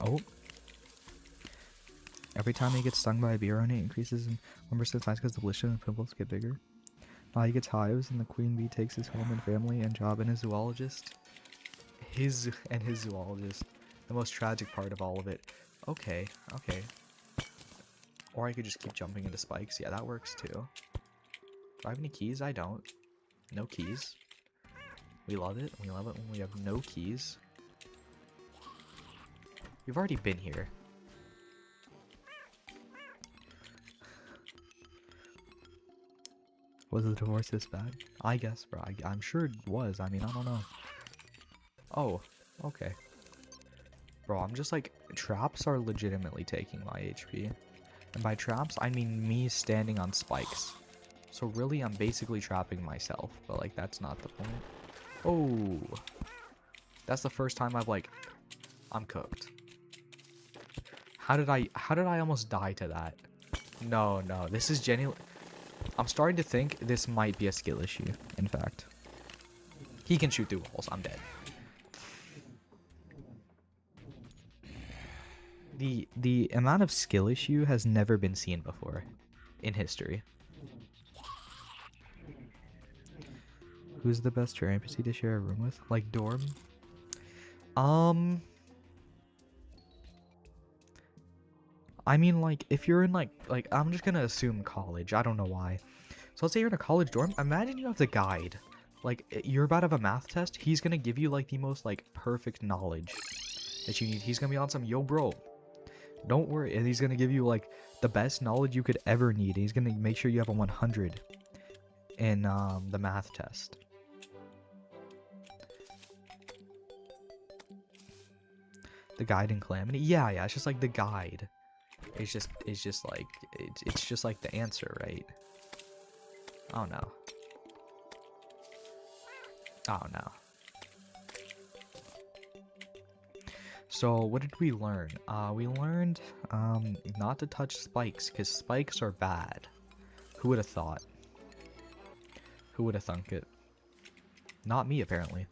Oh. Every time he gets stung by a bee or it increases in 1% size because the blister and pimples get bigger. He gets hives and the queen bee takes his home and family and job and his zoologist. His zoologist. The most tragic part of all of it. Okay, okay. Or I could just keep jumping into spikes. Yeah, that works too. Do I have any keys? I don't. No keys. We love it. We love it when we have no keys. We've already been here. Was the divorce this bad? I guess, bro. I'm sure it was. I mean, I don't know. Oh, okay. Bro, I'm just like, traps are legitimately taking my HP. And by traps, I mean me standing on spikes. So really, I'm basically trapping myself. But like, that's not the point. Oh. That's the first time I've like, I'm cooked. How did I almost die to that? No, this is genuinely... I'm starting to think this might be a skill issue, in fact. He can shoot through walls, I'm dead. The amount of skill issue has never been seen before in history. Who's the best Terraria NPC to share a room with? Like dorm? I mean, like, if you're in, like, I'm just gonna assume college. I don't know why. So let's say you're in a college dorm. Imagine you have the guide. Like, you're about to have a math test. He's gonna give you, like, the most, like, perfect knowledge that you need. He's gonna be on some, yo, bro, don't worry. And he's gonna give you, like, the best knowledge you could ever need. He's gonna make sure you have a 100 in, the math test. The guide in Calamity? Yeah, it's just, like, the guide. It's just like, it's just like the answer, right? Oh no. Oh no. So what did we learn? We learned not to touch spikes because spikes are bad. Who would have thought? Who would have thunk it? Not me, apparently.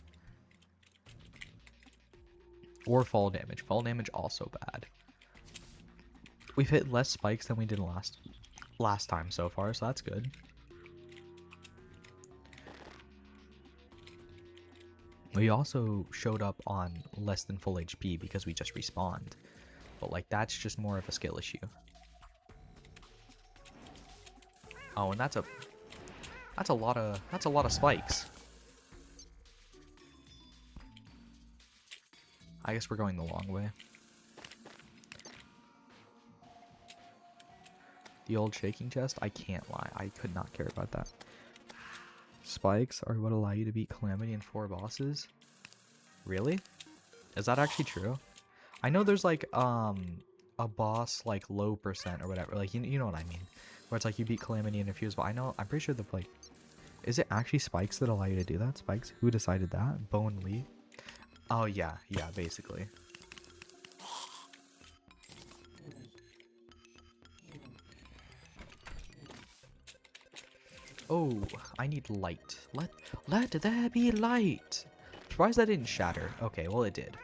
Or fall damage. Fall damage also bad. We've hit less spikes than we did last time so far, so that's good. We also showed up on less than full HP because we just respawned. But like that's just more of a skill issue. Oh, and that's a lot of spikes. I guess we're going the long way. The old shaking chest? I can't lie. I could not care about that. Spikes are what allow you to beat Calamity and 4 bosses? Really? Is that actually true? I know there's like a boss like low percent or whatever. Like you know what I mean. Where it's like you beat Calamity and a fuse, but I'm pretty sure the like is it actually spikes that allow you to do that? Spikes? Who decided that? Bone Lee? Oh yeah, basically. Oh, I need light. Let there be light. Surprised that didn't shatter. Okay, well it did.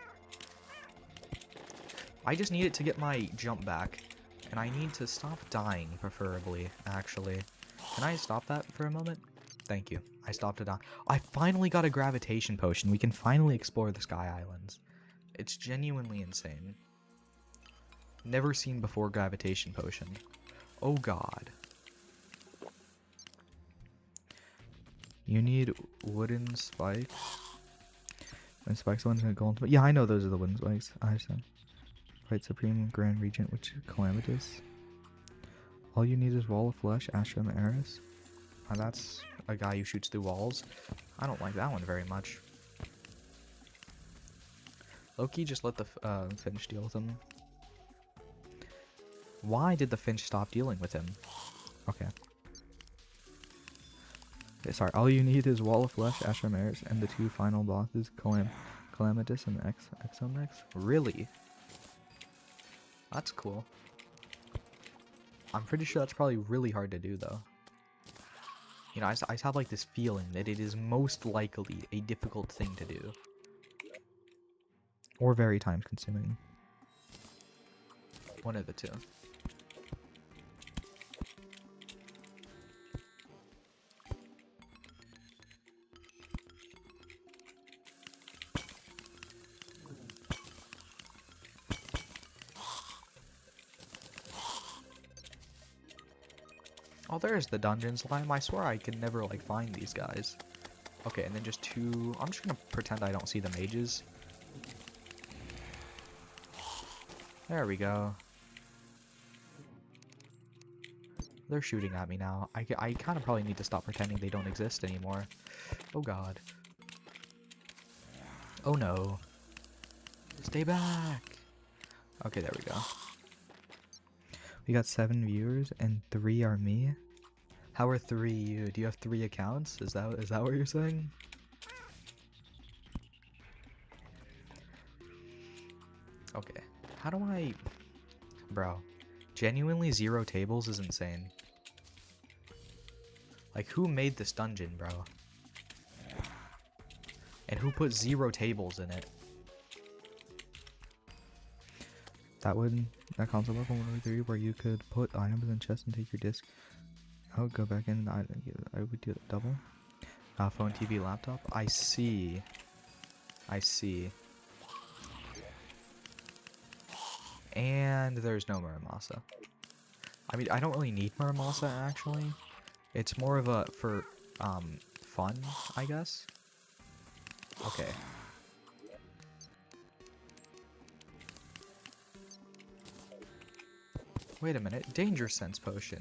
I just need it to get my jump back, and I need to stop dying, preferably, actually. Can I stop that for a moment? Thank you. I stopped it down. I finally got a gravitation potion. We can finally explore the Sky Islands. It's genuinely insane. Never seen before gravitation potion. Oh god. You need wooden spikes. And spikes ones and golden spikes. Yeah, I know those are the wooden spikes. I understand. Right, Supreme Grand Regent, which is Calamitous. All you need is Wall of Flesh, Ashram Eris. That's a guy who shoots through walls. I don't like that one very much. Loki just let the Finch deal with him. Why did the Finch stop dealing with him? Okay. Okay, sorry. All you need is Wall of Flesh, Ashram Eris, and the 2 final bosses, Calamitous and Exonex. Really? That's cool. I'm pretty sure that's probably really hard to do, though. You know, I just have like this feeling that it is most likely a difficult thing to do. Or very time consuming. One of the two. Oh, there's the dungeon slime. I swear I could never, like, find these guys. Okay, and then just 2... I'm just gonna pretend I don't see the mages. There we go. They're shooting at me now. I kind of probably need to stop pretending they don't exist anymore. Oh god. Oh no. Stay back! Okay, there we go. We got 7 viewers and 3 are me. How are 3 you? Do you have 3 accounts? Is that what you're saying? Okay. How do I... Bro. Genuinely 0 tables is insane. Like, who made this dungeon, bro? And who put 0 tables in it? That console level 103 where you could put items in chests and take your disc out, go back in, I would do it double. Phone, TV, laptop. I see. And there's no Muramasa. I mean, I don't really need Muramasa, actually. It's more of a, for, fun, I guess. Okay. Wait a minute, Danger Sense Potion.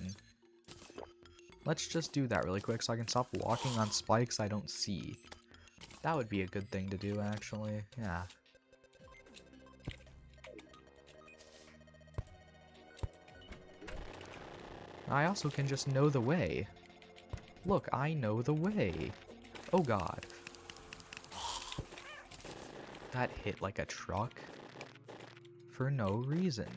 Let's just do that really quick so I can stop walking on spikes I don't see. That would be a good thing to do, actually. Yeah. I also can just know the way. Look, I know the way. Oh god. That hit like a truck. For no reason.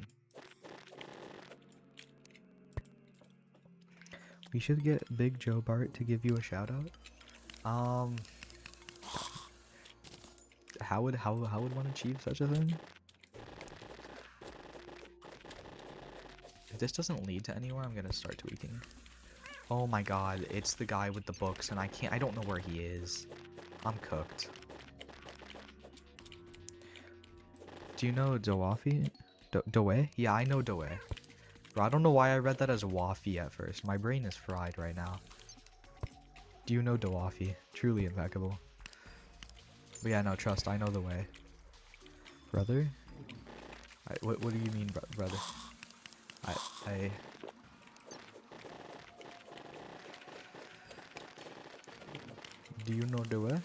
We should get Big Joe Bart to give you a shout out. How would one achieve such a thing? this doesn't lead to anywhere, I'm gonna start tweaking. Oh my god, it's the guy with the books, and I don't know where he is. I'm cooked. Do you know Dowafi? Doe? Yeah, I know Doe. Bro, I don't know why I read that as Wafi at first. My brain is fried right now. Do you know Dowafi? Truly impeccable. But yeah, no, trust, I know the way. Brother? What do you mean, brother? Do you know the way?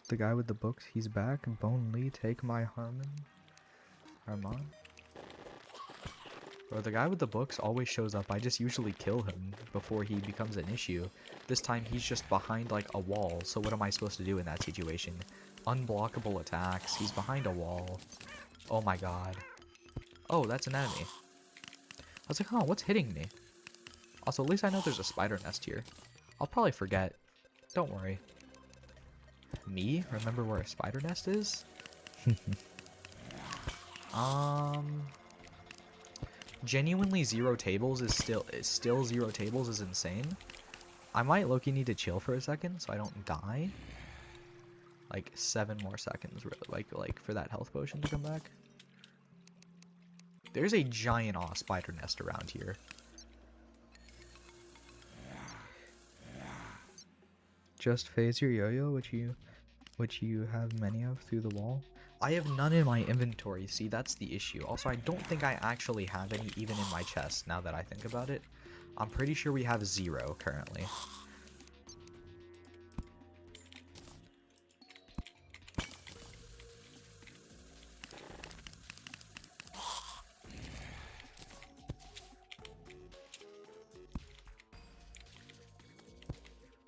The guy with the books, he's back. Bone Lee, take my Harmon. Bro, the guy with the books always shows up. I just usually kill him before he becomes an issue. This time he's just behind like a wall. So what am I supposed to do in that situation? Unblockable attacks. He's behind a wall. Oh my god. Oh, that's an enemy. I was like, huh, what's hitting me? Also, at least I know there's a spider nest here. I'll probably forget. Don't worry. Me? Remember where a spider nest is? Genuinely 0 tables is still 0 tables is insane. I might low-key need to chill for a second so I don't die. Like 7 more seconds, really, like for that health potion to come back. There's a giant spider nest around here. Just phase your yo-yo, which you have many of through the wall. I have none in my inventory, see, that's the issue. Also, I don't think I actually have any even in my chest, now that I think about it. I'm pretty sure we have 0 currently.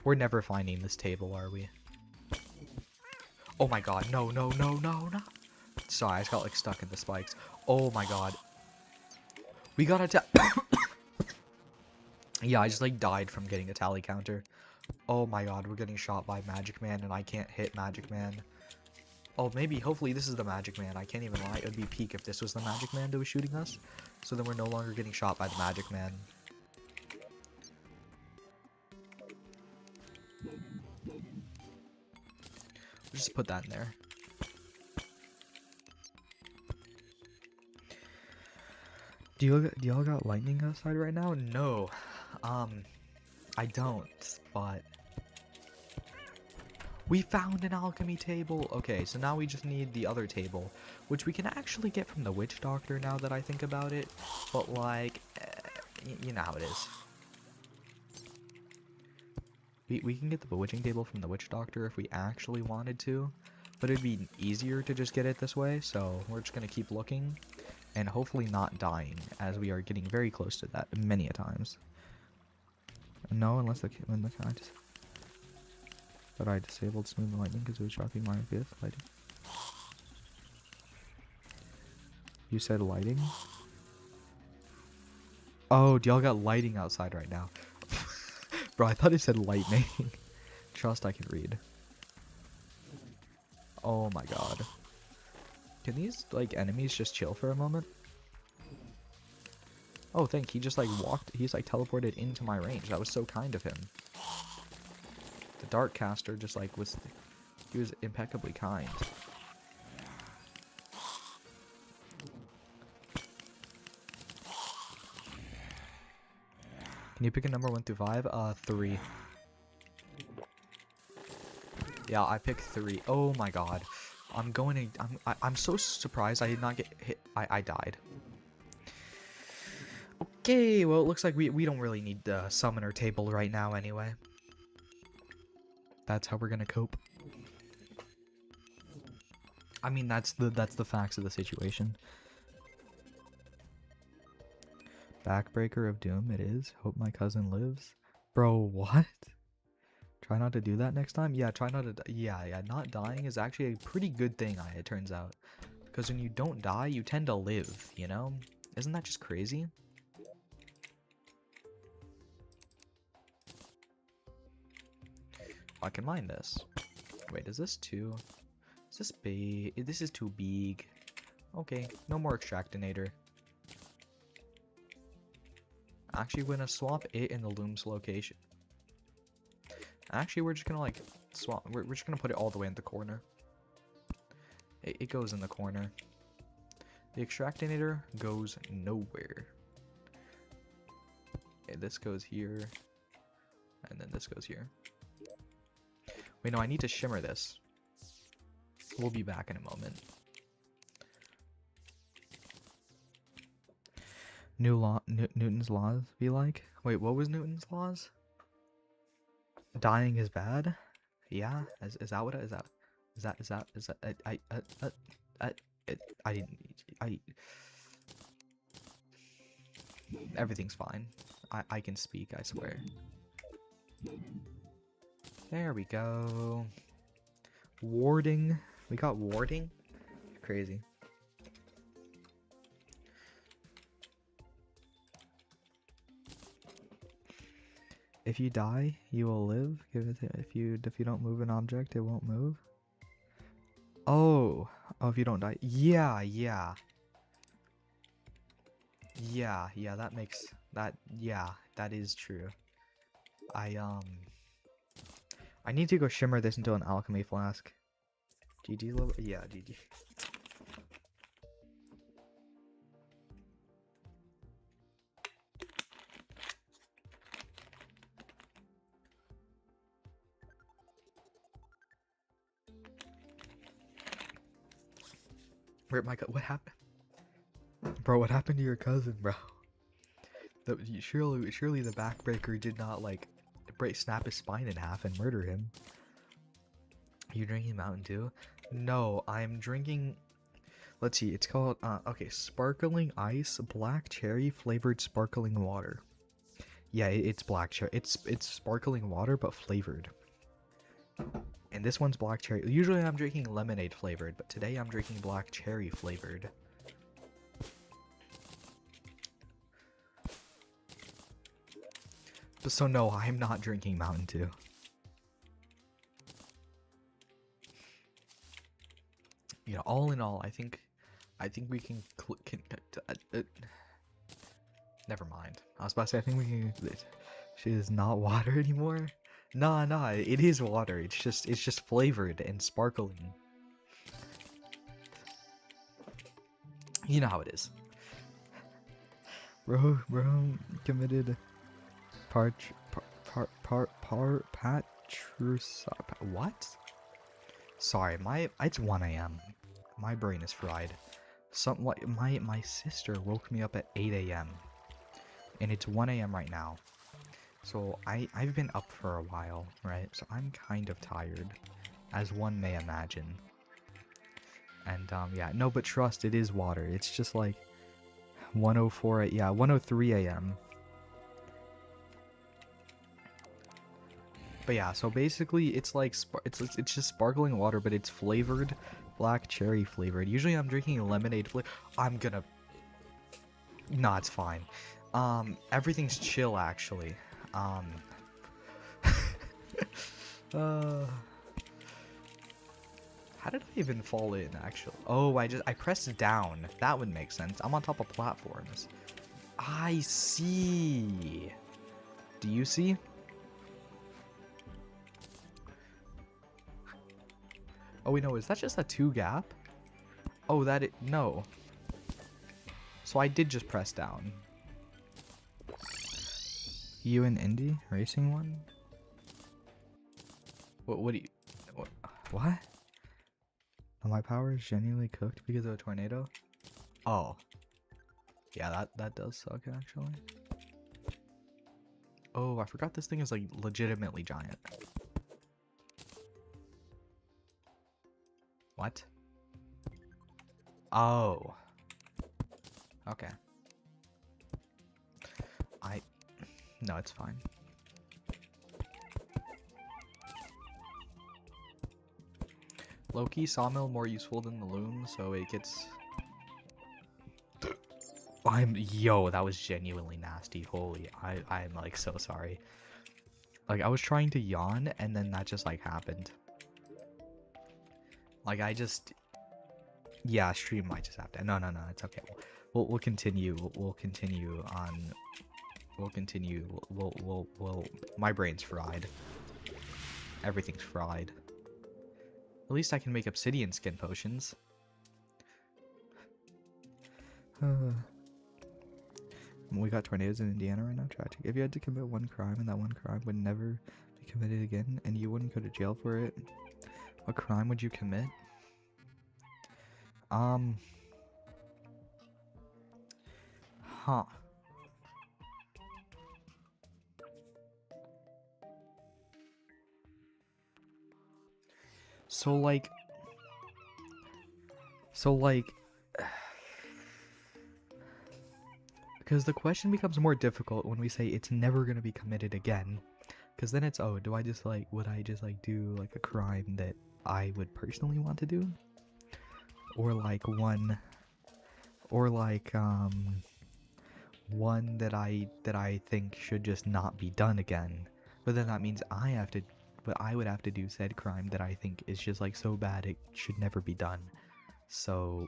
We're never finding this table, are we? Oh my god, no, no, no, no, no. Sorry, I just got like stuck in the spikes. Oh my god. We got a Yeah, I just like died from getting a tally counter. Oh my god, we're getting shot by Magic Man and I can't hit Magic Man. Oh, maybe, hopefully this is the Magic Man. I can't even lie. It would be peak if this was the Magic Man that was shooting us. So then we're no longer getting shot by the Magic Man. Just put that in there. Do y'all got lightning outside right now? No. I don't, but we found an alchemy table. Okay, so now we just need the other table, which we can actually get from the witch doctor now that I think about it. But like, you know how it is. We can get the bewitching table from the witch doctor if we actually wanted to, but it'd be easier to just get it this way, so we're just gonna keep looking and hopefully not dying, as we are getting very close to that many a times. No, unless when the cat just... But I disabled smooth lightning because it was shocking my fifth lighting. You said lighting? Oh, do y'all got lighting outside right now? Bro, I thought it said lightning. Trust I can read. Oh my god. Can these, like, enemies just chill for a moment? Oh, thank. He just, like, he's, like, teleported into my range. That was so kind of him. The Dark Caster just, like, he was impeccably kind. Can you pick a number 1 through 5? 3. Yeah, I picked 3. Oh my god. I'm so surprised I did not get hit. I died. Okay, well it looks like we don't really need the summoner table right now anyway. That's how we're gonna cope. I mean, that's the facts of the situation. Backbreaker of Doom it is. Hope my cousin lives. Bro, what? Try not to do that next time? Yeah, try not to... Yeah, not dying is actually a pretty good thing, it turns out. Because when you don't die, you tend to live, you know? Isn't that just crazy? I can mine this. Wait, is this too... Is this big? This is too big. Okay, no more extractinator. Actually, we're gonna swap it in the loom's location. Actually, we're just gonna like swap. We're just gonna put it all the way in the corner. It goes in the corner. The extractinator goes nowhere. Okay, this goes here, and then this goes here. Wait, no, I need to shimmer this. We'll be back in a moment. Newton's laws be like? Wait, what was Newton's laws? Dying is bad? Yeah? Is that what it is? I didn't. Everything's fine. I can speak, I swear. There we go. Warding. We got warding? Crazy. If you die, you will live. If you don't move an object, it won't move. Oh, if you don't die. Yeah. That makes that. Yeah, that is true. I need to go shimmer this into an alchemy flask. GG level. Yeah, GG. Rip my what happened? Bro, what happened to your cousin, bro? Surely the backbreaker did not like snap his spine in half and murder him. You drinking Mountain Dew? No, I'm drinking. Let's see. It's called okay, sparkling ice, black cherry flavored sparkling water. Yeah, it's black cherry. It's sparkling water but flavored. And this one's black cherry. Usually I'm drinking lemonade flavored, but today I'm drinking black cherry flavored. So no, I'm not drinking Mountain Dew. You know, all in all, I think we can never mind. I was about to say I think we can. She is not water anymore. Nah, it is water. It's just flavored and sparkling. You know how it is. Bro committed what? Sorry, it's 1 a.m. My brain is fried. Something like my sister woke me up at 8 a.m. and it's 1 a.m. right now. So I've been up for a while, right? So I'm kind of tired, as one may imagine. And yeah, no, but trust, it is water. It's just like 1:03 a.m. But yeah, so basically it's like it's just sparkling water, but it's flavored, black cherry flavored. Usually I'm drinking lemonade flavor. Nah, it's fine. Everything's chill actually. How did I even fall in actually? Oh, I pressed down. That would make sense. I'm on top of platforms. I see. Do you see? Oh wait, no, is that just a 2 gap? Oh, no. So I did just press down. You and Indy racing one? What do you... What? Oh, my power is genuinely cooked because of a tornado? Oh. Yeah, that does suck, actually. Oh, I forgot this thing is, like, legitimately giant. What? Oh. Okay. No, it's fine. Low-key sawmill more useful than the loom, so it gets... Yo, that was genuinely nasty. Holy, I'm like so sorry. Like I was trying to yawn and then that just like happened. Like yeah, stream might just have to. No, it's okay. We'll continue. We'll continue on. We'll continue. We'll. My brain's fried. Everything's fried. At least I can make obsidian skin potions. We got tornadoes in Indiana right now. Tragic. If you had to commit one crime and that one crime would never be committed again and you wouldn't go to jail for it, what crime would you commit? Huh. So like because the question becomes more difficult when we say it's never going to be committed again, because then it's, oh, do I just like, would I just like do like a crime that I would personally want to do, or like one that I think should just not be done again. But then that means I would have to do said crime that I think is just like so bad it should never be done. So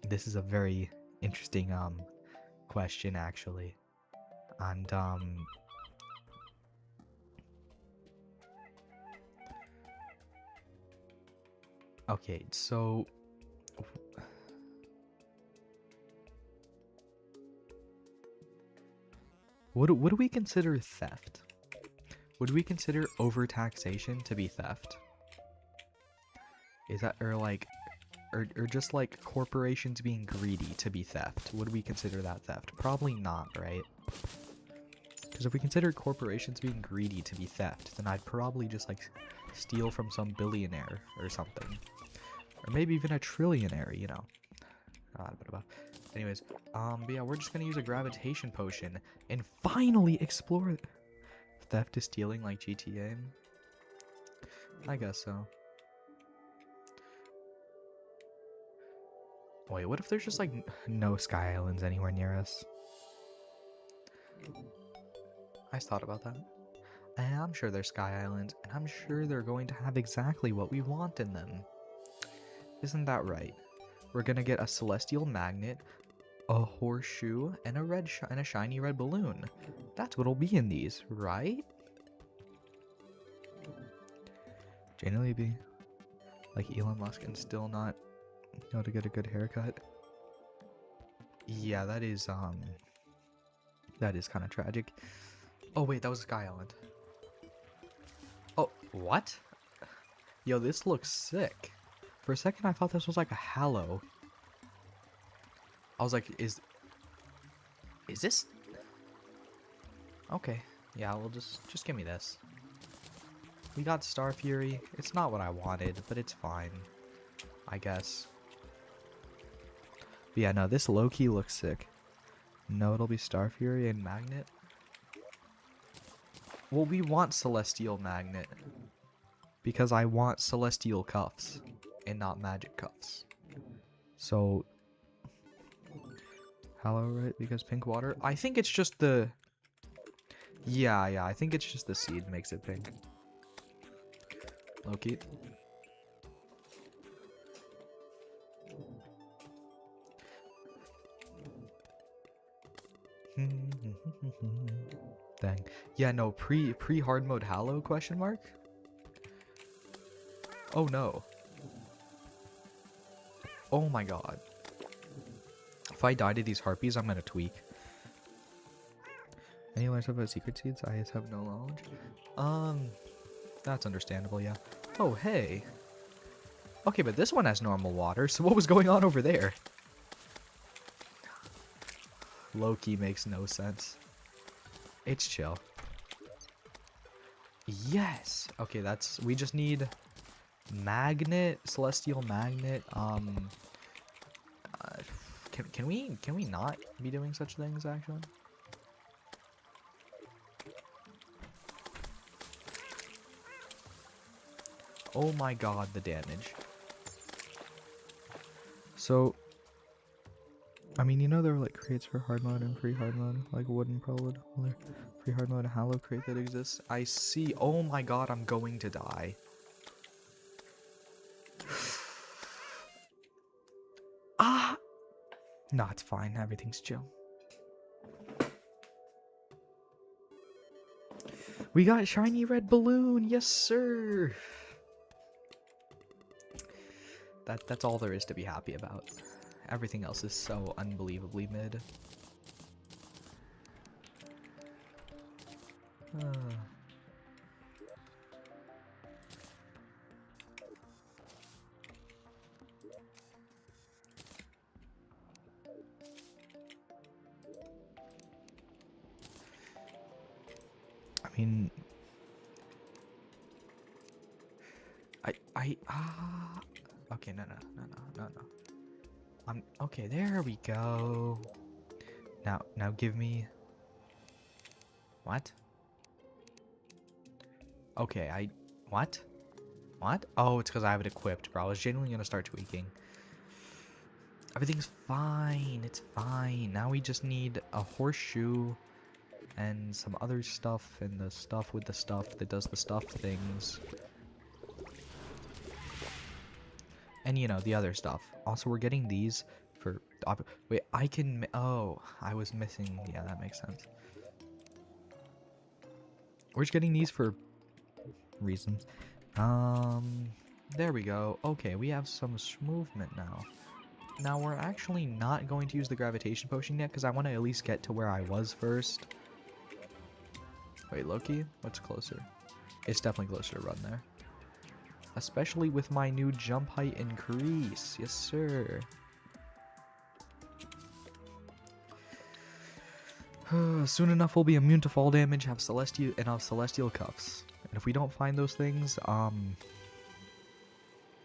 this is a very interesting question actually. And okay, so what do we consider theft? Would we consider overtaxation to be theft? Is that, or like, or just like corporations being greedy to be theft? Would we consider that theft? Probably not, right? Because if we consider corporations being greedy to be theft, then I'd probably just like steal from some billionaire or something. Or maybe even a trillionaire, you know. Anyways, but yeah, we're just gonna use a gravitation potion and finally explore theft to stealing like GTA. I guess so. Wait, what if there's just like no sky islands anywhere near us? I thought about that. And I'm sure there's sky islands, and I'm sure they're going to have exactly what we want in them. Isn't that right? We're gonna get a celestial magnet, a horseshoe, and a shiny red balloon. That's what'll be in these, right? Generally be like Elon Musk and still not know to get a good haircut. Yeah, that is kind of tragic. Oh wait, that was Sky Island. Oh, what? Yo, this looks sick. For a second I thought this was like a Hallow. I was like, is this? Okay. Yeah, well just give me this. We got Star Fury. It's not what I wanted, but it's fine, I guess. But yeah, no, this low-key looks sick. No, it'll be Star Fury and Magnet. Well, we want Celestial Magnet. Because I want Celestial Cuffs. And not Magic Cuffs. So... Hello, right? Because pink water? I think it's just the... Yeah, I think it's just the seed makes it pink. Low-key. Dang. Yeah, no, pre-hard mode Hallow question mark? Oh no. Oh my god. If I die to these harpies, I'm gonna tweak. Any learns about secret seeds? I just have no knowledge. That's understandable, yeah. Oh, hey. Okay, but this one has normal water, so what was going on over there? Loki makes no sense. It's chill. Yes! Okay, we just need magnet, celestial magnet, can we not be doing such things, actually? Oh my god, the damage. So, I mean, you know there are like crates for hard mode and free hard mode, like wooden prologue, free hard mode, a Hallow crate that exists. I see. Oh my god, I'm going to die. Ah! No, it's fine. Everything's chill. We got shiny red balloon. Yes, sir. That's all there is to be happy about. Everything else is so unbelievably mid. I mean, okay, no. Okay, there we go. Now give me... What? Okay, what? What? Oh, it's because I have it equipped, bro. I was genuinely gonna start tweaking. Everything's fine. It's fine. Now we just need a horseshoe and some other stuff and the stuff with the stuff that does the stuff things. And, you know, the other stuff. Also, we're getting these for... Wait, I can... Oh, I was missing... Yeah, that makes sense. We're just getting these for reasons. There we go. Okay, we have some movement now. Now, we're actually not going to use the gravitation potion yet, because I want to at least get to where I was first. Wait, Loki? What's closer? It's definitely closer to run there. Especially with my new jump height increase. Yes, sir. Soon enough, we'll be immune to fall damage, have celestial cuffs. And if we don't find those things,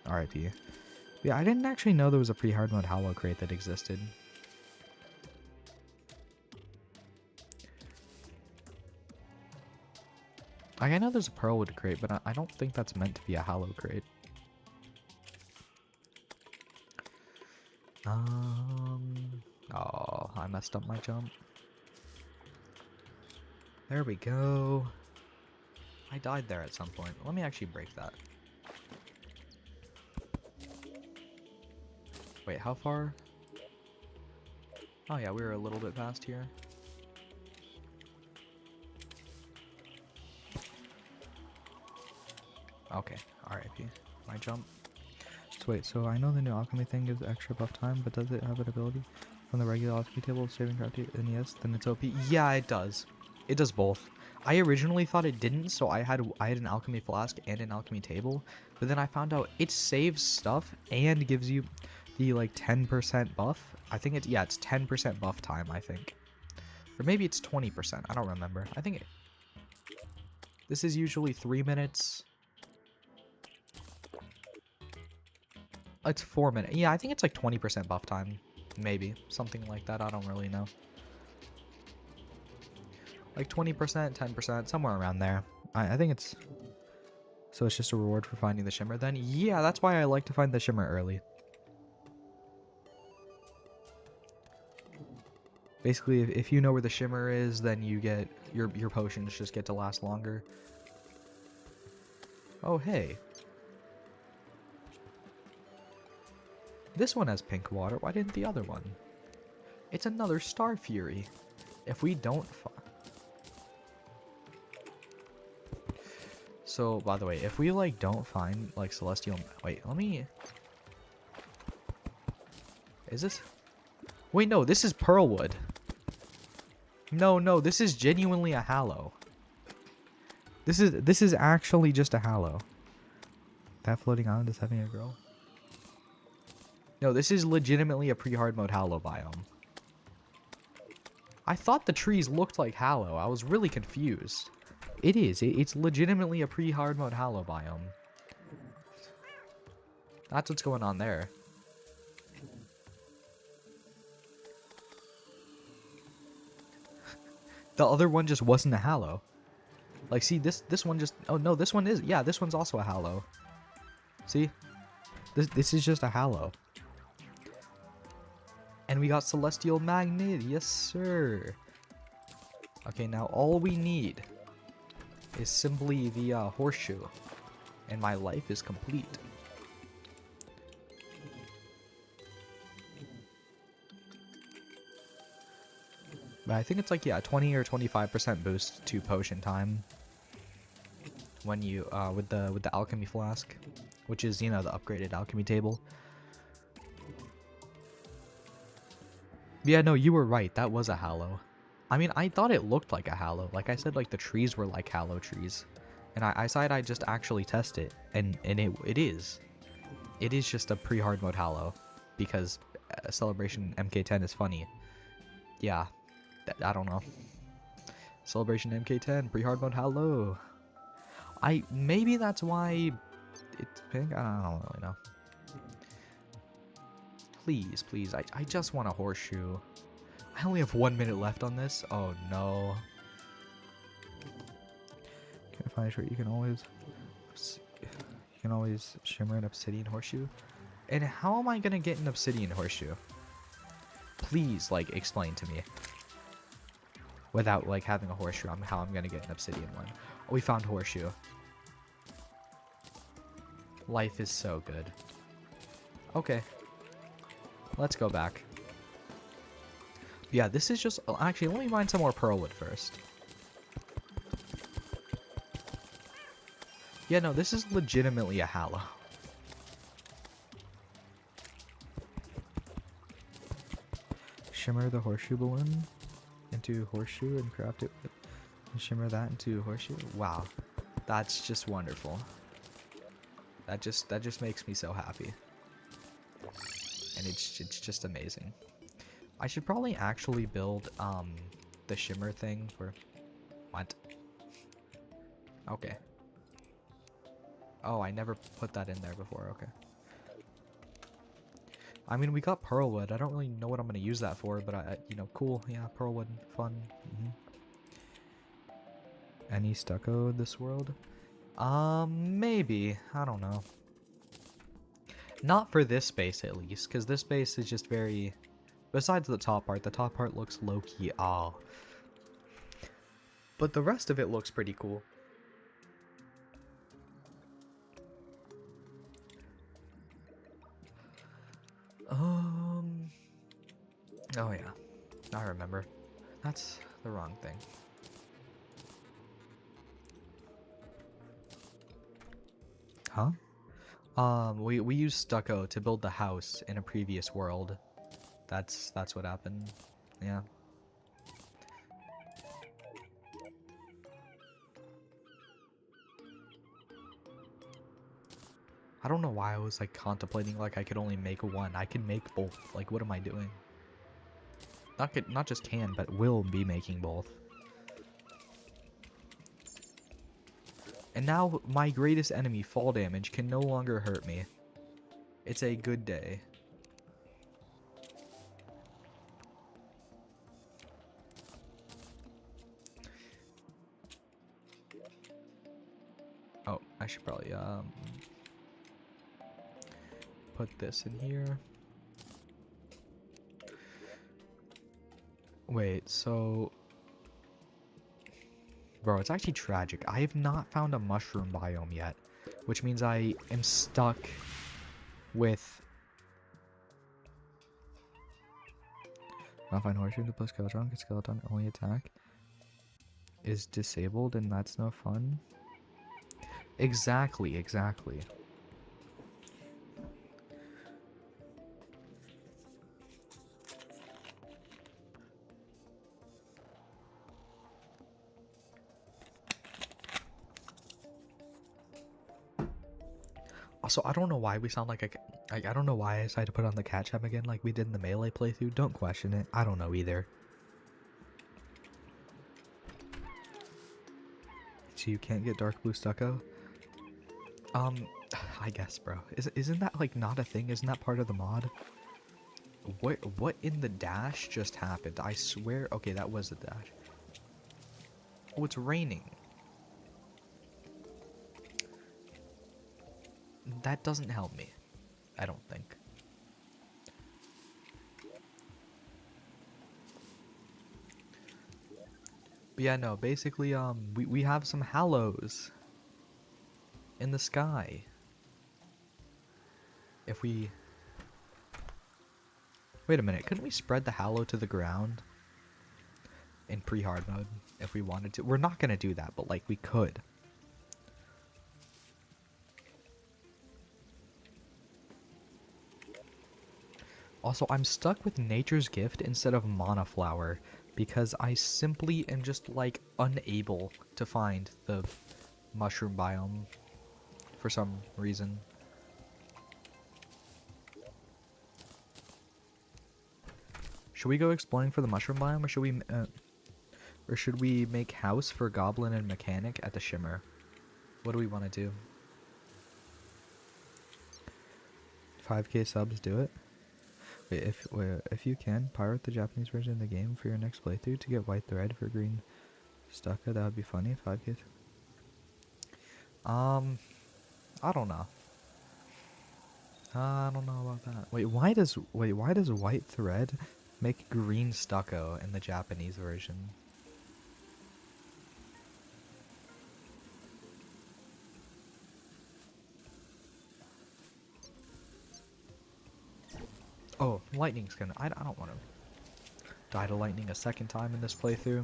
RIP. Yeah, I didn't actually know there was a pre-hard mode Hollow crate that existed. Like, I know there's a Pearlwood crate, but I don't think that's meant to be a Hollow crate. Oh, I messed up my jump. There we go. I died there at some point. Let me actually break that. Wait, how far? Oh yeah, we were a little bit past here. Okay, RIP. My jump. So wait, so I know the new alchemy thing gives extra buff time, but does it have an ability from the regular alchemy table, saving gravity? And yes, then it's OP. Yeah, it does. It does both. I originally thought it didn't, so I had an alchemy flask and an alchemy table, but then I found out it saves stuff and gives you the like 10% buff. I think it's 10% buff time, I think. Or maybe it's 20%. I don't remember. I think this is usually 3 minutes. It's 4 minutes. Yeah, I think it's like 20% buff time. Maybe. Something like that. I don't really know. Like 20%, 10%, somewhere around there. I think it's... So it's just a reward for finding the shimmer then? Yeah, that's why I like to find the shimmer early. Basically, if you know where the shimmer is, then you get... Your potions just get to last longer. Oh, hey. This one has pink water. Why didn't the other one? It's another Star Fury. If we don't... So, by the way, if we, like, don't find, like, celestial... Wait, let me... Is this... Wait, no, this is Pearlwood. No, this is genuinely a Hallow. This is actually just a Hallow. That floating island is having a girl? No, this is legitimately a pre-hard mode Hallow biome. I thought the trees looked like Hallow. I was really confused. It is. It's legitimately a pre-hard mode Hallow biome. That's what's going on there. The other one just wasn't a Hallow. Like, see, this one just... Oh, no, this one is... Yeah, this one's also a Hallow. See? This is just a Hallow. And we got Celestial Magnet. Yes, sir. Okay, now all we need is simply the horseshoe. And my life is complete. But I think it's like, yeah, 20 or 25% boost to potion time. when you with the alchemy flask, which is, you know, the upgraded alchemy table. Yeah, no, you were right. That was a hallow. I mean, I thought it looked like a hallow. Like I said, like the trees were like hallow trees. And I said I'd just actually test it. And it is. It is just a pre-hard mode hallow. Because Celebration MK10 is funny. Yeah. I don't know. Celebration MK10, pre-hard mode hallow. Maybe that's why it's pink? I don't really know. Please, please. I just want a horseshoe. I only have 1 minute left on this. Oh no. Can't find a shirt. You can always shimmer an obsidian horseshoe. And how am I gonna get an obsidian horseshoe? Please, like, explain to me. Without, like, having a horseshoe, how I'm gonna get an obsidian one. Oh, we found horseshoe. Life is so good. Okay. Let's go back. Yeah, this is just... Actually, let me find some more pearlwood first. Yeah, no, this is legitimately a hallow. Shimmer the horseshoe balloon into horseshoe and craft it with... And shimmer that into horseshoe. Wow. That's just wonderful. That just makes me so happy. And it's just amazing. I should probably actually build the shimmer thing for... What? Okay. Oh, I never put that in there before. Okay. I mean, we got pearlwood. I don't really know what I'm gonna use that for, but you know, cool. Yeah, pearlwood, fun. Any stucco this world? Maybe. I don't know. Not for this space, at least, because this space is just very... Besides the top part looks low-key but the rest of it looks pretty cool. Oh yeah, I remember. That's the wrong thing. Huh? We used stucco to build the house in a previous world. That's what happened. Yeah. I don't know why I was like contemplating like I could only make one. I can make both. Like, what am I doing? Not just can, but will be making both. And now my greatest enemy, fall damage, can no longer hurt me. It's a good day. Oh, I should probably put this in here. Wait, so... Bro, it's actually tragic. I have not found a mushroom biome yet, which means I am stuck with... Not find horseshoe to play Skeletron, because Skeletron only attack is disabled, and that's no fun. Exactly. Also, I don't know why we sound like I don't know why I decided to put on the cat chat again like we did in the melee playthrough. Don't question it. I don't know either. So you can't get dark blue stucco? I guess, bro. Isn't that like not a thing? Isn't that part of the mod? What in the dash just happened? I swear. Okay, that was the dash. Oh, it's raining. That doesn't help me. I don't think. But yeah, no, basically, we have some hallows in the sky. If we... Wait a minute, couldn't we spread the hallow to the ground? In pre-hard mode, if we wanted to. We're not gonna do that, but like, we could. Also, I'm stuck with Nature's Gift instead of Mana Flower because I simply am just like unable to find the mushroom biome for some reason. Should we go exploring for the mushroom biome, or should we make house for Goblin and Mechanic at the Shimmer? What do we want to do? 5k subs, do it. Wait, if you can, pirate the Japanese version of the game for your next playthrough to get white thread for green stucco. That would be funny. 5k. I don't know. I don't know about that. Wait, why does white thread make green stucco in the Japanese version? Oh, lightning's gonna. I don't want to die to lightning a second time in this playthrough.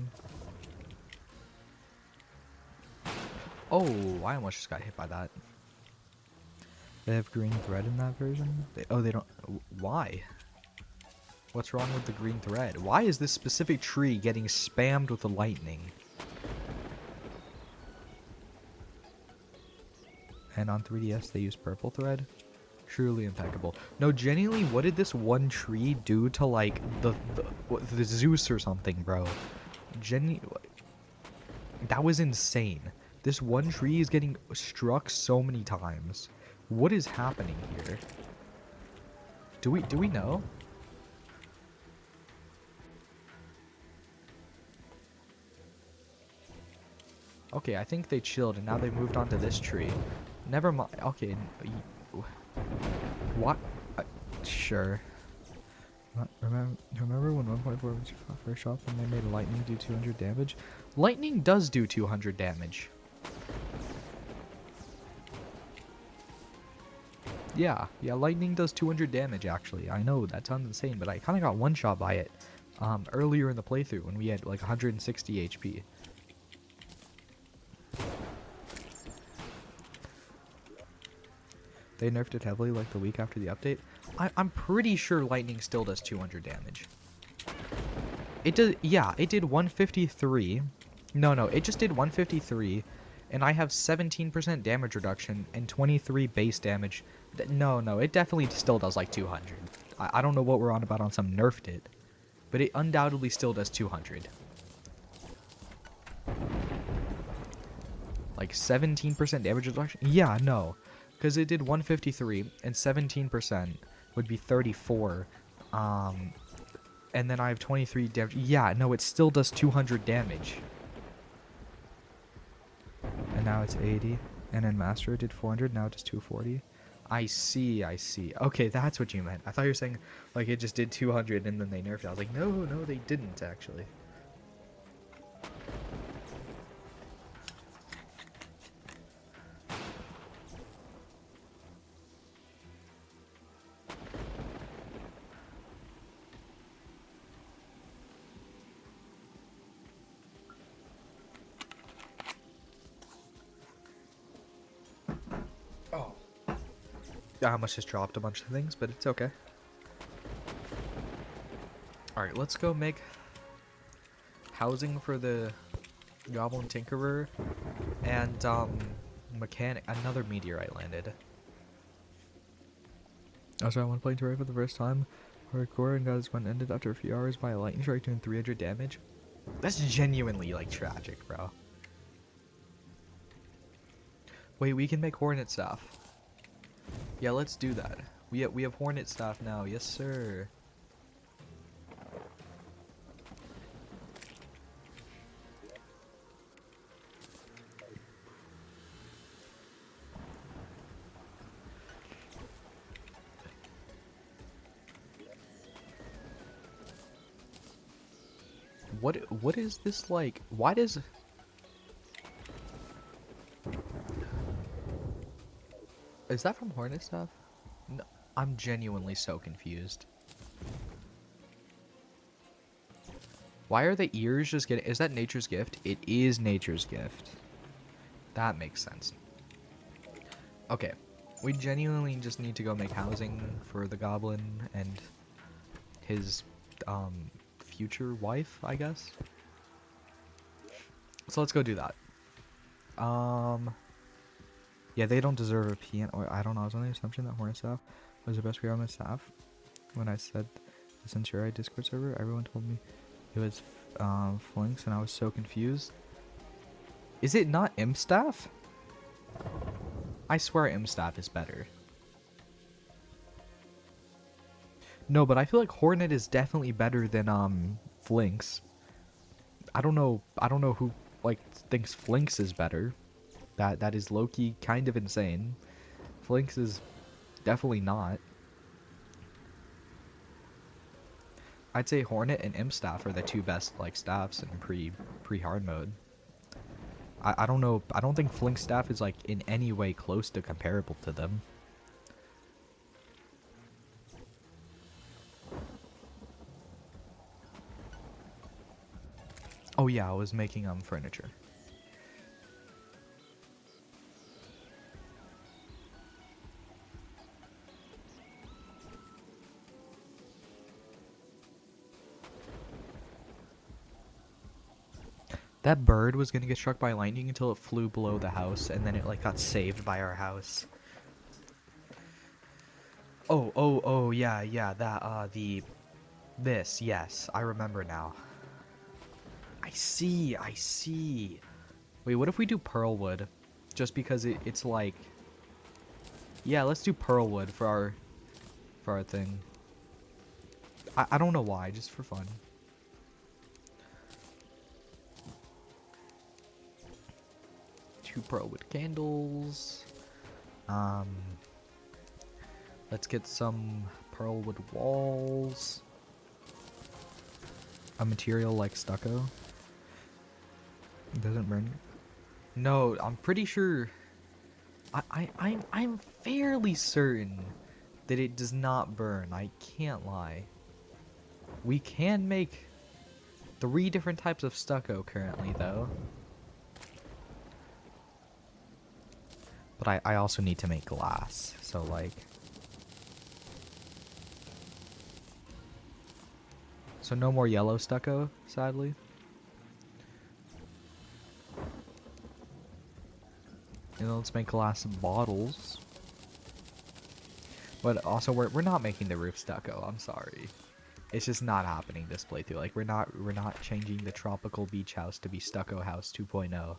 Oh, I almost just got hit by that. They have green thread in that version? They don't. Why? What's wrong with the green thread? Why is this specific tree getting spammed with the lightning? And on 3DS they use purple thread? Truly impeccable. No, genuinely, what did this one tree do to, like, the Zeus or something, bro? That was insane. This one tree is getting struck so many times. What is happening here? Do we know? Okay, I think they chilled and now they moved on to this tree. Never mind. Okay. What? Sure. Remember when 1.4 was first shop and they made lightning do 200 damage? Lightning does do 200 damage. Yeah, lightning does 200 damage actually. I know, that sounds insane, but I kind of got one shot by it earlier in the playthrough when we had like 160 HP. They nerfed it heavily like the week after the update. I'm pretty sure lightning still does 200 damage. It does, yeah, it did 153. No, it just did 153, and I have 17% damage reduction and 23 base damage. No, it definitely still does like 200. I don't know what we're on about on some nerfed it, but it undoubtedly still does 200. Like 17% damage reduction? Yeah, no. Because it did 153, and 17% would be 34. And then I have 23 damage. Yeah, no, it still does 200 damage. And now it's 80. And then Master did 400, now it does 240. I see. Okay, that's what you meant. I thought you were saying, like, it just did 200 and then they nerfed it. I was like, no, they didn't, actually. I almost just dropped a bunch of things, but it's okay. Alright, let's go make housing for the Goblin Tinkerer and mechanic. Another meteorite landed. Also, I want to play Terraria for the first time. Hardcore and got his one ended after a few hours by a lightning strike doing 300 damage. That's genuinely like tragic, bro. Wait, we can make Hornet Staff. Yeah, let's do that. We have Hornet Staff now. Yes, sir. What is this like? Why does... Is that from Hornet Staff? No, I'm genuinely so confused. Why are the ears just getting... Is that Nature's Gift? It is Nature's Gift. That makes sense. Okay. We genuinely just need to go make housing for the goblin and his future wife, I guess. So let's go do that. Yeah, they don't deserve a piano. Or I don't know. I was on the assumption that Hornet staff was the best player on the staff. When I said the Terraria Discord server, everyone told me it was Flinks, and I was so confused. Is it not Imstaff? I swear Imstaff is better. No, but I feel like Hornet is definitely better than Flinks. I don't know who like thinks Flinks is better. That is low-key kind of insane. Flinks is definitely not. I'd say Hornet and Imstaff are the two best like staffs in pre-hard mode. I don't know. I don't think Flink staff is like in any way close to comparable to them. Oh yeah, I was making furniture. That bird was gonna get struck by lightning until it flew below the house, and then it like got saved by our house. Oh, yeah, that, this, yes, I remember now. I see. Wait, what if we do Pearlwood? Just because it's like... Yeah, let's do Pearlwood for our thing. I don't know why, just for fun. Two Pearlwood candles. Let's get some Pearlwood walls. A material like stucco. It doesn't burn. No, I'm pretty sure. I'm fairly certain that it does not burn. I can't lie. We can make 3 different types of stucco currently, though. But I also need to make glass, so like... So no more yellow stucco, sadly. And let's make glass bottles. But also we're not making the roof stucco, I'm sorry. It's just not happening this playthrough. Like we're not changing the tropical beach house to be stucco house 2.0.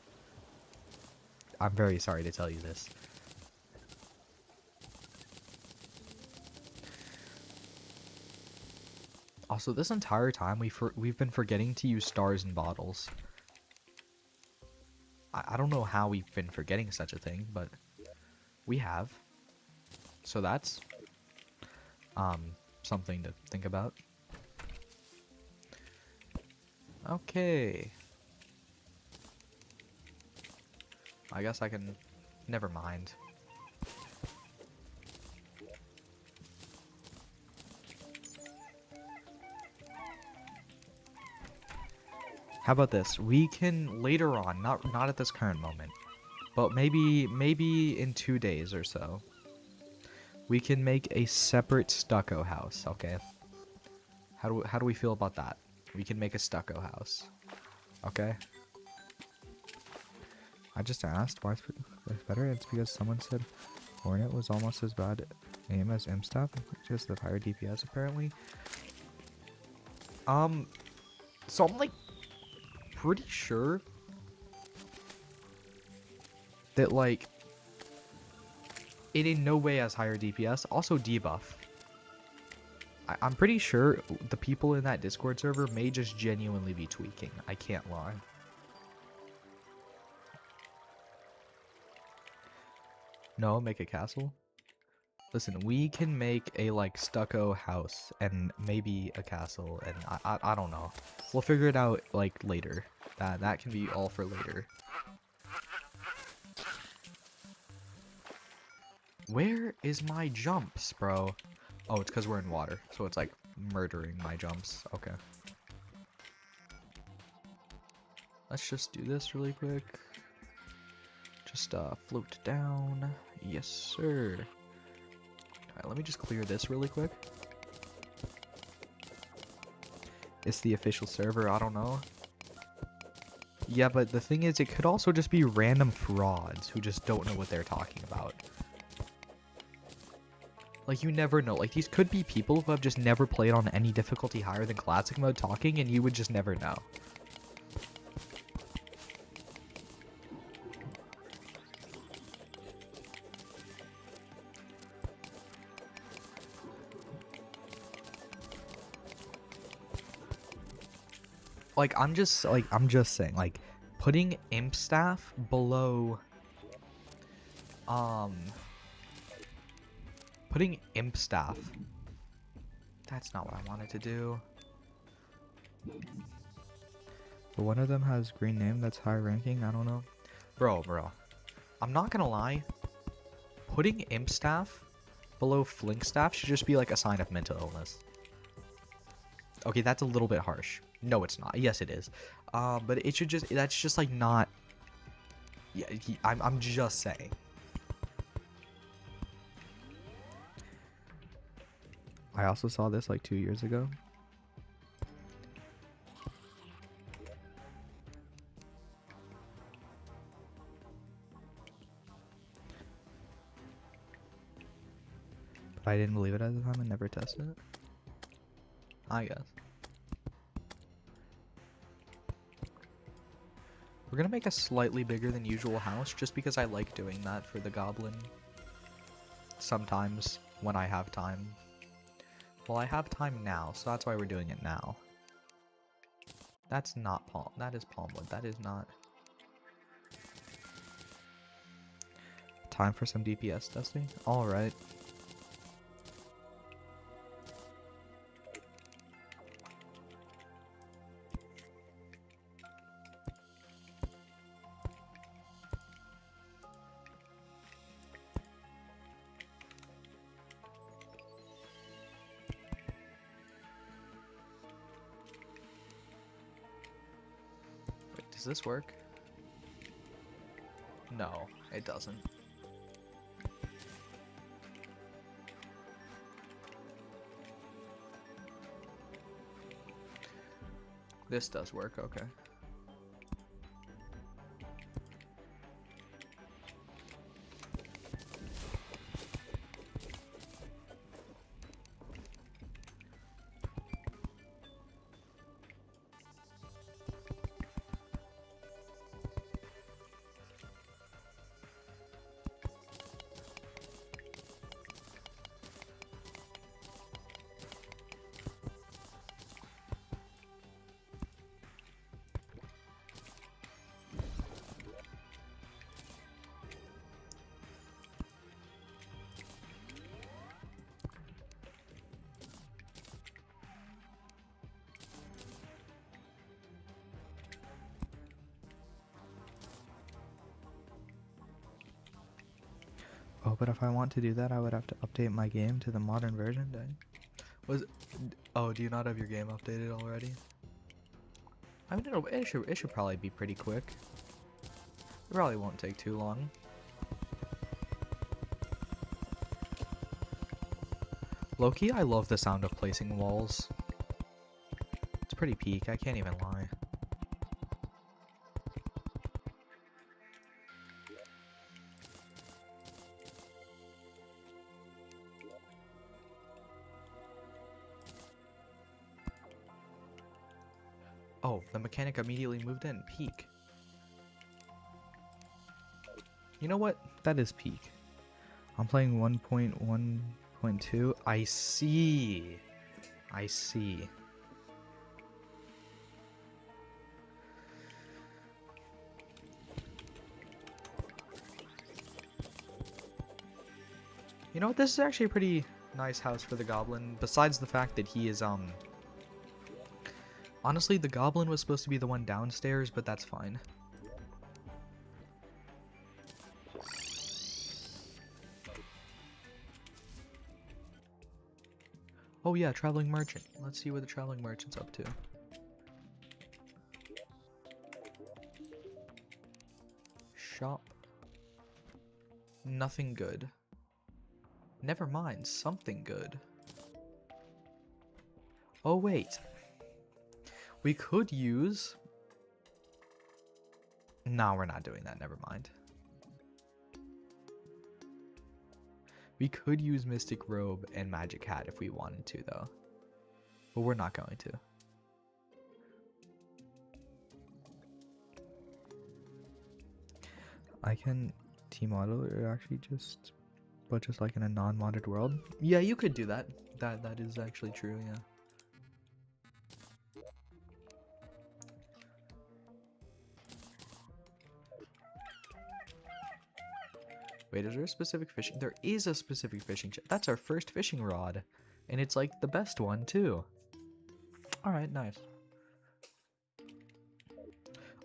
I'm very sorry to tell you this. Also, this entire time we've been forgetting to use stars in bottles. I don't know how we've been forgetting such a thing, but we have. So that's something to think about. Okay. I guess I can... Never mind. How about this? We can later on, not at this current moment, but maybe in 2 days or so, we can make a separate stucco house. Okay. How do we feel about that? We can make a stucco house. Okay. I just asked why it's better. It's because someone said Hornet was almost as bad aim as Imstaff, just the higher DPS apparently. So I'm like pretty sure that like it in no way has higher DPS. Also debuff. I'm pretty sure the people in that Discord server may just genuinely be tweaking. I can't lie. No, make a castle? Listen, we can make a like stucco house and maybe a castle, and I don't know. We'll figure it out like later. That can be all for later. Where is my jumps, bro? Oh, it's because we're in water, so it's like murdering my jumps. Okay. Let's just do this really quick. Just float down. Yes, sir. Alright, let me just clear this really quick. It's the official server, I don't know. Yeah, but the thing is, it could also just be random frauds who just don't know what they're talking about. Like, you never know. Like, these could be people who have just never played on any difficulty higher than classic mode talking, and you would just never know. Like, I'm just saying, like, putting imp staff below, putting imp staff, that's not what I wanted to do. But one of them has green name that's high ranking, I don't know. Bro, I'm not gonna lie, putting imp staff below flink staff should just be like a sign of mental illness. Okay, that's a little bit harsh. No, it's not. Yes, it is. But it should just, that's just like not, yeah, I'm just saying. I also saw this like 2 years ago. But I didn't believe it at the time and never tested it. I guess. We're gonna make a slightly bigger than usual house just because I like doing that for the goblin. Sometimes when I have time. Well, I have time now, so that's why we're doing it now. That's not palm. That is palmwood. That is not. Time for some DPS testing? Alright. Does this work? No, it doesn't. This does work, okay. Oh, but if I want to do that, I would have to update my game to the modern version, dang. Oh, do you not have your game updated already? I mean, it should probably be pretty quick. It probably won't take too long. Low-key, I love the sound of placing walls. It's pretty peak, I can't even lie. Oh, the mechanic immediately moved in. Peak. You know what? That is peak. I'm playing 1.1.2. I see. I see. You know what? This is actually a pretty nice house for the goblin. Besides the fact that he is, honestly, the goblin was supposed to be the one downstairs, but that's fine. Oh yeah, traveling merchant. Let's see what the traveling merchant's up to. Shop. Nothing good. Never mind, something good. Oh wait. We could use... No, we're not doing that. Never mind. We could use Mystic Robe and Magic Hat if we wanted to, though. But we're not going to. I can T-model or actually just... But just like in a non-modded world? Yeah, you could do that. That is actually true, yeah. Wait, is there a specific fishing? There is a specific fishing. That's our first fishing rod. And it's like the best one, too. Alright, nice.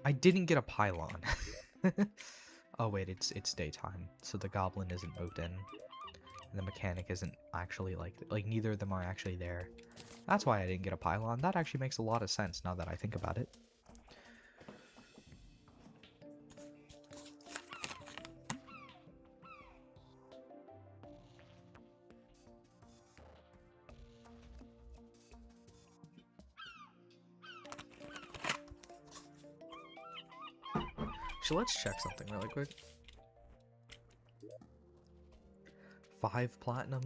I didn't get a pylon. Oh, wait, it's daytime. So the goblin isn't moved in. And the mechanic isn't actually like neither of them are actually there. That's why I didn't get a pylon. That actually makes a lot of sense now that I think about it. So let's check something really quick. 5 platinum.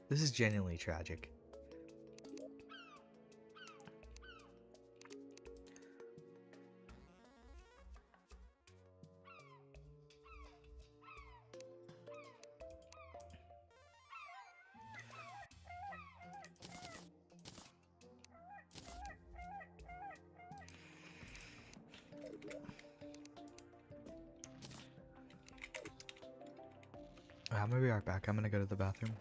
This is genuinely tragic. I'm gonna be right back. I'm gonna go to the bathroom.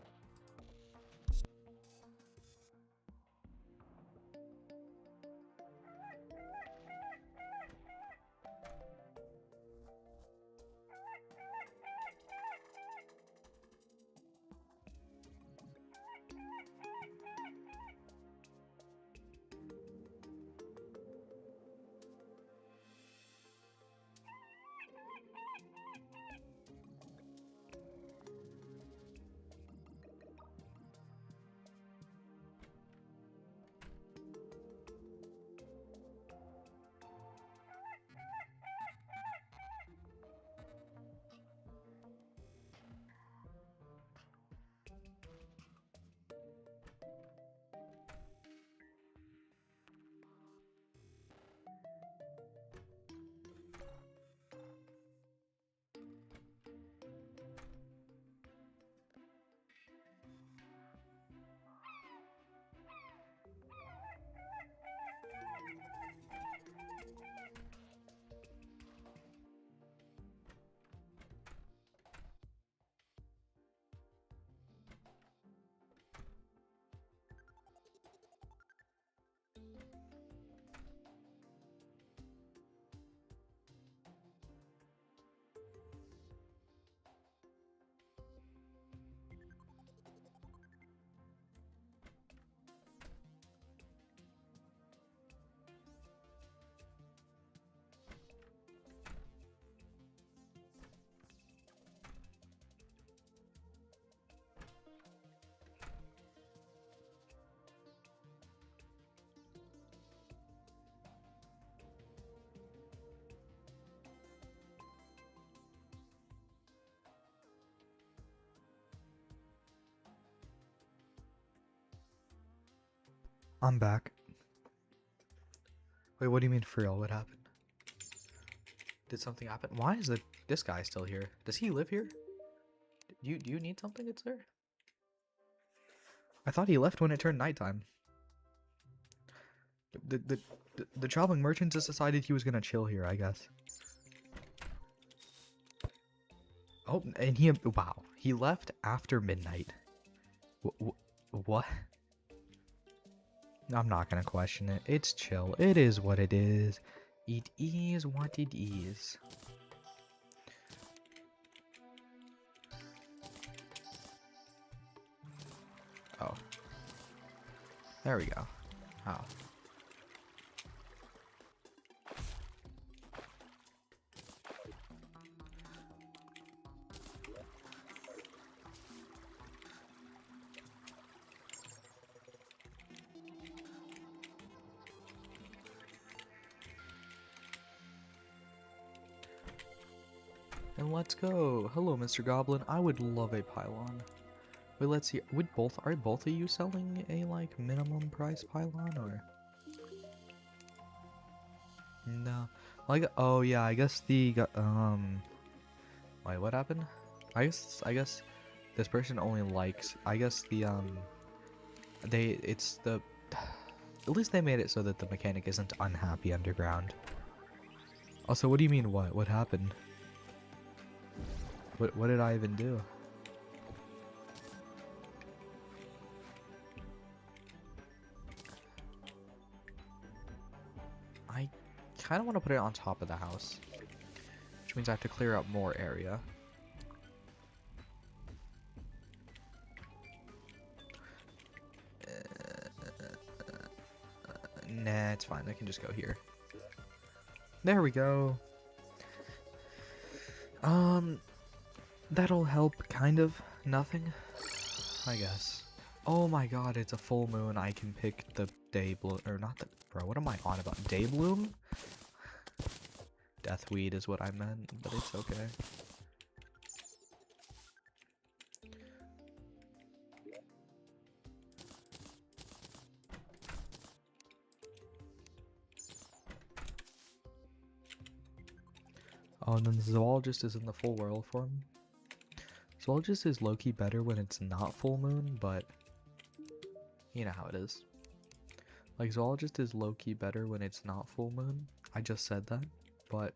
I'm back. Wait, what do you mean for real? What happened? Did something happen? Why is this guy still here? Does he live here? Do you need something? It's there. I thought he left when it turned nighttime. The traveling merchant just decided he was gonna chill here, I guess. Oh, and wow, he left after midnight. What? I'm not gonna question it. It's chill. It is what it is. It is what it is. Oh. There we go. Oh. And let's go. Hello, Mr. Goblin. I would love a pylon. Wait, let's see. Are both of you selling a like minimum price pylon or? No. Like, oh yeah, I guess wait, what happened? I guess this person only likes, I guess it's the, at least they made it so that the mechanic isn't unhappy underground. Also, what do you mean what? What happened? What did I even do? I kind of want to put it on top of the house, which means I have to clear up more area. Nah, it's fine. I can just go here. There we go. That'll help, kind of. Nothing, I guess. Oh my god, it's a full moon. I can pick the day bloom, or not the, bro, what am I on about? Day bloom? Deathweed is what I meant, but it's okay. Oh, and then the zoologist is in the full world form. Zoologist is low-key better when it's not full moon, but you know how it is. Like, zoologist is low-key better when it's not full moon. I just said that, but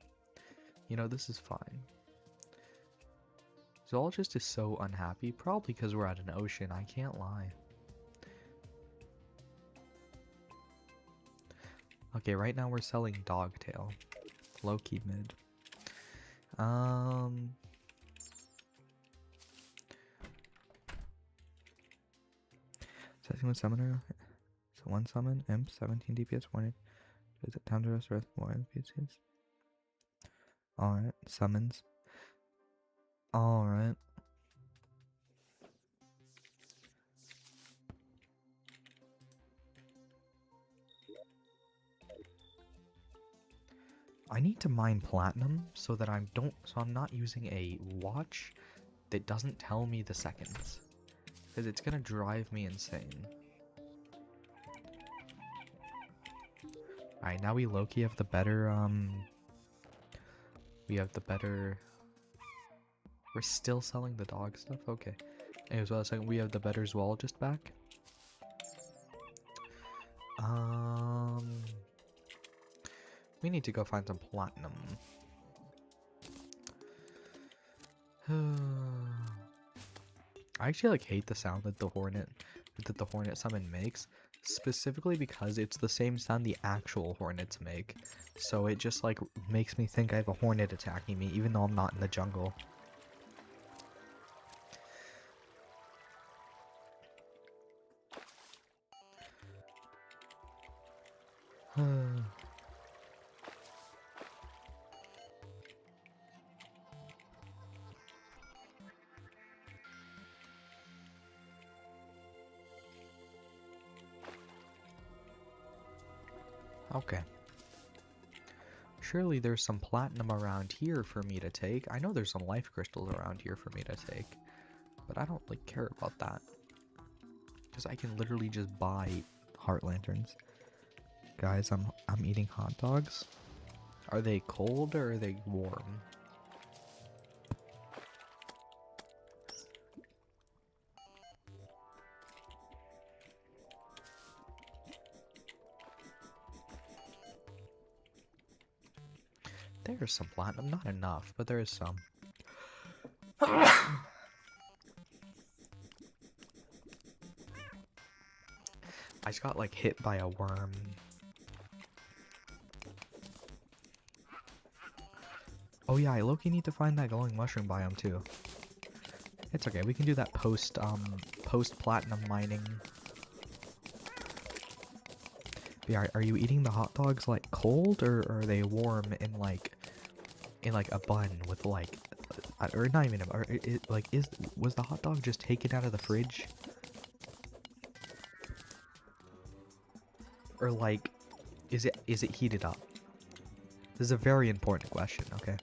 you know, this is fine. Zoologist is so unhappy, probably because we're at an ocean, I can't lie. Okay, right now we're selling Dogtail. Low-key mid. Setting with summoner. So one summon, imp, 17 DPS, warning. Is it time to rest more NPCs? Alright, summons. Alright. I need to mine platinum so that I'm not using a watch that doesn't tell me the seconds. Because it's gonna drive me insane. Alright, now we low-key have the better, we have the better... We're still selling the dog stuff? Okay. Anyways, what I was saying, we have the better zoologist back. We need to go find some platinum. I actually like hate the sound that the hornet summon makes, specifically because it's the same sound the actual hornets make. So it just like makes me think I have a hornet attacking me even though I'm not in the jungle. Okay. Surely there's some platinum around here for me to take. I know there's some life crystals around here for me to take, but I don't like care about that. Because I can literally just buy heart lanterns. Guys, I'm eating hot dogs. Are they cold or are they warm? There's some platinum, not enough, but there is some. I just got like hit by a worm. Oh yeah, I low-key need to find that glowing mushroom biome too. It's okay, we can do that post platinum mining. Yeah, are you eating the hot dogs like cold or are they warm in like a bun with like, or not even, or was the hot dog just taken out of the fridge? Or like, is it heated up? This is a very important question, okay?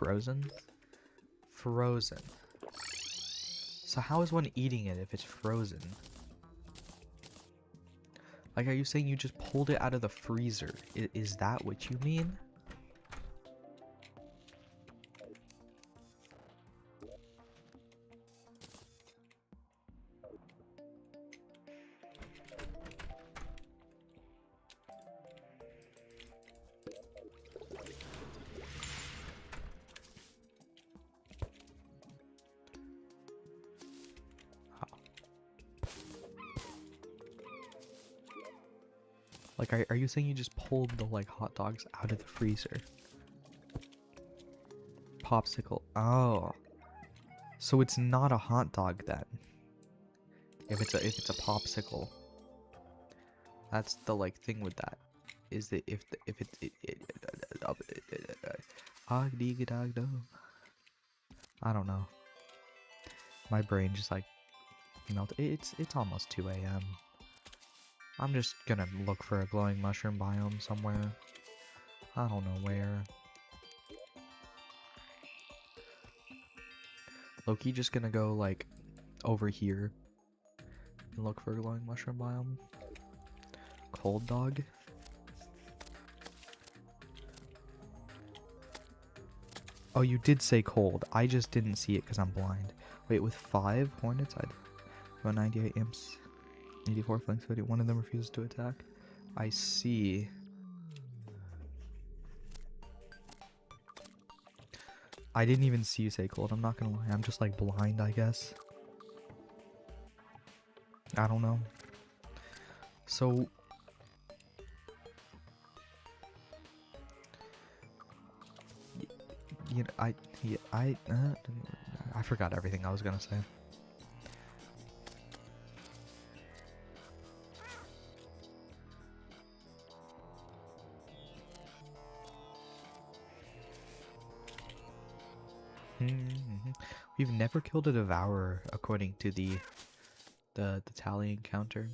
frozen? Frozen. So how is one eating it if it's frozen? Like, are you saying you just pulled it out of the freezer? Is that what you mean? Like, are you saying you just pulled the, like, hot dogs out of the freezer? Popsicle. Oh. So it's not a hot dog then. If it's a popsicle. That's the, like, thing with that. Is that if I don't know. My brain just, like, melted. It's almost 2 a.m. I'm just gonna look for a glowing mushroom biome somewhere. I don't know where. Loki just gonna go, like, over here and look for a glowing mushroom biome. Cold dog. Oh, you did say cold. I just didn't see it because I'm blind. Wait, with 5 hornets, I'd go 98 imps. 84 flanks, 50. One of them refuses to attack. I see. I didn't even see you say cold. I'm not gonna lie. I'm just, like, blind, I guess. I don't know. So you know, I forgot everything I was gonna say. We've never killed a devourer according to the tally encounter.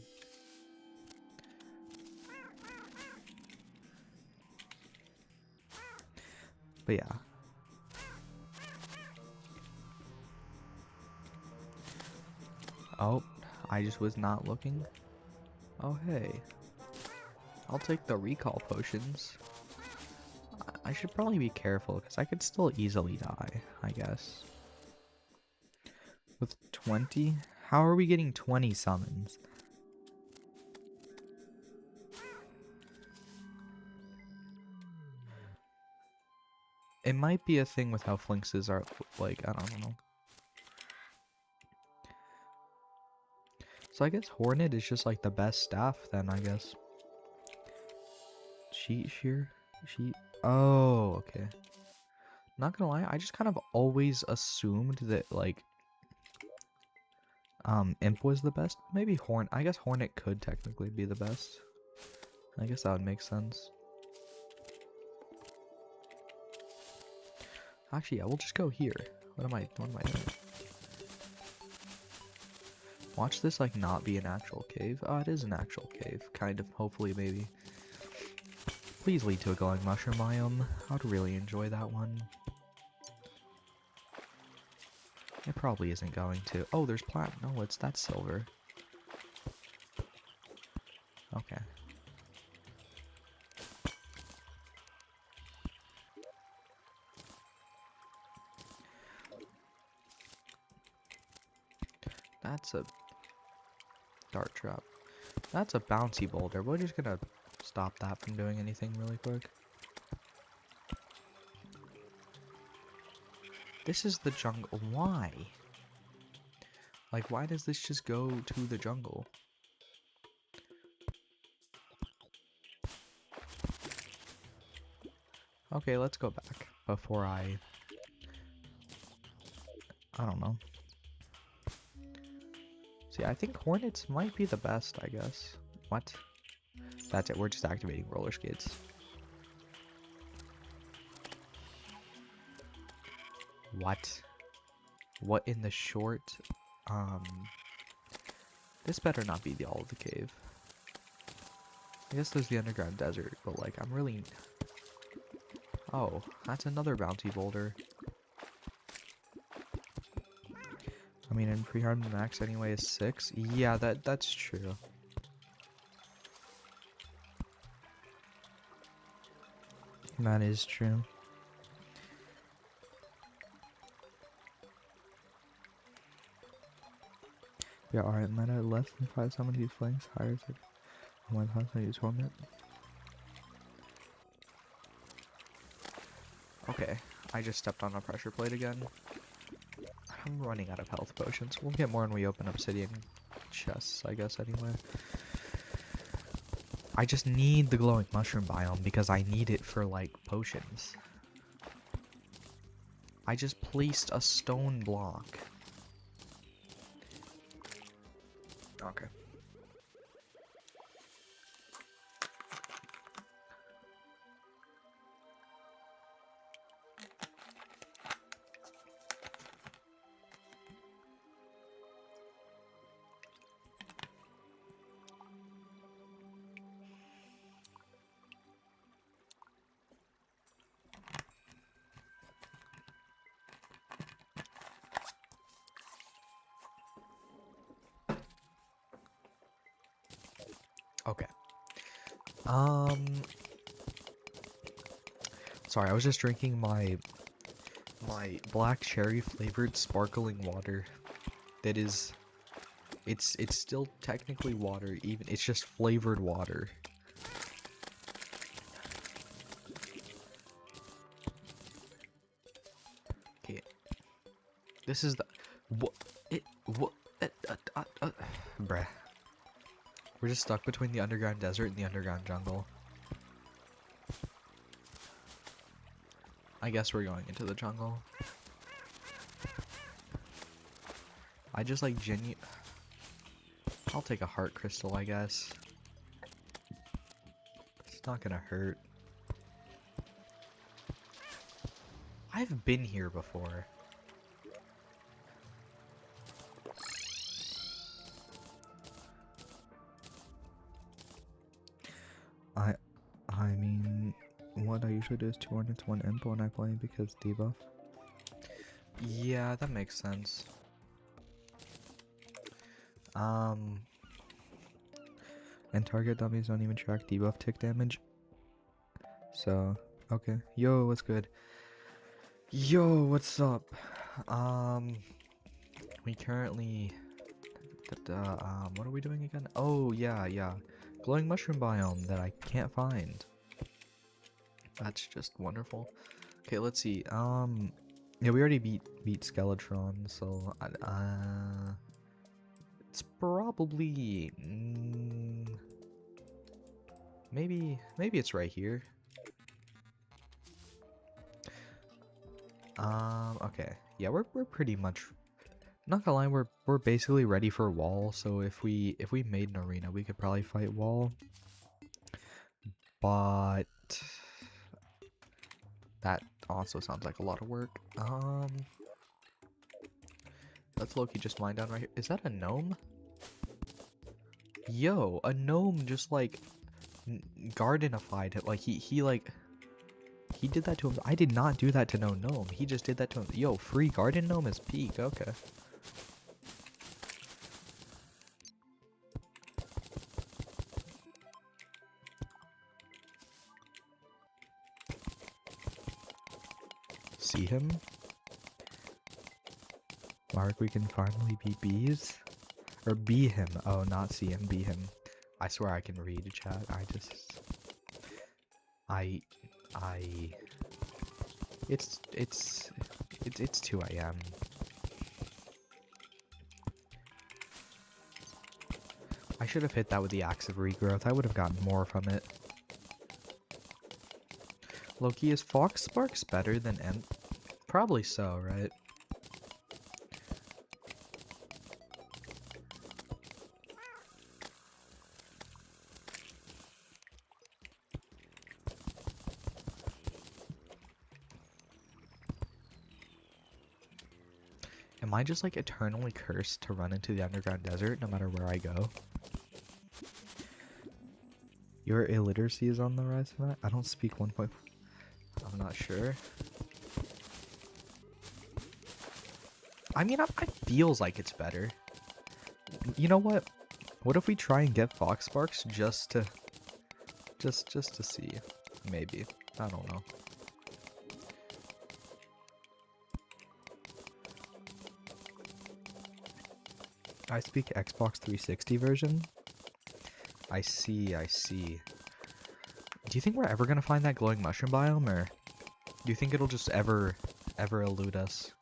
But yeah. Oh, I just was not looking. Oh hey. I'll take the recall potions. I should probably be careful because I could still easily die, I guess. With 20? How are we getting 20 summons? It might be a thing with how flinxes are, like, I don't know. So I guess Hornet is just, like, the best staff then, I guess. Sheet shear? Sheet? Oh, okay. Not gonna lie, I just kind of always assumed that, like, Imp was the best. Maybe I guess Hornet could technically be the best. I guess that would make sense. Actually, yeah, we'll just go here. What am I doing? Watch this, like, not be an actual cave. Oh, it is an actual cave. Kind of, hopefully, maybe. Please lead to a glowing mushroom biome. I would really enjoy that one. It probably isn't going to. Oh, there's platinum. No, that's silver. Okay. That's a dart trap. That's a bouncy boulder. We're just gonna stop that from doing anything really quick. This is the jungle. Why? Like, why does this just go to the jungle? Okay, let's go back before I don't know. See, I think Hornets might be the best, I guess. What? That's it, we're just activating roller skates. What? What in the short? This better not be all of the cave. I guess there's the underground desert, but, like, I'm really... Oh, that's another bounty boulder. I mean, in pre-harm the max anyway is 6. Yeah, that's true. That is true. Yeah, alright, meta less than 5 summons use flanks, higher than 1 summons use torment. Okay, I just stepped on a pressure plate again. I'm running out of health potions. We'll get more when we open obsidian chests, I guess, anyway. I just need the glowing mushroom biome because I need it for, like, potions. I just placed a stone block. Okay. Okay. Sorry, I was just drinking my black cherry flavored sparkling water. That is, it's still technically water, even it's just flavored water. Okay. This is the bruh. We're just stuck between the underground desert and the underground jungle. I guess we're going into the jungle. I just like I'll take a heart crystal, I guess. It's not gonna hurt. I've been here before. I mean, what I usually do is 2 hornets, 1 imp when I play because debuff. Yeah, that makes sense. And target dummies don't even track debuff tick damage. So, okay. Yo, what's good? Yo, what's up? We currently... what are we doing again? Oh, yeah. Glowing mushroom biome that I can't find. That's just wonderful. Okay, let's see. Yeah, we already beat Skeletron, so it's probably maybe it's right here. Okay. Yeah, we're pretty much, not gonna lie, we're basically ready for wall, so if we made an arena, we could probably fight wall. But that also sounds like a lot of work. Let's low-key just mine down right here. Is that a gnome? Yo, a gnome just like gardenified it. Like he did that to him. I did not do that to no gnome. He just did that to him. Yo, free garden gnome is peak. Okay. See him? Mark, we can finally be bees? Or be him. Oh, not see him, be him. I swear I can read chat. It's 2 AM. I should have hit that with the Axe of Regrowth. I would have gotten more from it. Loki, is Fox Sparks better than Imp? Probably so, right? Am I just like eternally cursed to run into the underground desert no matter where I go? Your illiteracy is on the rise for that? I don't speak 1.4. I'm not sure. I mean, it feels like it's better. You know what? What if we try and get Fox Sparks just to see? Maybe. I don't know. I speak Xbox 360 version. I see, I see. Do you think we're ever gonna find that glowing mushroom biome, or do you think it'll just ever elude us?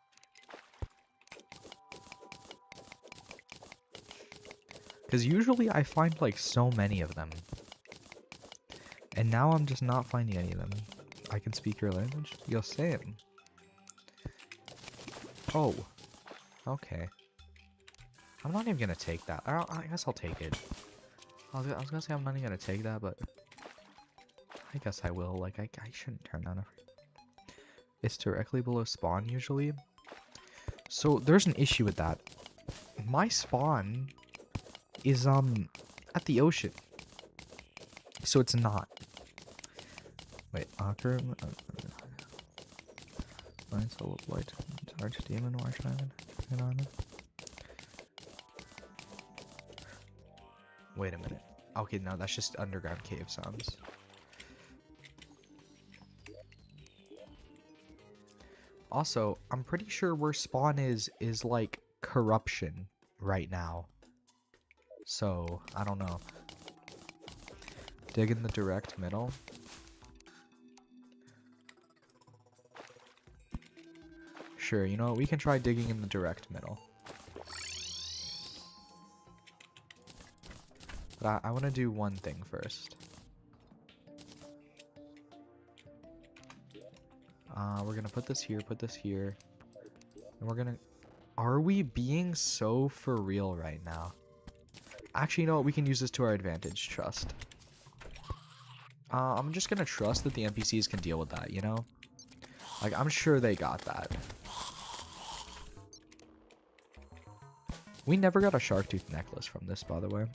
Because usually I find like so many of them. And now I'm just not finding any of them. I can speak your language? Yo, same. Oh. Okay. I'm not even gonna take that. I guess I'll take it. I was gonna say I'm not even gonna take that, but I guess I will. Like, I shouldn't turn that off. It's directly below spawn usually. So there's an issue with that. My spawn is at the ocean. So it's not. Wait, Ocker. Light soul light arch demon watch island. Wait a minute. Okay, no, that's just underground cave sounds. Also, I'm pretty sure where spawn is like corruption right now. So, I don't know. Dig in the direct middle. Sure, you know what? We can try digging in the direct middle. But I want to do one thing first. We're gonna put this here, and we're gonna... Are we being so for real right now? Actually, you know what? We can use this to our advantage. Trust. I'm just gonna trust that the NPCs can deal with that, you know? Like, I'm sure they got that. We never got a shark tooth necklace from this, by the way.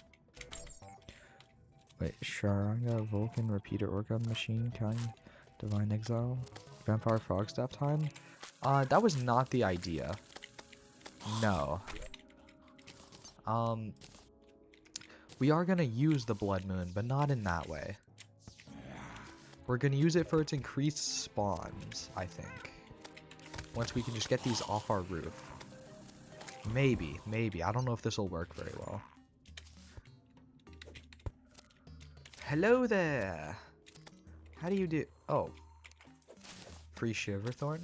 Wait, Sharanga, Vulcan, Repeater, Orca, Machine, Kind, Divine Exile, Vampire Frog Staff time? That was not the idea. No. We are gonna use the Blood Moon, but not in that way. We're gonna use it for its increased spawns, I think. Once we can just get these off our roof. Maybe. I don't know if this will work very well. Hello there! How do you do... Oh. Free Shiverthorn?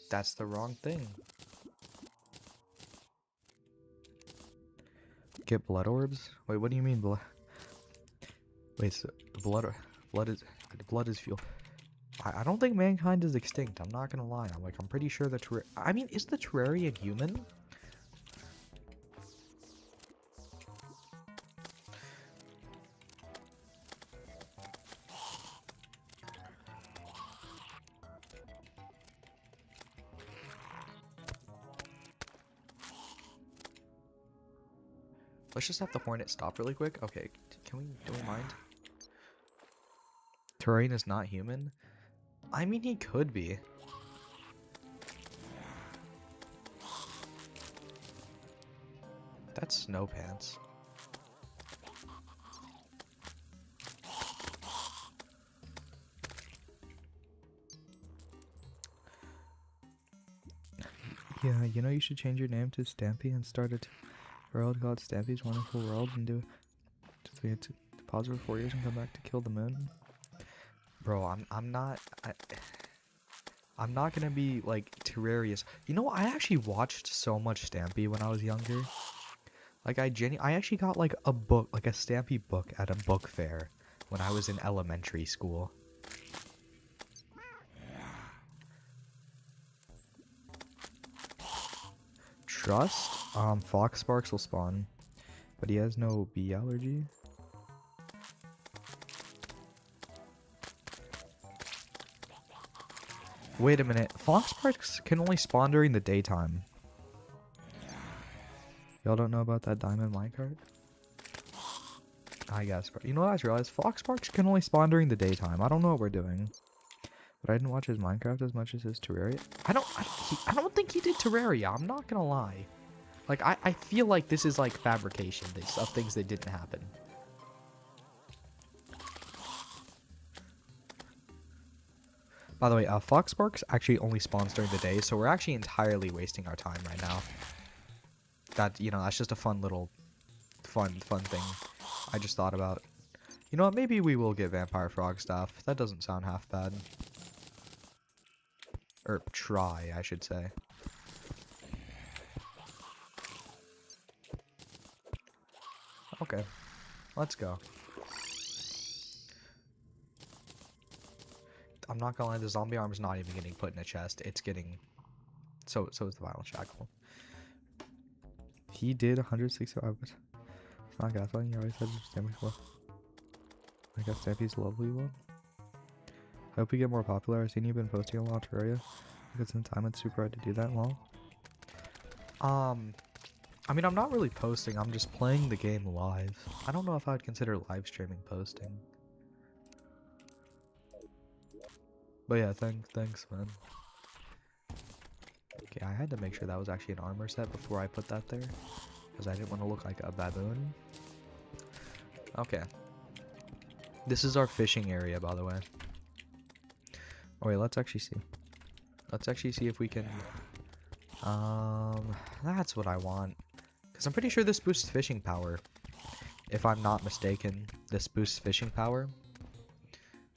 That's the wrong thing. Get blood orbs? Wait, what do you mean blood? Wait, so blood is fuel. I don't think mankind is extinct. I'm not gonna lie. I'm pretty sure the I mean, is the Terrarian human? Let's just have the Hornet stop really quick. Okay, do we mind? Terrarian is not human? I mean, he could be. That's Snow Pants. Yeah, you know you should change your name to Stampy and start a world called Stampy's Wonderful World and do it to pause for 4 years and come back to kill the moon. Bro, I'm not gonna be like Terrarius. You know, I actually watched so much Stampy when I was younger. Like I actually got like a book, like a Stampy book at a book fair when I was in elementary school. Trust? Fox Sparks will spawn, but he has no bee allergy. Wait a minute, Fox Sparks can only spawn during the daytime. Y'all don't know about that diamond minecart? I guess. You know what I just realized? Foxparks can only spawn during the daytime. I don't know what we're doing. But I didn't watch his Minecraft as much as his Terraria. I don't think he did Terraria. I'm not gonna lie. Like, I feel like this is like fabrication of things that didn't happen. By the way, Foxparks actually only spawns during the day, so we're actually entirely wasting our time right now. That, you know, that's just a fun little, fun thing I just thought about. You know what, maybe we will get Vampire Frog stuff. That doesn't sound half bad. Or try, I should say. Okay, let's go. I'm not gonna lie, the zombie arm's not even getting put in a chest. It's getting... So is the violent shackle. He did 165 hours. It's not gaslighting, you always said just damage low. I guess Stampy's lovely one. I hope you get more popular. I've seen you've been posting a lot of Terraria. Because in time it's super hard to do that long. I mean, I'm not really posting, I'm just playing the game live. I don't know if I would consider live streaming posting. But yeah, thanks, man. Okay, I had to make sure that was actually an armor set before I put that there. Because I didn't want to look like a baboon. Okay. This is our fishing area, by the way. Oh wait, let's actually see. Let's actually see if we can... That's what I want. Because I'm pretty sure this boosts fishing power. If I'm not mistaken, this boosts fishing power.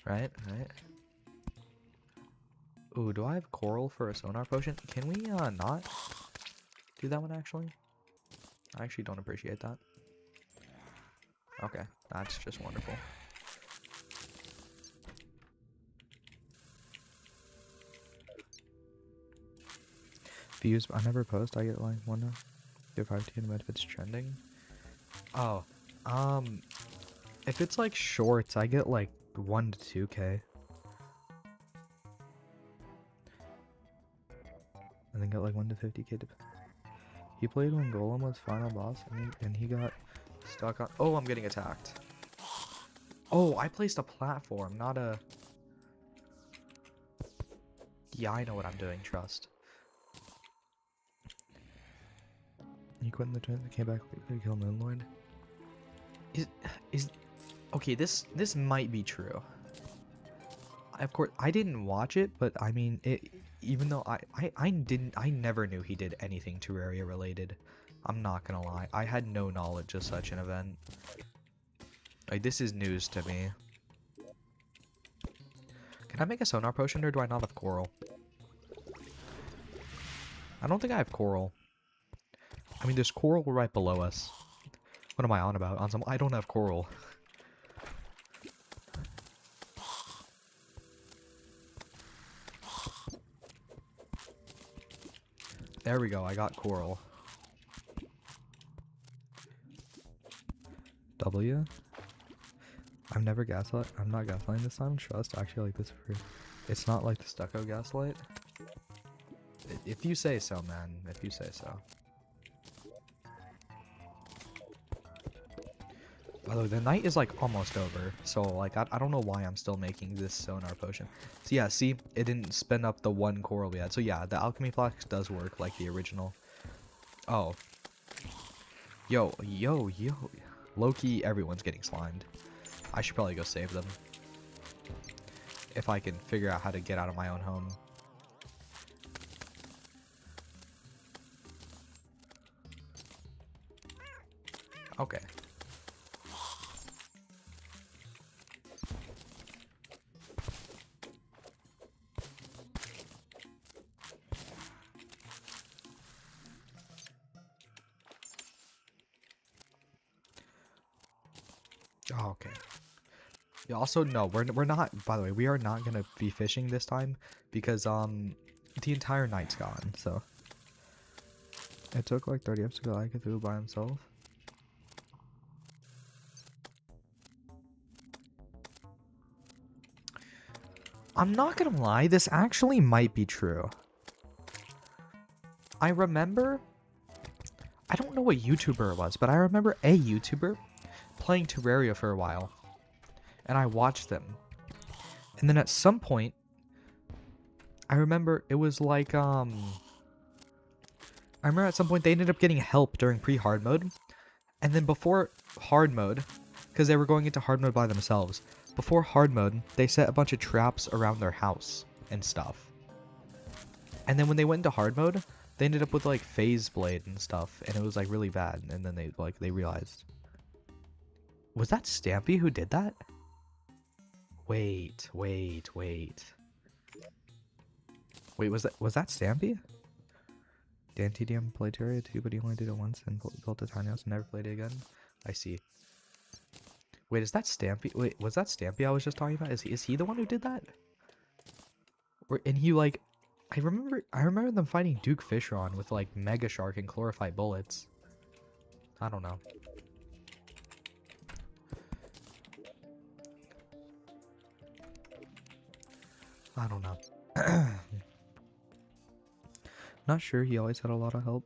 Right? Ooh, do I have coral for a sonar potion? Can we, not do that one, actually? I actually don't appreciate that. Okay, that's just wonderful. Views, I never post, I get like 1 to 5 if it's trending. Oh, if it's like shorts, I get like 1 to 2K. And then got like 1 to 50K. He played when Golem was final boss and he got stuck on... Oh, I'm getting attacked. Oh, I placed a platform, not a... Yeah, I know what I'm doing, trust. He quit in the twins and came back to kill Moonlord. Is okay, this might be true. Of course, I didn't watch it, but I mean, even though I never knew he did anything Terraria related. I'm not gonna lie, I had no knowledge of such an event. Like, this is news to me. Can I make a sonar potion, or do I not have coral? I don't think I have coral. I mean, there's coral right below us. What am I on about? I don't have coral. There we go, I got coral. W? I'm not gaslighting this time, trust. I actually like this for... It's not like the stucco gaslight. If you say so, man. If you say so. By the way, the night is like almost over, so like I don't know why I'm still making this sonar potion. So yeah, see, it didn't spin up the 1 coral we had. So yeah, the alchemy flask does work like the original. Oh. Yo. Low-key, everyone's getting slimed. I should probably go save them. If I can figure out how to get out of my own home. Okay. Oh, okay. Yeah, also, no, we're not, by the way, we are not gonna be fishing this time because, the entire night's gone, so. It took like 30 episodes to like it through by himself. I'm not gonna lie, this actually might be true. I remember I don't know what YouTuber it was, but I remember a YouTuber playing Terraria for a while, and I watched them. And then at some point, I remember it was like I remember at some point they ended up getting help during pre-hard mode, and then before hard mode, because they were going into hard mode by themselves. Before hard mode, they set a bunch of traps around their house and stuff. And then when they went into hard mode, they ended up with like phase blade and stuff, and it was like really bad. And then they realized, was that Stampy who did that? Wait. Wait, was that Stampy? Dan TDM played Terraria 2, but he only did it once and built a tiny house and never played it again. I see. Wait, is that Stampy? Wait, was that Stampy I was just talking about? Is he the one who did that? And he like, I remember them fighting Duke Fishron with like Mega Shark and Chlorophyte bullets. I don't know. I don't know. Not sure. He always had a lot of help.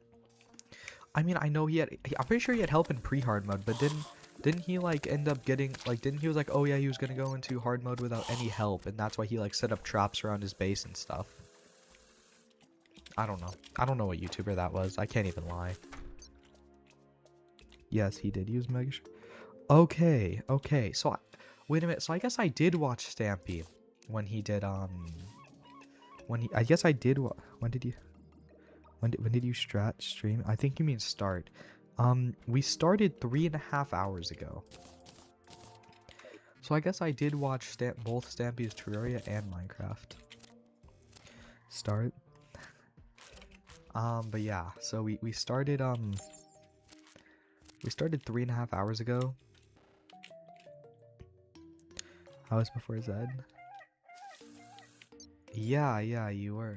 I mean, I know he had. I'm pretty sure he had help in pre-hard mode, but didn't he like end up getting like? Didn't he was like, oh yeah, he was gonna go into hard mode without any help, and that's why he like set up traps around his base and stuff. I don't know. I don't know what YouTuber that was. I can't even lie. Yes, he did use Mega. Okay. So, wait a minute. So I guess I did watch Stampy when he did I guess I did. When did you? When did you stream? I think you mean start. We started 3.5 hours ago. So I guess I did watch both Stampy's Terraria and Minecraft. Start. But yeah, so we started 3.5 hours ago. I was before Zed. Yeah, you were.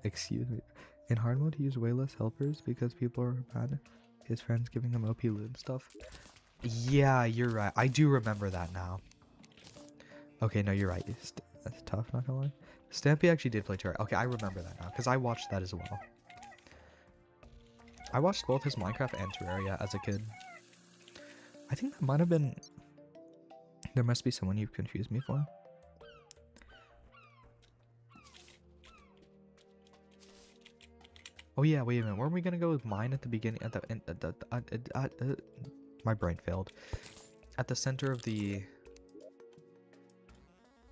Excuse me. In hard mode, he used way less helpers because people are mad. His friends giving him OP loot and stuff. Yeah, you're right. I do remember that now. Okay, no, you're right. That's tough, not gonna lie. Stampy actually did play Terraria. Okay, I remember that now because I watched that as well. I watched both his Minecraft and Terraria as a kid. I think that might have been... There must be someone you've confused me for. Oh yeah, wait a minute. Weren't we gonna go with mine at the beginning? My brain failed. At the center of the...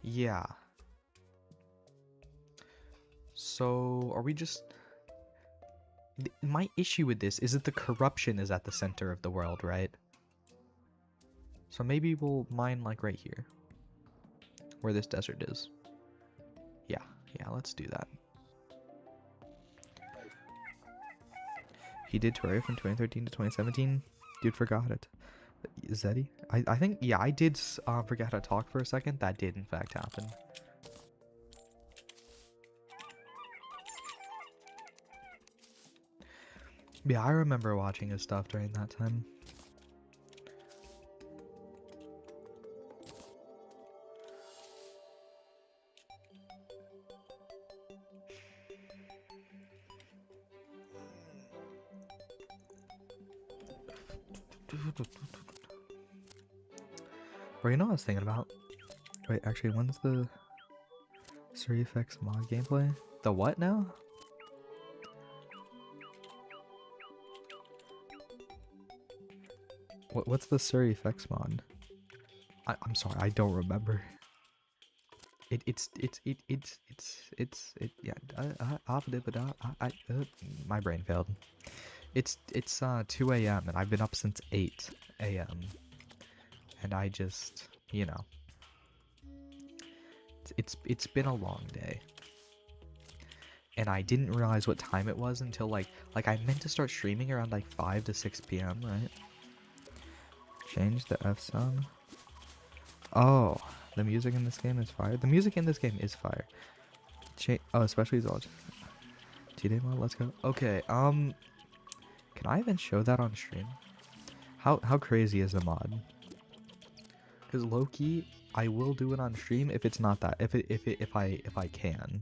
Yeah. So, are we just... My issue with this is that the corruption is at the center of the world, right? So maybe we'll mine like right here. Where this desert is. Yeah, let's do that. He did Terraria from 2013 to 2017. Dude forgot it. Zeddy? I think, yeah, I did forget how to talk for a second. That did in fact happen. Yeah, I remember watching his stuff during that time. Or you know what I was thinking about? Wait, actually, when's the Siri Effects mod gameplay? The what now? What's the Siri Effects mod? I'm sorry, I don't remember. My brain failed. It's 2 a.m. and I've been up since 8 a.m. and I just, you know, it's been a long day. And I didn't realize what time it was until like I meant to start streaming around like 5 to 6 p.m., right? Change the F sound. Oh, the music in this game is fire. The music in this game is fire. Oh, especially Zolj. T-Day mod, let's go. Okay, can I even show that on stream? How crazy is the mod? Because low-key, I will do it on stream if it's not that. If I can.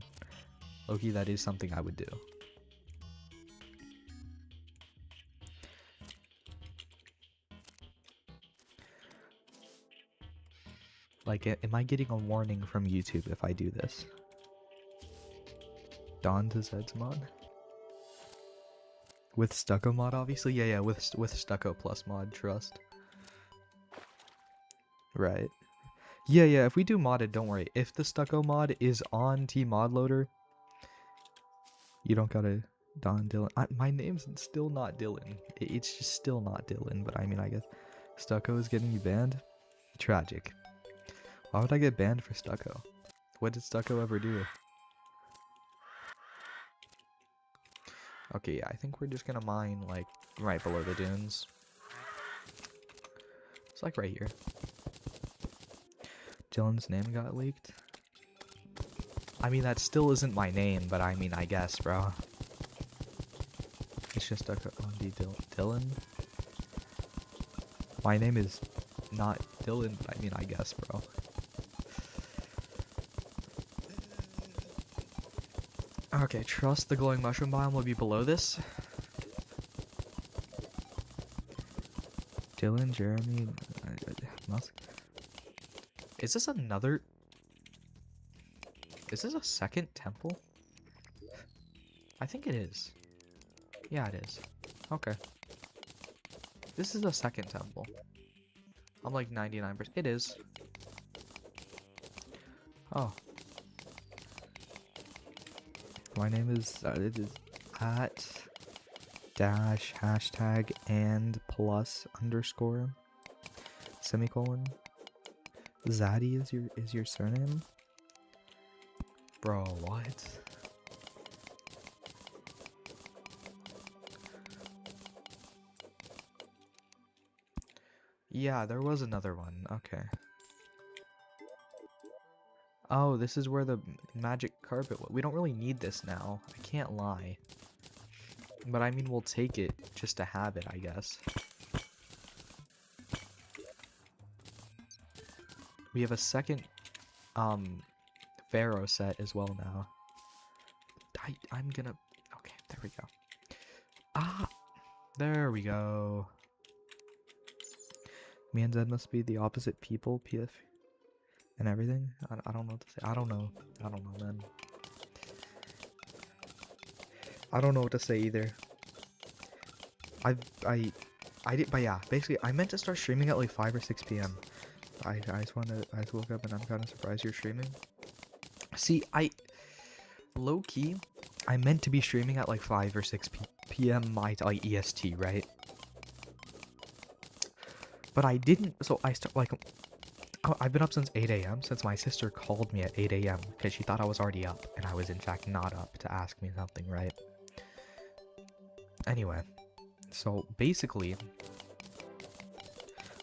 Loki, that is something I would do. Like, am I getting a warning from YouTube if I do this? Dawn to Zed's mod? With stucco mod, obviously? Yeah, with stucco plus mod, trust. Right. Yeah, if we do modded, don't worry. If the stucco mod is on T-Mod Loader, you don't gotta Don Dylan. My name's still not Dylan. It's just still not Dylan, but I mean, I guess stucco is getting me banned? Tragic. Why would I get banned for stucco? What did stucco ever do? Okay, yeah, I think we're just gonna mine, like, right below the dunes. It's like right here. Dylan's name got leaked. I mean, that still isn't my name, but I mean, I guess, bro. It's just a Dylan. My name is not Dylan, but I mean, I guess, bro. Okay, trust the glowing mushroom biome will be below this. Dylan, Jeremy, Musk. Is this another? Is this a second temple? I think it is. Yeah, it is. Okay. This is a second temple. I'm like 99%. It is. Oh. My name is, it is at dash hashtag and plus underscore semicolon. Zaddy is your surname? Bro, what? Yeah, there was another one. Okay. Oh, this is where the magic carpet was. We don't really need this now. I can't lie. But I mean, we'll take it just to have it, I guess. We have a second, Pharaoh set as well now. I'm gonna... Okay, there we go. Ah! There we go. Me and Zed must be the opposite people, PF. And everything? I don't know what to say. I don't know, man. I don't know what to say either. I did, but yeah, basically, I meant to start streaming at like 5 or 6 p.m. I just woke up and I'm kind of surprised you're streaming. See, low-key, I meant to be streaming at like 5 or 6 p.m. my, like, EST, right? But I didn't, so I start, like, I've been up since 8 a.m. since my sister called me at 8 a.m. because she thought I was already up, and I was in fact not up to ask me something, right? Anyway, so basically, I'm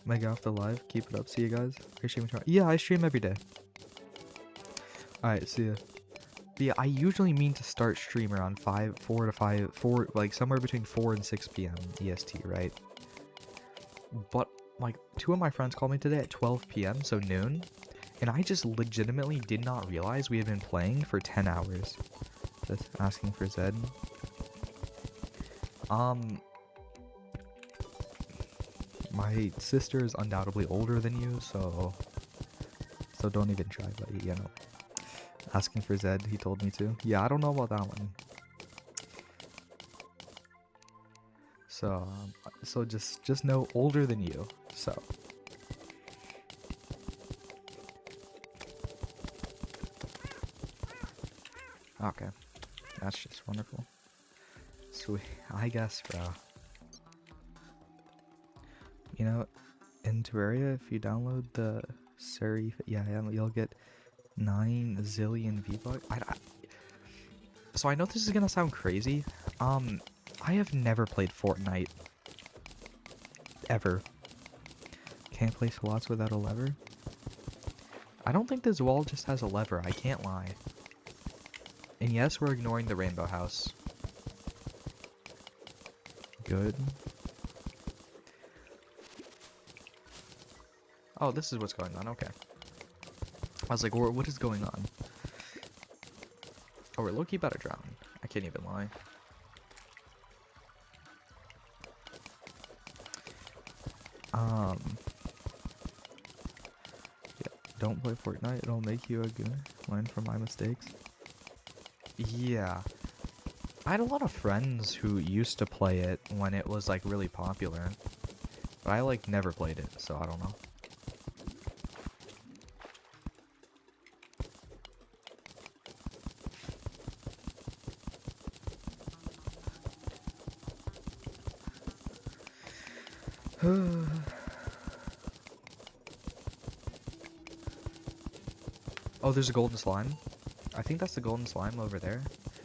gonna get off the live. Keep it up. See you guys. Yeah, I stream every day. Alright, see ya. But yeah, I usually mean to start stream around 4 to 5, like somewhere between 4 and 6 p.m. EST, right? But like 2 of my friends called me today at 12 p.m. so noon, and I just legitimately did not realize we had been playing for 10 hours. Just asking for Zed. My sister is undoubtedly older than you, so don't even try, buddy, you know. Asking for Zed, he told me to. Yeah, I don't know about that one. So just know older than you, so. Okay, that's just wonderful. Sweet, I guess, bro. You know, in Terraria, if you download the Serif, yeah, you'll get 9 zillion V-Bucks. So I know this is gonna sound crazy. I have never played Fortnite. Ever. Can't play slots without a lever? I don't think this wall just has a lever, I can't lie. And yes, we're ignoring the rainbow house. Good. Oh, this is what's going on, okay. I was like, what is going on? Oh, we're low-key about to drown. I can't even lie. Yeah, don't play Fortnite. It'll make you a good. Learn from my mistakes. Yeah. I had a lot of friends who used to play it when it was like really popular. But I like never played it, so I don't know. Oh, there's a golden slime. I think that's the golden slime over there.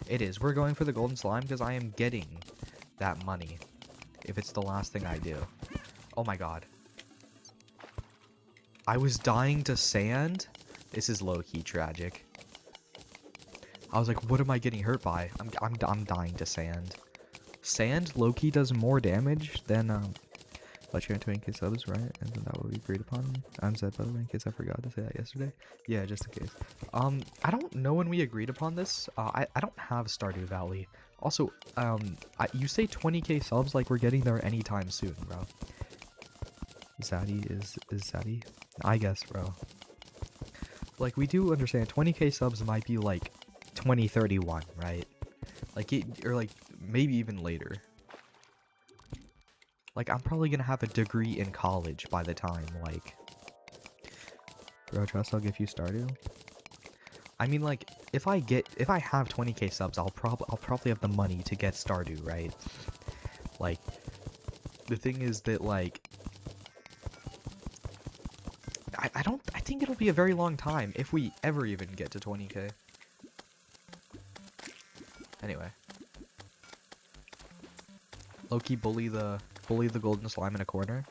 It is. We're going for the golden slime because I am getting that money if it's the last thing I do. Oh my god. I was dying to sand. This is low-key tragic. I was like, what am I getting hurt by? I'm dying to sand. Sand low-key does more damage than let you into 2K subs, right? And then that will be agreed upon. I'm said, by the way, in case I forgot to say that yesterday. Yeah, just in case. I don't know when we agreed upon this. I don't have Stardew Valley. Also, you say 20K subs like we're getting there anytime soon, bro. Zaddy is Zaddy? I guess, bro. Like, we do understand 20K subs might be like 2031, right? Like, or like maybe even later. Like, I'm probably gonna have a degree in college by the time, like... Bro, trust I'll give you Stardew? I mean, like, if I have 20K subs, I'll probably have the money to get Stardew, right? Like, the thing is that, like... I think it'll be a very long time if we ever even get to 20K. Anyway. Low-key bully the golden slime in a corner.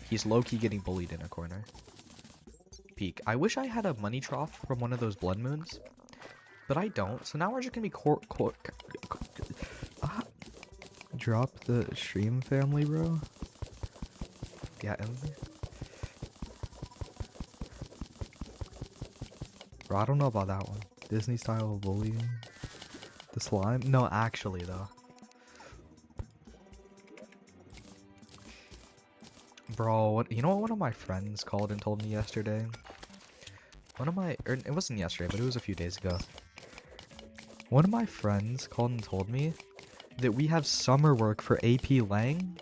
He's low-key getting bullied in a corner. Peak. I wish I had a money trough from one of those blood moons, but I don't. So now we're just gonna be drop the stream family, bro. Yeah, Emily. Bro, I don't know about that one. Disney style of bullying. The slime? No, actually though. Bro, what, you know what one of my friends called and told me yesterday? It wasn't yesterday, but it was a few days ago. One of my friends called and told me that we have summer work for AP Lang,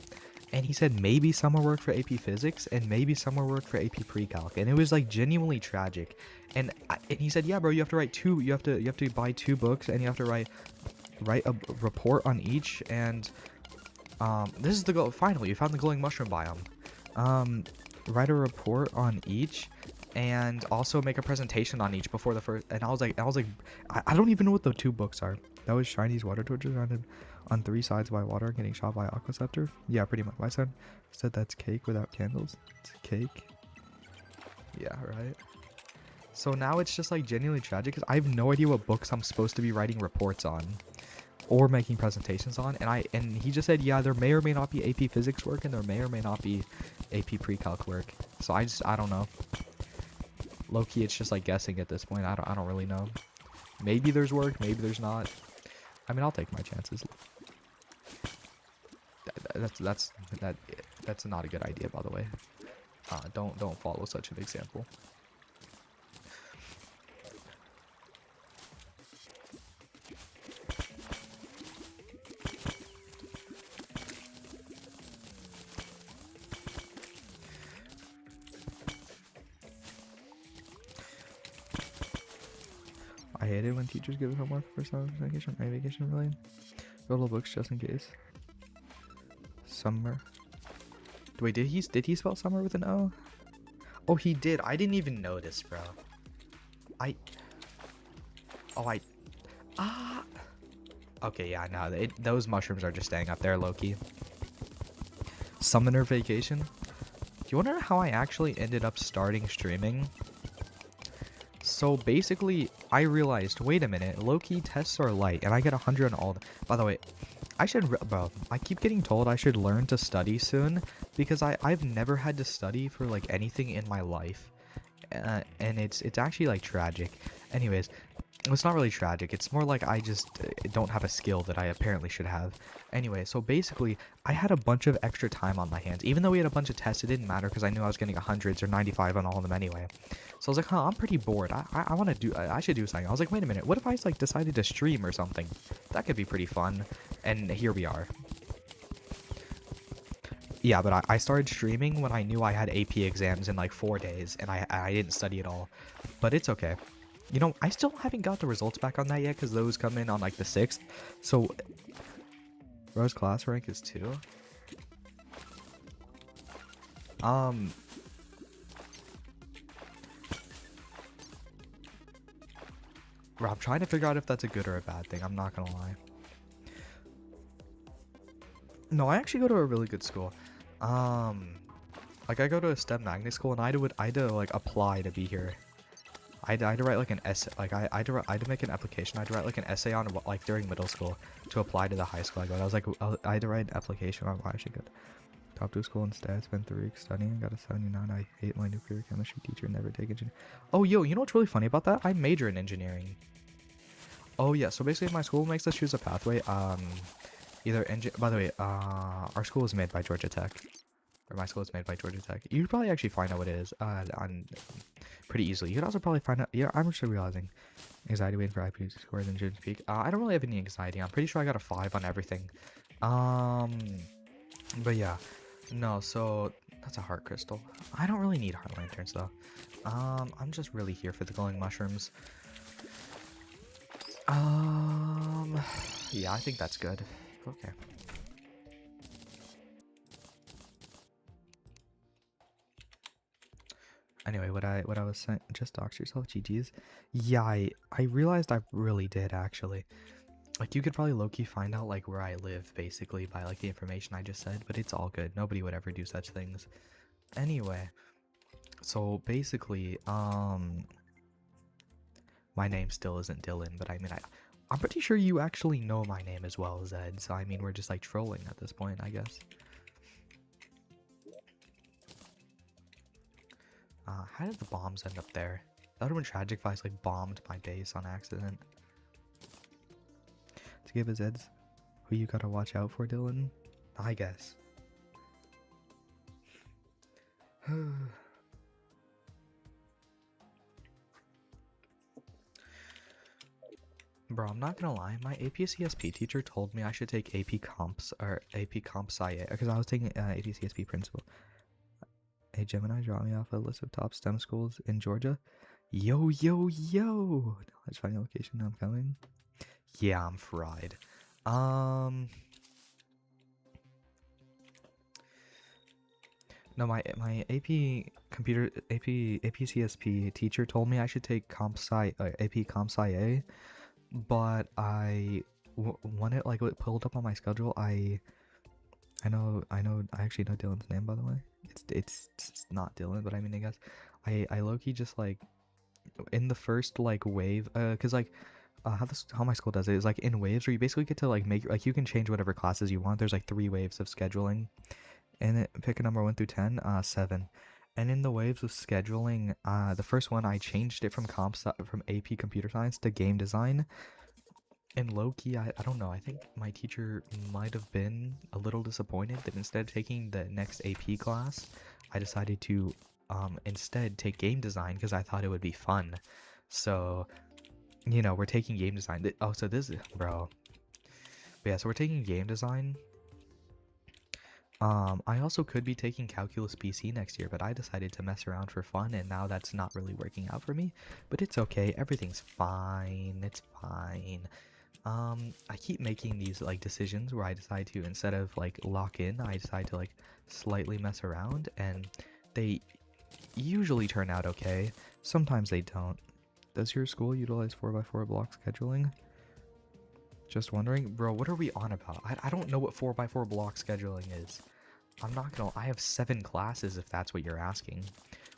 and he said maybe summer work for AP Physics, and maybe summer work for AP Pre-Calc, and it was like genuinely tragic. And he said, yeah, bro, you have to write you have to buy 2 books, and you have to write a report on each, and this is the goal. Finally, you found the glowing mushroom biome. Write a report on each, and also make a presentation on each before the first. And I was like, I don't even know what the 2 books are. That was Shiny's water torches surrounded on 3 sides by water, getting shot by Aquaceptor. Yeah, pretty much. My son said that's cake without candles. It's cake. Yeah, right. So now it's just like genuinely tragic because I have no idea what books I'm supposed to be writing reports on or making presentations on, and he just said, yeah, there may or may not be AP Physics work, and there may or may not be AP Pre-Calc work. So I don't know. Low-key, it's just like guessing at this point. I don't really know. Maybe there's work, maybe there's not. I mean, I'll take my chances. That's not a good idea, by the way. Don't follow such an example. I hate it when teachers give homework for summer vacation. My vacation related. Little books just in case. Summer. Wait, did he spell summer with an O? Oh, he did. I didn't even notice, bro. Okay, yeah, no, those mushrooms are just staying up there, low-key. Summoner vacation. Do you want to know how I actually ended up starting streaming? So basically, I realized, wait a minute, low-key tests are light, and I get 100 on all. By the way, bro, I keep getting told I should learn to study soon, because I've never had to study for like anything in my life, and it's actually like tragic. Anyways, It's not really tragic. It's more like I just don't have a skill that I apparently should have. Anyway, so basically, I had a bunch of extra time on my hands. Even though we had a bunch of tests, it didn't matter because I knew I was getting 100s or 95 on all of them anyway. So I was like, huh, I'm pretty bored. I want to do, I should do something. I was like, wait a minute, what if I like decided to stream or something? That could be pretty fun. And here we are. Yeah, but I started streaming when I knew I had AP exams in like 4 days, and I didn't study at all. But it's okay. You know, I still haven't got the results back on that yet, because those come in on like the 6th. So, Rose class rank is 2. Bro, I'm trying to figure out if that's a good or a bad thing, I'm not gonna lie. No, I actually go to a really good school. Like I go to a STEM magnet school, and I had to like apply to be here. I had to write like an essay, like I had to make an application. I had to write like an essay on like during middle school to apply to the high school I go. I was like, I had to write an application on why I should go. Top 2 school in stats, spent 3 weeks studying, got a 79. I hate my nuclear chemistry teacher, never take engineering. Oh, yo, you know what's really funny about that? I major in engineering. Oh yeah, so basically my school makes us choose a pathway. By the way, our school is made by Georgia Tech. Or my school is made by Georgia Tech. You could probably actually find out what it is on pretty easily. You could also probably find out. Yeah, I'm just realizing. Anxiety waiting for IP scores in June's peak. I don't really have any anxiety. I'm pretty sure I got a 5 on everything. But yeah. No, so that's a heart crystal. I don't really need heart lanterns though. I'm just really here for the glowing mushrooms. Yeah, I think that's good. Okay. Anyway, what I was saying, just dox yourself, GG's. Yeah, I realized I really did actually. Like you could probably low-key find out like where I live basically by like the information I just said, but it's all good. Nobody would ever do such things. Anyway, so basically, my name still isn't Dylan, but I mean I'm pretty sure you actually know my name as well, Zed. So I mean we're just like trolling at this point, I guess. How did the bombs end up there? That would have been tragic if I like bombed my base on accident. To give his Zeds, who you gotta watch out for, Dylan? I guess. Bro, I'm not gonna lie, my AP-CSP teacher told me I should take AP Comps, or AP Comp Sci because I was taking AP-CSP Principal. Hey Gemini, draw me off a list of top STEM schools in Georgia. Yo, yo, yo! Let's find a location, I'm coming. Yeah, I'm fried. No, my AP-CSP teacher told me I should take AP Comp Sci, but when it like pulled up on my schedule, I actually know Dylan's name, by the way. It's not Dylan, but I mean I guess I low-key just like in the first like wave, cause like how my school does it is like in waves where you basically get to like make like you can change whatever classes you want. There's like 3 waves of scheduling, and pick a number 1 through 10, 7. And in the waves of scheduling, the first one I changed it from from AP Computer Science to Game Design. And low-key, I don't know, I think my teacher might have been a little disappointed that instead of taking the next AP class, I decided to instead take game design because I thought it would be fun. So, you know, we're taking game design. Oh, so this is, bro. But yeah, so we're taking game design. I also could be taking Calculus PC next year, but I decided to mess around for fun, and now that's not really working out for me. But it's okay, everything's fine, it's fine. I keep making these like decisions where I decide to, instead of like lock in, I decide to like slightly mess around, and they usually turn out okay. Sometimes they don't. Does your school utilize 4x4 block scheduling? Just wondering. Bro, what are we on about? I don't know what 4x4 block scheduling is. I'm not gonna, I have 7 classes if that's what you're asking.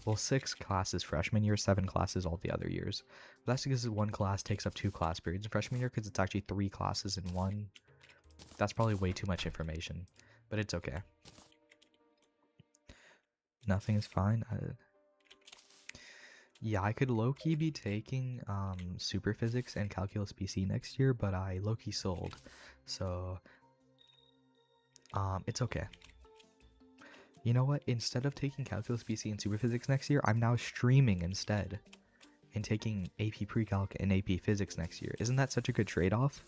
Well, 6 classes freshman year, 7 classes all the other years. But that's because one class takes up 2 class periods in freshman year because it's actually 3 classes in one. That's probably way too much information, but it's okay. Nothing is fine. Yeah, I could low-key be taking super physics and calculus BC next year, but I low-key sold. So it's okay. You know what? Instead of taking calculus BC and super physics next year, I'm now streaming instead and taking AP pre-calc and AP physics next year. Isn't that such a good trade-off?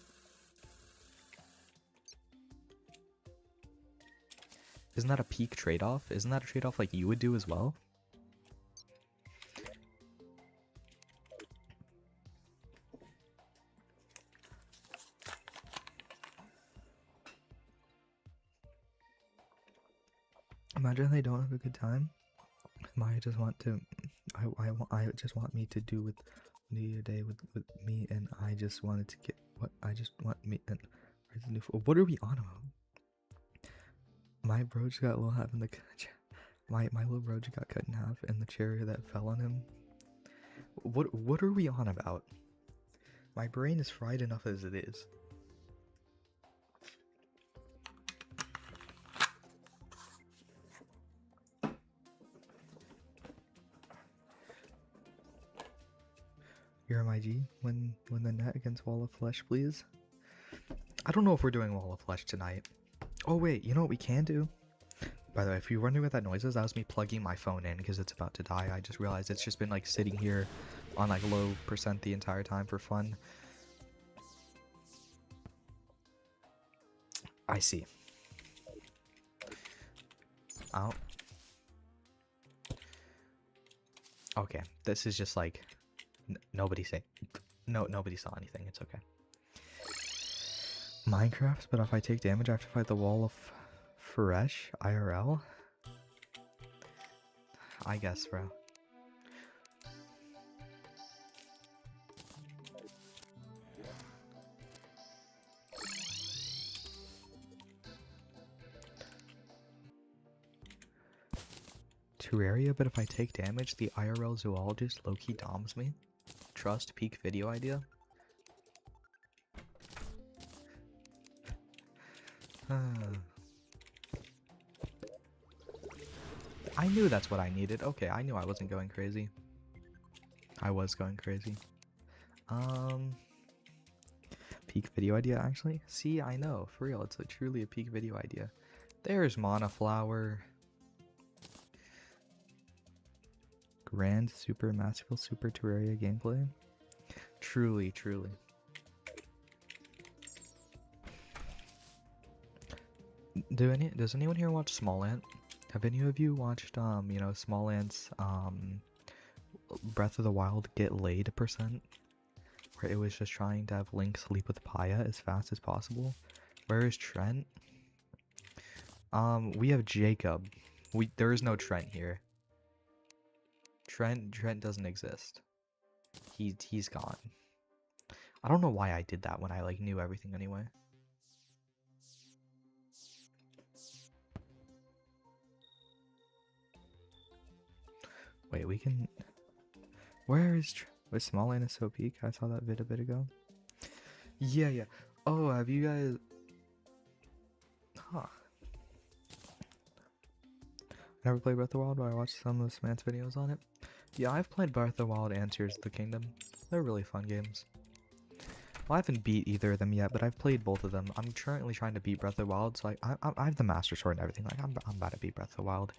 Isn't that a peak trade-off? Isn't that a trade-off like you would do as well? Imagine they don't have a good time. I just want to, I just want me to do with the day with me, and I just wanted to get what I just want me and what are we on about? My bro just got a little half in the my little bro just got cut in half in the chair that fell on him. What are we on about? My brain is fried enough as it is. Your MIG when the net against Wall of Flesh, please. I don't know if we're doing Wall of Flesh tonight. Oh wait, you know what we can do? By the way, if you're wondering what that noise is, that was me plugging my phone in because it's about to die. I just realized it's just been like sitting here on like low percent the entire time for fun. I see. Oh. Okay, this is just like nobody saw anything. It's okay. Minecraft, but if I take damage, I have to fight the Wall of Fresh IRL. I guess, bro. Terraria, but if I take damage, the IRL zoologist low-key doms me. Trust peak video idea. I knew that's what I needed. Okay, I knew I wasn't going crazy. I was going crazy. Peak video idea, actually? See, I know. For real, it's truly a peak video idea. There's Mana Flower. Grand Super Masterful Super Terraria gameplay. Truly, truly. Does anyone here watch Small Ant? Have any of you watched you know, Small Ant's Breath of the Wild get laid percent? Where it was just trying to have Link sleep with Paya as fast as possible. Where is Trent? We have Jacob. There is no Trent here. Trent doesn't exist. He's gone. I don't know why I did that when I like knew everything anyway. Wait, we can. Where is was Small Ant is so peak? I saw that vid a bit ago. Yeah, yeah. Oh, have you guys? Huh. Never played Breath of the Wild, but I watched some of Samant's videos on it. Yeah, I've played Breath of the Wild and Tears of the Kingdom. They're really fun games. Well, I haven't beat either of them yet, but I've played both of them. I'm currently trying to beat Breath of the Wild, so I have the Master Sword and everything. Like I'm about to beat Breath of the Wild,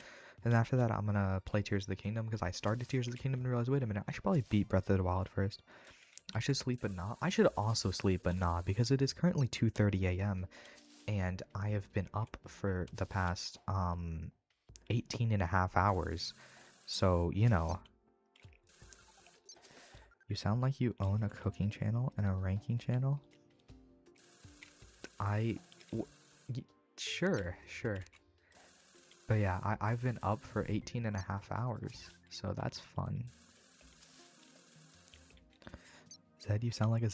and after that I'm gonna play Tears of the Kingdom because I started Tears of the Kingdom and realized, wait a minute, I should probably beat Breath of the Wild first. I should sleep but not. I should also sleep but not because it is currently 2:30 a.m. and I have been up for the past 18 and a half hours. So, you know. You sound like you own a cooking channel and a ranking channel. Sure. But yeah, I've been up for 18 and a half hours. So that's fun. Zed, you sound like a...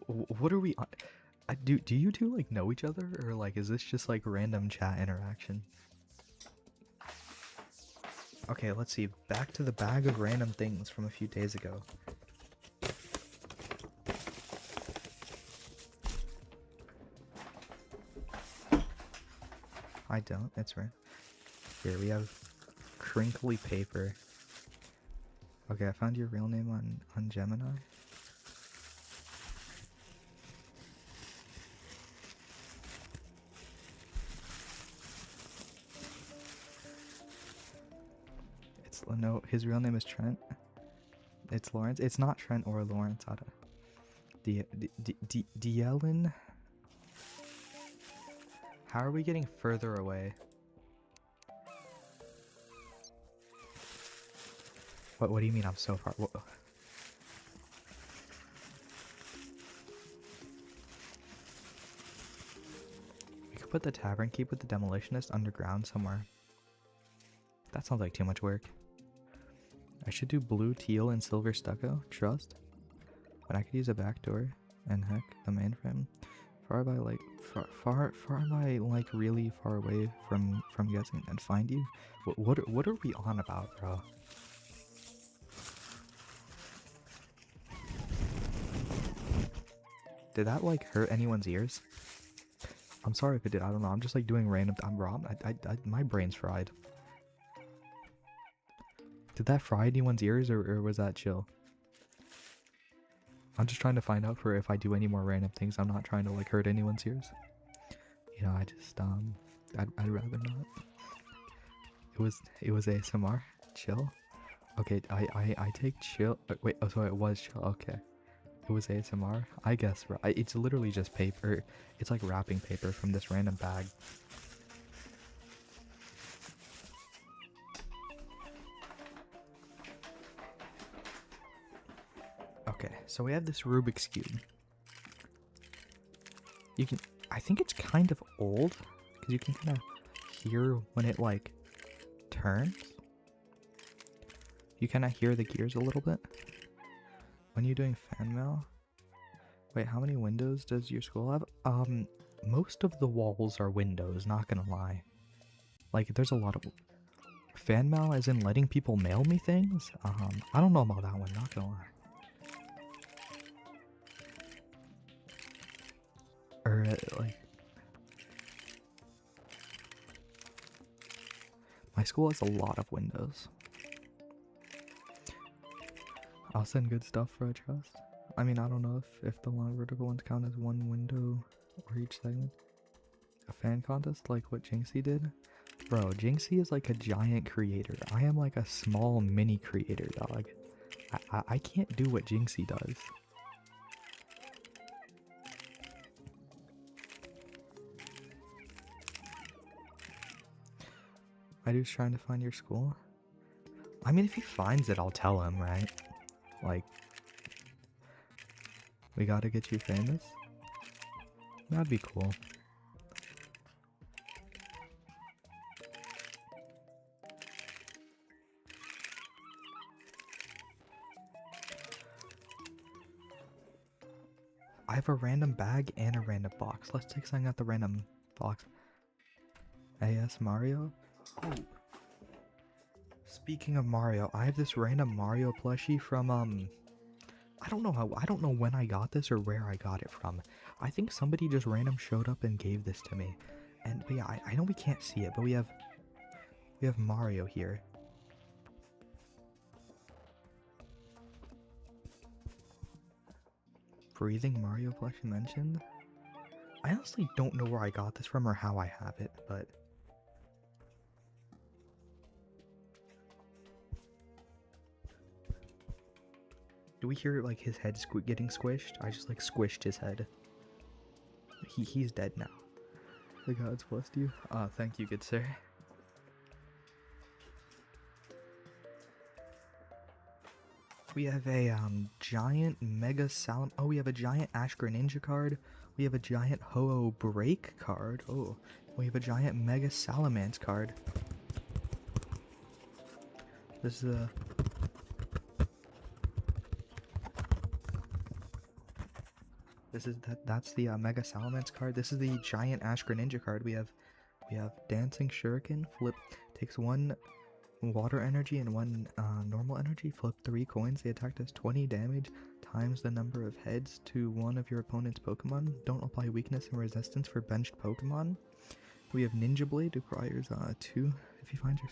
What are we on? Do you two like know each other, or like is this just like random chat interaction? Okay, let's see. Back to the bag of random things from a few days ago. I don't. It's right. Here we have crinkly paper. Okay, I found your real name on Gemini. It's no, his real name is Trent. It's Lawrence. It's not Trent or Lawrence. Dielen. How are we getting further away? What do you mean I'm so far? What? We could put the tavern keep with the demolitionist underground somewhere. That sounds like too much work. I should do blue, teal, and silver stucco. Trust. But I could use a back door. And heck, the mainframe. Far by like really far away from guessing and find you. What are we on about, bro? Did that like hurt anyone's ears? I'm sorry if it did. I don't know. I'm just like doing random. My brain's fried. Did that fry anyone's ears or was that chill? I'm just trying to find out for if I do any more random things. I'm not trying to like hurt anyone's ears. You know, I just I'd rather not. It was ASMR. Chill. Okay, I take chill. Wait, oh, so it was chill. Okay. It was ASMR. I guess it's literally just paper. It's like wrapping paper from this random bag. Okay, so we have this Rubik's Cube. I think it's kind of old, because you can kind of hear when it like turns. You kind of hear the gears a little bit. When you're doing fan mail. Wait, how many windows does your school have? Most of the walls are windows, not gonna lie. Like, there's a lot of fan mail as in letting people mail me things. I don't know about that one, not gonna lie. Or like, my school has a lot of windows. I'll send good stuff for a trust. I mean, I don't know if the long vertical ones count as one window or each segment. A fan contest like what Jinxie did? Bro, Jinxie is like a giant creator. I am like a small mini creator, dog. I can't do what Jinxie does. I dude's trying to find your school. I mean, if he finds it, I'll tell him, right? Like, we gotta get you famous? That'd be cool. I have a random bag and a random box. Let's take something out the random box. AS Mario? Oh. Speaking of Mario, I have this random Mario plushie from I don't know when I got this or where I got it from. I think somebody just random showed up and gave this to me. But yeah, I know we can't see it, but we have Mario here. Breathing Mario plushie mentioned? I honestly don't know where I got this from or how I have it, but do we hear like his head getting squished? I just like squished his head. He's dead now. The gods blessed you. Thank you, good sir. We have a giant mega salam. Oh, we have a giant Ashgra Ninja card. We have a giant Ho-Oh Break card. Oh, we have a giant Mega Salamence card. This is a that's the Mega Salamence card. This is the giant Ashgra Ninja card. We have Dancing Shuriken. Flip takes 1 water energy and 1 normal energy. Flip 3 coins. The attack does 20 damage times the number of heads to one of your opponent's Pokemon. Don't apply weakness and resistance for benched Pokemon. We have Ninja Blade. Requires 2 if you find your.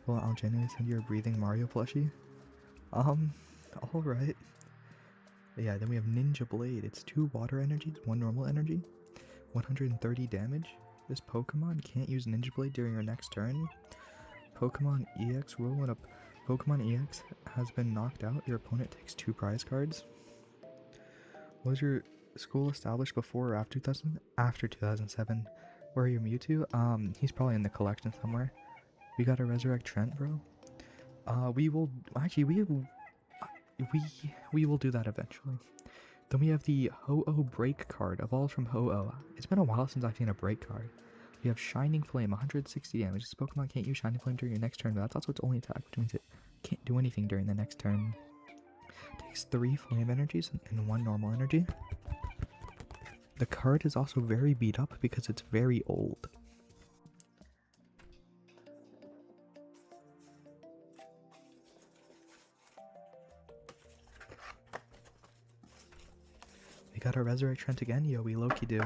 Well, I'll genuinely send you a breathing Mario plushie. Um, alright. Yeah, then we have Ninja Blade. It's 2 water energies, 1 normal energy, 130 damage. This Pokemon can't use Ninja Blade during your next turn. Pokemon EX rule: when a Pokemon EX has been knocked out, your opponent takes 2 prize cards. Was your school established before or after 2000? After 2007. Where are your Mewtwo? He's probably in the collection somewhere. We gotta resurrect Trent, bro. We will actually we will do that eventually. Then we have the Ho-Oh Break card, evolved from Ho-Oh. It's been a while since I've seen a Break card. We have Shining Flame, 160 damage. This Pokemon can't use Shining Flame during your next turn, but that's also its only attack, which means it can't do anything during the next turn. Takes 3 Flame energies and 1 normal energy. The card is also very beat up because it's very old. We gotta resurrect Trent again? Yo, we Loki do.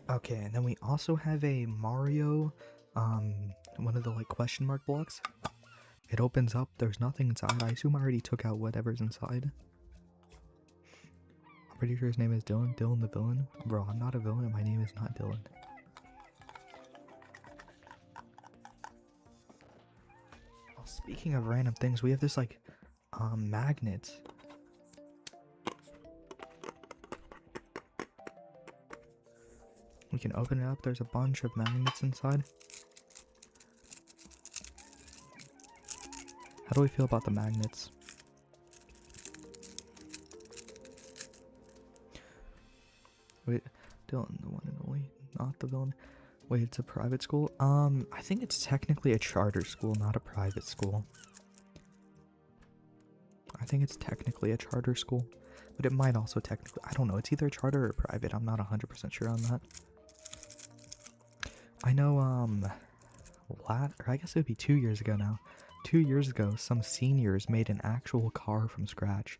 Okay, and then we also have a Mario, one of the like question mark blocks. It opens up, there's nothing inside. I assume I already took out whatever's inside. I'm pretty sure his name is Dylan. Dylan the villain. Bro, I'm not a villain and my name is not Dylan. Oh, speaking of random things, we have this like, magnet. We can open it up, there's a bunch of magnets inside. How do we feel about the magnets? Wait, Dylan, the one and only, not the villain. Wait, it's a private school? I think it's technically a charter school, not a private school. I think it's technically a charter school, but it might also technically, I don't know, it's either charter or private, I'm not 100% sure on that. I know, or I guess it would be 2 years ago now. 2 years ago, some seniors made an actual car from scratch.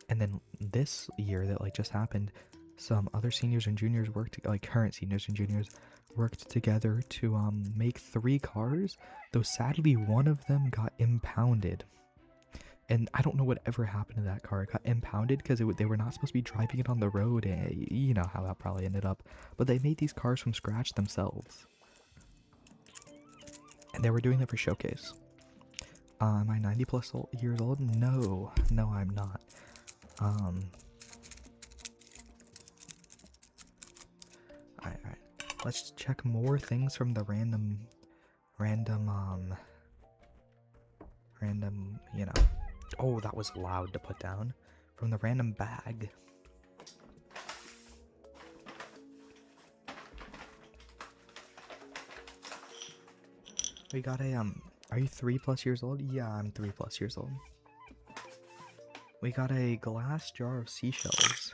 And then this year that like just happened, some other seniors and juniors worked, like current seniors and juniors, worked together to make 3 cars, though sadly one of them got impounded. And I don't know what ever happened to that car. It got impounded because they were not supposed to be driving it on the road, and you know how that probably ended up. But they made these cars from scratch themselves. And they were doing it for showcase. Am I 90 plus years old? No. No, I'm not. Alright. Let's check more things from the random, you know. Oh, that was loud to put down. From the random bag. We got a, are you 3 plus years old? Yeah, I'm 3 plus years old. We got a glass jar of seashells.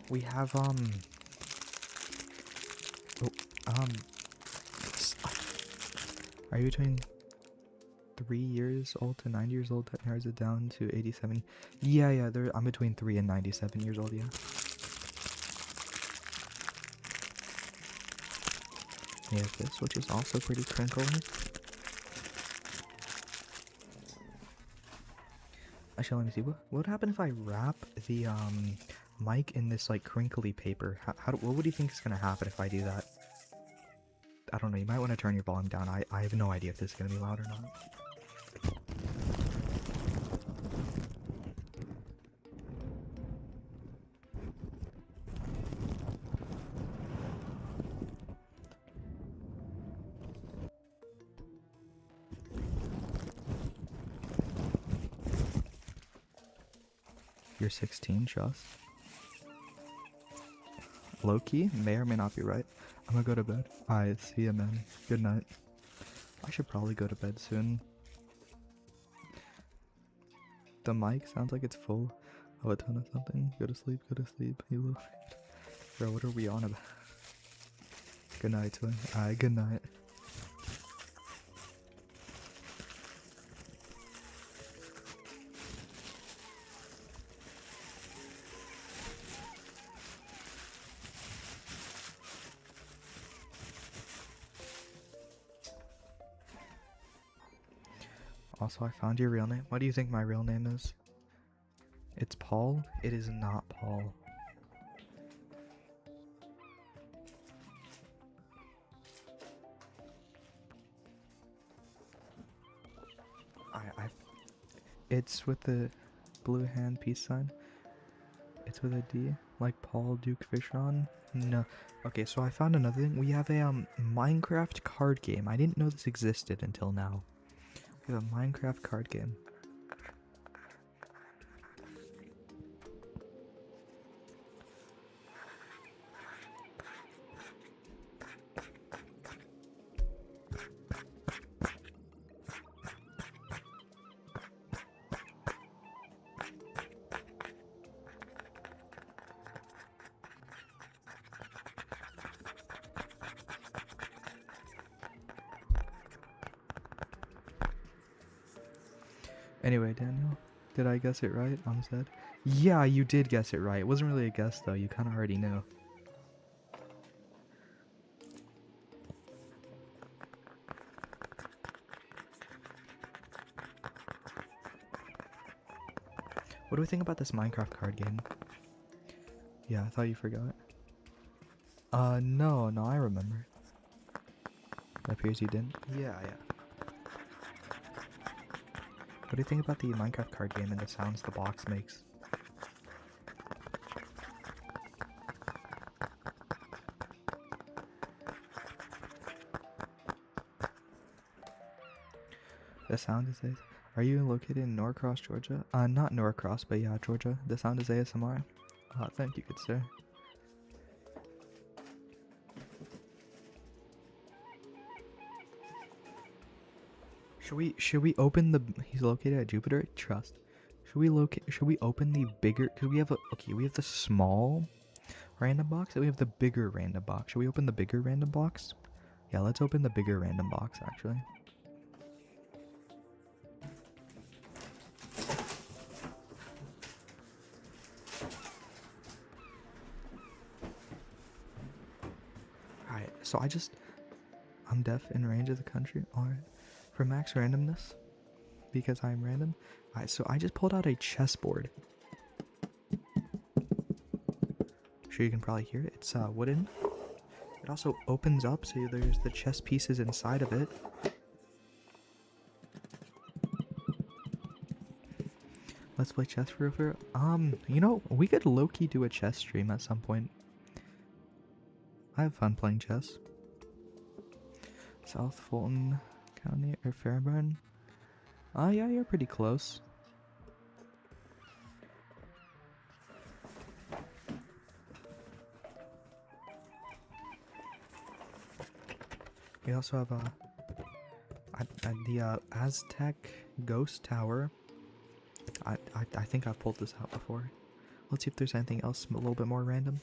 We have, are you between 3 years old to 90 years old? That narrows it down to 87. Yeah, I'm between 3 and 97 years old, yeah. We have this, which is also pretty crinkly. Actually, let me see, what would happen if I wrap the, mic in this like crinkly paper? What would you think is gonna happen if I do that? I don't know, you might want to turn your volume down. I have no idea if this is gonna be loud or not. You're 16, just? low-key, may or may not be right. I'm gonna go to bed. Alright, see ya, man. Good night. I should probably go to bed soon. The mic sounds like it's full of a ton of something. Go to sleep, go to sleep. You little... Bro, what are we on about? Good night, twin. Alright, good night. Also, I found your real name. What do you think my real name is? It's Paul? It is not Paul. It's with the blue hand peace sign. It's with a D, like Paul Duke Fishron. No. Okay, so I found another thing. We have a Minecraft card game. I didn't know this existed until now. We have a Minecraft card game. Anyway, Daniel, did I guess it right? Said. Yeah, you did guess it right. It wasn't really a guess, though. You kind of already knew. What do we think about this Minecraft card game? Yeah, I thought you forgot. No, I remember. It appears you didn't. Yeah. What do you think about the Minecraft card game and the sounds the box makes? The sound is this. Are you located in Norcross, Georgia? Not Norcross, but yeah, Georgia. The sound is ASMR. Thank you, good sir. Should we open the... He's located at Jupiter? Trust. Should we open the bigger... Cause we have we have the small random box and we have the bigger random box. Should we open the bigger random box? Yeah, let's open the bigger random box, actually. Alright, so I'm deaf in range of the country. Alright. For max randomness, because I'm random. Alright, so I just pulled out a chessboard. Sure, you can probably hear it. It's wooden. It also opens up, so there's the chess pieces inside of it. Let's play chess for you know, we could low-key do a chess stream at some point. I have fun playing chess. South Fulton County or Fairburn? Oh yeah, you're pretty close. We also have the Aztec Ghost Tower. I think I've pulled this out before. Let's see if there's anything else a little bit more random.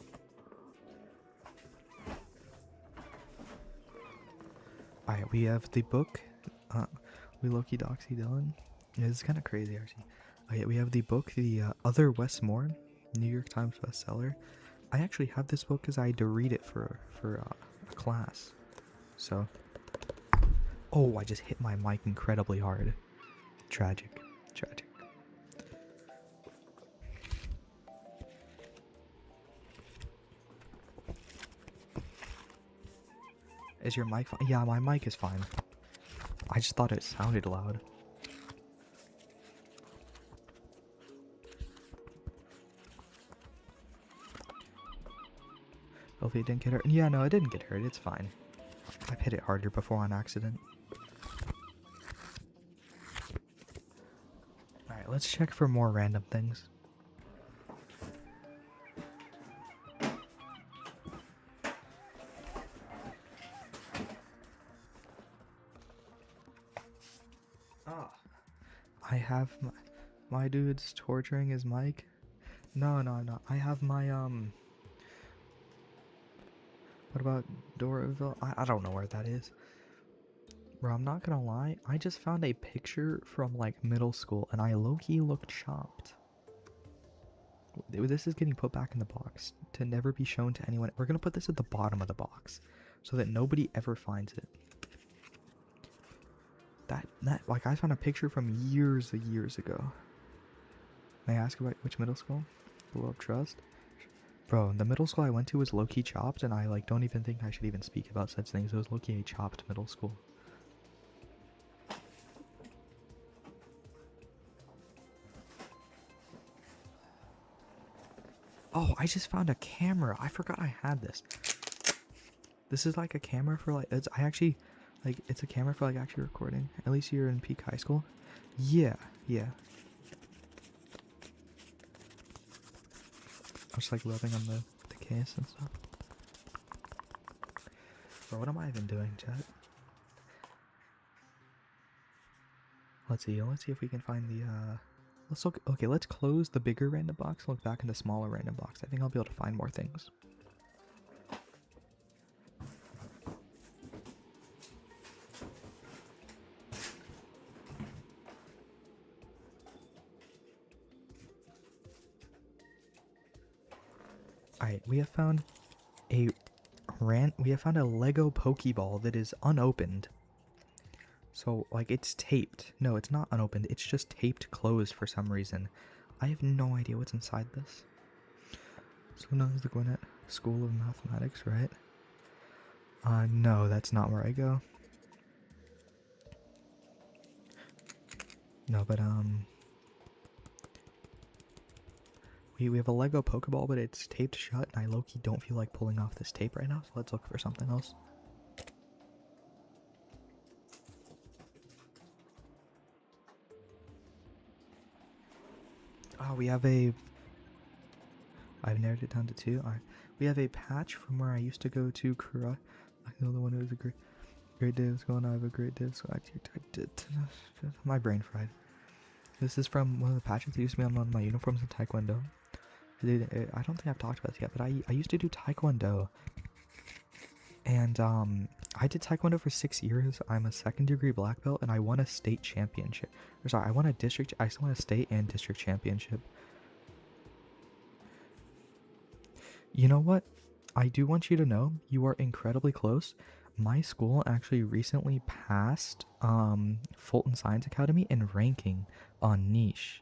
Alright, we have the book. We low-key doxy Dylan. Yeah, this is kind of crazy, actually. Okay, we have the book, The Other Westmore, New York Times bestseller. I actually have this book because I had to read it for a class. So, oh, I just hit my mic incredibly hard. Tragic. Is your mic fine? Yeah, my mic is fine. I just thought it sounded loud. Hopefully it didn't get hurt. Yeah, no, it didn't get hurt. It's fine. I've hit it harder before on accident. Alright, let's check for more random things. I have my dude's torturing his mic. No, no, no. I have my What about Doraville? I don't know where that is. Bro, I'm not gonna lie. I just found a picture from like middle school, and I low-key looked chopped. This is getting put back in the box to never be shown to anyone. We're gonna put this at the bottom of the box so that nobody ever finds it. That like I found a picture from years ago. May I ask about which middle school? Below of Trust? Bro, the middle school I went to was low-key chopped, and I like don't even think I should even speak about such things. It was low-key a chopped middle school. Oh, I just found a camera. I forgot I had this. This is like a camera for like it's a camera for like actually recording. At least you're in peak high school. Yeah, yeah. I was like rubbing on the case and stuff. Bro, what am I even doing, chat? Let's see if we can find the let's look. Okay, let's close the bigger random box, look back in the smaller random box. I think I'll be able to find more things. Alright, we have found a Lego Pokeball that is unopened. So, like, it's taped. No, it's not unopened. It's just taped closed for some reason. I have no idea what's inside this. So known as the Gwinnett School of Mathematics, right? No, that's not where I go. No, but, we have a Lego Pokeball, but it's taped shut, and I low-key don't feel like pulling off this tape right now, so let's look for something else. Oh, we have a... I've narrowed it down to 2. Alright. We have a patch from where I used to go to Kura. I know the one who was a great day was going on. I have a great day, so I did. My brain fried. This is from one of the patches that used to be on one of my uniforms in Taekwondo. I don't think I've talked about this yet, but I used to do Taekwondo. And I did Taekwondo for 6 years. I'm a 2nd degree black belt, and I won a state championship. Or sorry, I won I still won a state and district championship. You know what? I do want you to know you are incredibly close. My school actually recently passed Fulton Science Academy in ranking on niche.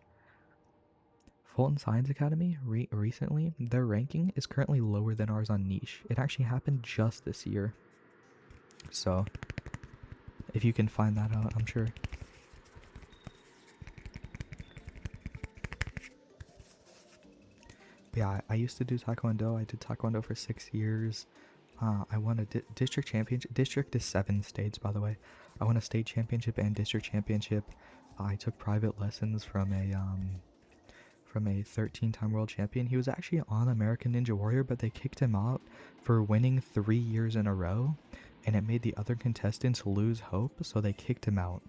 Fulton Science Academy recently, their ranking is currently lower than ours on niche. It actually happened just this year. So, if you can find that out, I'm sure. Yeah, I used to do Taekwondo. I did Taekwondo for 6 years. I won a district championship. District is 7 states, by the way. I won a state championship and district championship. I took private lessons from a 13-time world champion. He was actually on American Ninja Warrior, but they kicked him out for winning 3 years in a row, and it made the other contestants lose hope, so they kicked him out.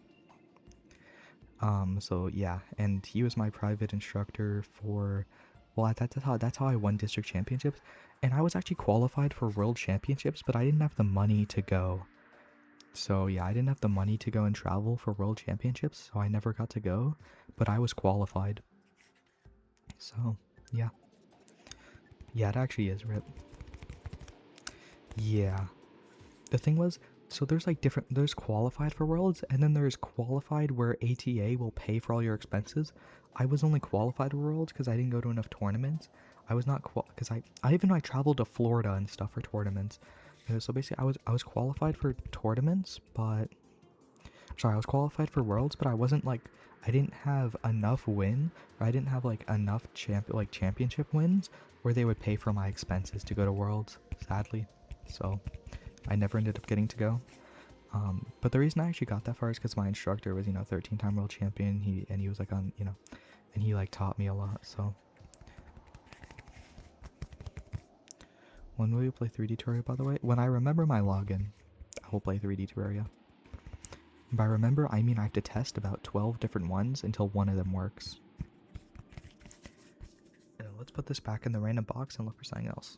So yeah, and he was my private instructor for, well, that's how I won district championships, and I was actually qualified for world championships, but I didn't have the money to go. So yeah, I didn't have the money to go and travel for world championships, so I never got to go, but I was qualified. So, yeah. Yeah, it actually is RIP. Yeah. The thing was, so there's like there's qualified for worlds, and then there's qualified where ATA will pay for all your expenses. I was only qualified for worlds because I didn't go to enough tournaments. I was not because I traveled to Florida and stuff for tournaments. So basically I was qualified for tournaments, but sorry, I was qualified for worlds, but I wasn't like, I didn't have enough or I didn't have like enough championship wins where they would pay for my expenses to go to worlds, sadly. So I never ended up getting to go. But the reason I actually got that far is because my instructor was, 13-time world champion. He was like on, and he like taught me a lot. So when will you play 3D Terraria, by the way? When I remember my login, I will play 3D Terraria. By remember, I mean I have to test about 12 different ones until one of them works. And let's put this back in the random box and look for something else.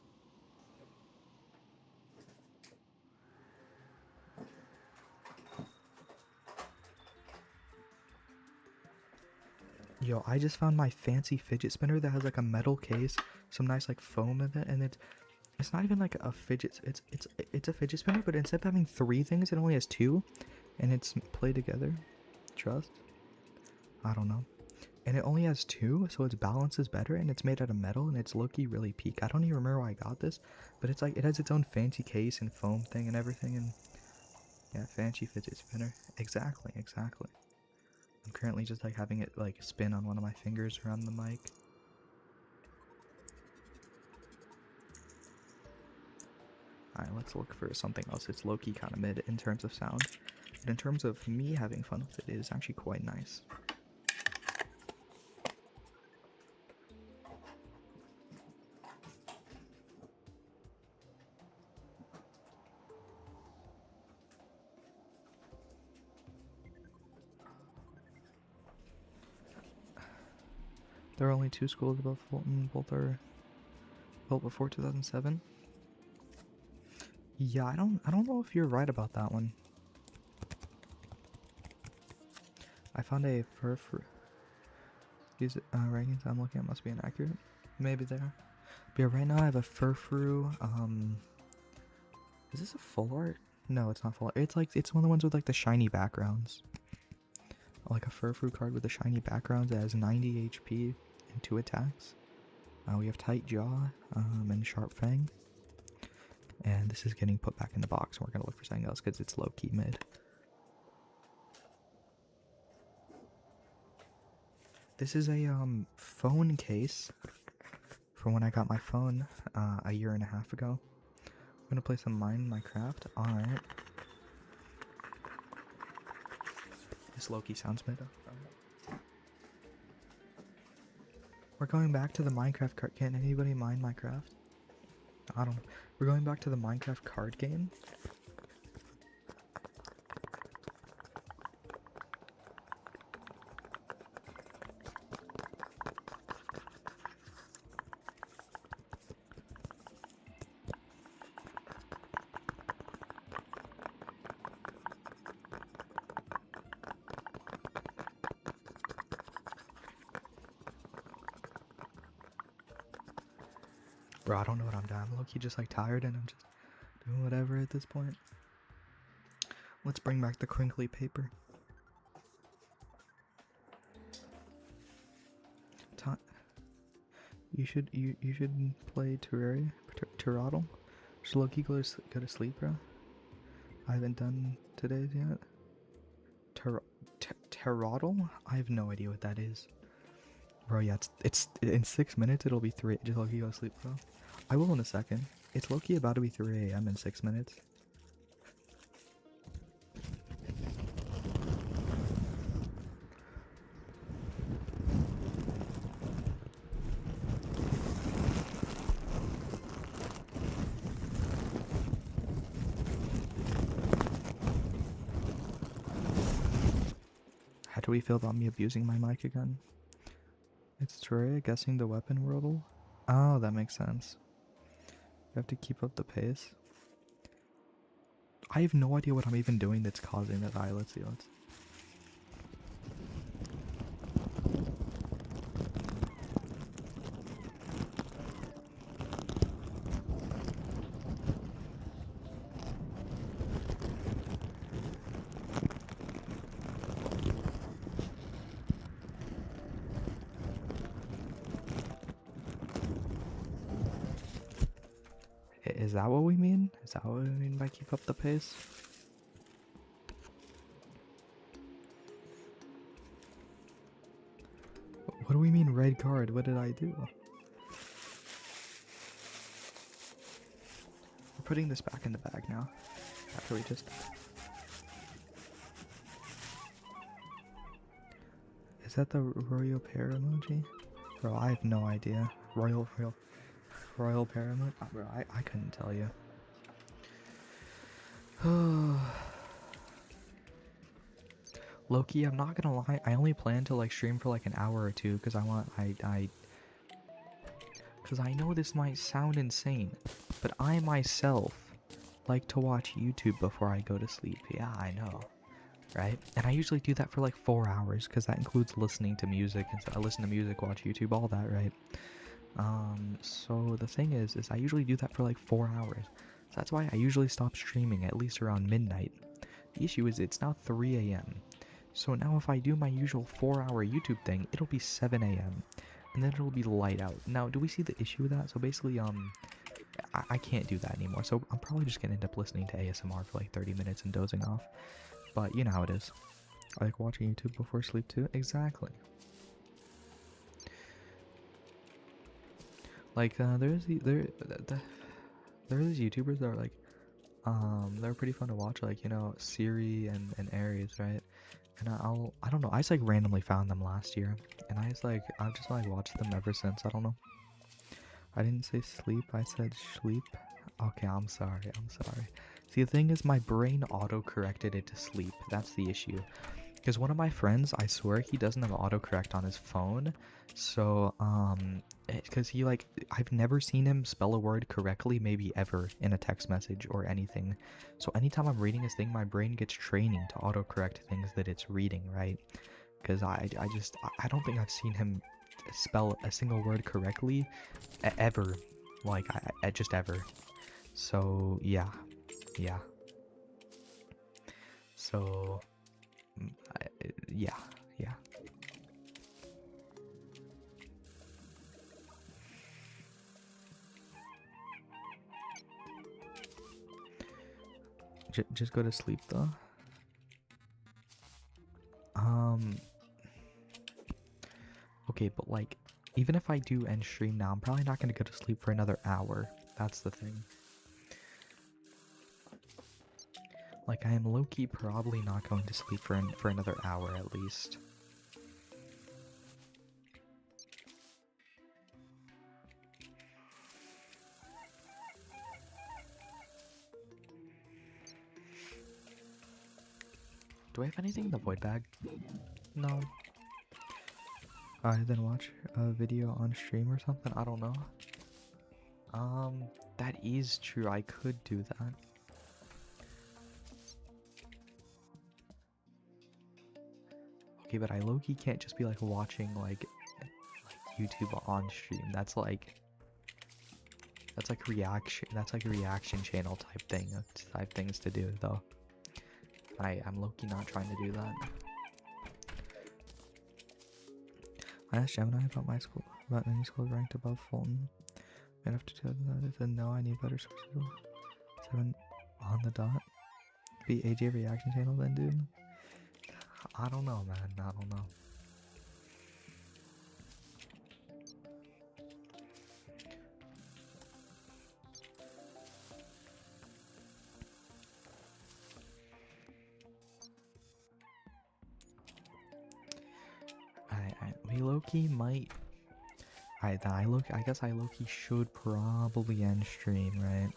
Yo, I just found my fancy fidget spinner that has like a metal case, some nice like foam in it, and it's not even like a fidget. It's a fidget spinner, but instead of having 3 things, it only has 2, and it's played together. Trust? I don't know. And it only has 2, so its balance is better, and it's made out of metal, and it's low-key really peak. I don't even remember where I got this, but it's like it has its own fancy case and foam thing and everything, and yeah, fancy fidget spinner. Exactly. I'm currently just like having it like spin on one of my fingers around the mic. Alright, let's look for something else. It's low-key kind of mid in terms of sound, but in terms of me having fun with it, it is actually quite nice. There are only 2 schools above Fulton. Both are built before 2007. Yeah, I don't know if you're right about that one. I found a fur these rankings I'm looking at must be inaccurate. Maybe they are. But yeah, right now I have a fur. Is this a full art? No, it's not full art. It's one of the ones with like the shiny backgrounds. Like a fur card with the shiny backgrounds that has 90 HP and 2 attacks. We have tight jaw and sharp fang. And this is getting put back in the box. We're gonna look for something else because it's low-key mid. This is a phone case from when I got my phone a year and a half ago. I'm gonna play some Minecraft. Alright. This low-key sounds mid. We're going back to the Minecraft card. Can anybody mine Minecraft? I don't know. We're going back to the Minecraft card game. Bro, I don't know what I'm doing. I'm low-key just like tired and I'm just doing whatever at this point. Let's bring back the crinkly paper. You should play Terraria. Terraria. Should low-key go to sleep, bro. I haven't done today's yet. Terraria? I have no idea what that is. Bro, yeah, it's in 6 minutes it'll be 3. Just low-key go to sleep, bro. I will in a second. It's low-key about to be 3 AM in 6 minutes. How do we feel about me abusing my mic again? It's Terraria guessing the weapon world. Oh, that makes sense. You have to keep up the pace. I have no idea what I'm even doing that's causing that. Alright, let's see. Is that what we mean? Is that what we mean by keep up the pace? What do we mean red card? What did I do? We're putting this back in the bag now. After we just... Is that the royal pear emoji? Bro, I have no idea. Royal pear emoji? Bro, I couldn't tell you. Loki, I'm not gonna lie, I only plan to like stream for like an hour or two because because I know this might sound insane, but I myself like to watch YouTube before I go to sleep. Yeah, I know, right? And I usually do that for like 4 hours because that includes listening to music, and so I listen to music, watch YouTube, all that, right? So the thing is I usually do that for like 4 hours. So that's why I usually stop streaming at least around midnight. The issue is it's now 3 a.m. So now if I do my usual 4-hour YouTube thing, it'll be 7 a.m. And then it'll be light out. Now, do we see the issue with that? So basically, I can't do that anymore. So I'm probably just gonna end up listening to ASMR for like 30 minutes and dozing off. But you know how it is. I like watching YouTube before sleep too. Exactly. Like there are these YouTubers that are like they're pretty fun to watch, like, you know, Siri and Aries, right? And I don't know, I just like randomly found them last year, and I've just like watched them ever since. I don't know. I didn't say sleep, I said sleep. Okay, I'm sorry, I'm sorry. See, the thing is my brain auto-corrected it to sleep. That's the issue. Because one of my friends, I swear he doesn't have autocorrect on his phone. So, because he like, I've never seen him spell a word correctly, maybe ever, in a text message or anything. So anytime I'm reading his thing, my brain gets training to autocorrect things that it's reading, right? Because I don't think I've seen him spell a single word correctly ever. Like, just ever. So, yeah. Yeah. So, yeah. Yeah. Just go to sleep though. Um. Okay, but like, even if I do end stream now, I'm probably not gonna go to sleep for another hour. That's the thing. Like, I am low-key probably not going to sleep for another hour at least. Do I have anything in the void bag? No. Alright, then watch a video on stream or something. I don't know. That is true. I could do that. Okay, but I low-key can't just be like watching like YouTube on stream. That's like reaction. That's like a reaction channel type thing. Type things to do though. I'm low-key not trying to do that. I asked Gemini about my school, about any school ranked above Fulton. And after 2009, I said no, I need better sources. 7 on the dot. Be AJ reaction channel then, dude. I don't know, man. I don't know. We low-key might. I guess I low-key should probably end stream, right?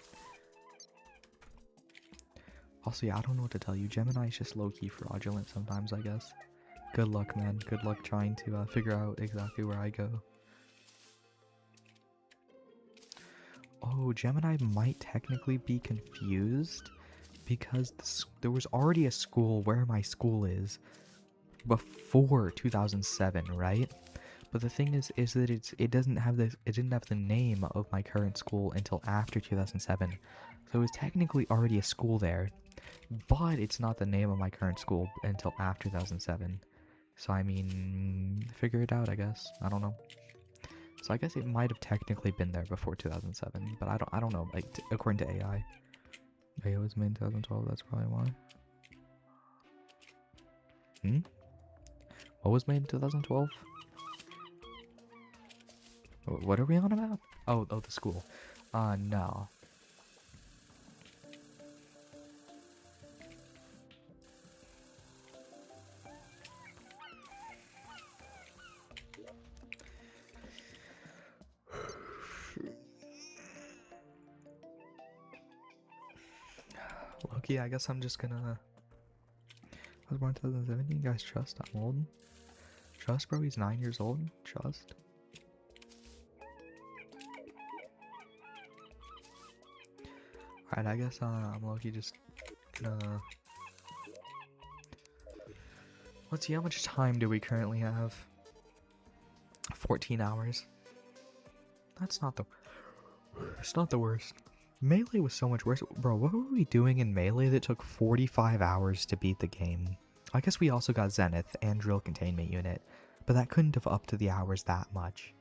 Also, yeah, I don't know what to tell you. Gemini is just low-key fraudulent sometimes, I guess. Good luck, man. Good luck trying to figure out exactly where I go. Oh, Gemini might technically be confused because there was already a school where my school is before 2007, right? But the thing is that it didn't have the name of my current school until after 2007. So it was technically already a school there, but it's not the name of my current school until after 2007. So I mean, figure it out, I guess. I don't know. So I guess it might have technically been there before 2007, but I don't know. Like according to AI, it was made in 2012. That's probably why. What was made in 2012? What are we on about? Oh, the school. No. Okay, I guess I'm just gonna I was born in 2017. Guys, trust. I'm old. Trust, bro. He's 9 years old. Trust. Alright, I guess I'm low-key just gonna... Let's see, how much time do we currently have? 14 hours. That's not the... It's not the worst. Melee was so much worse. Bro, what were we doing in Melee that took 45 hours to beat the game? I guess we also got Zenith and Drill Containment Unit, but that couldn't have upped to the hours that much.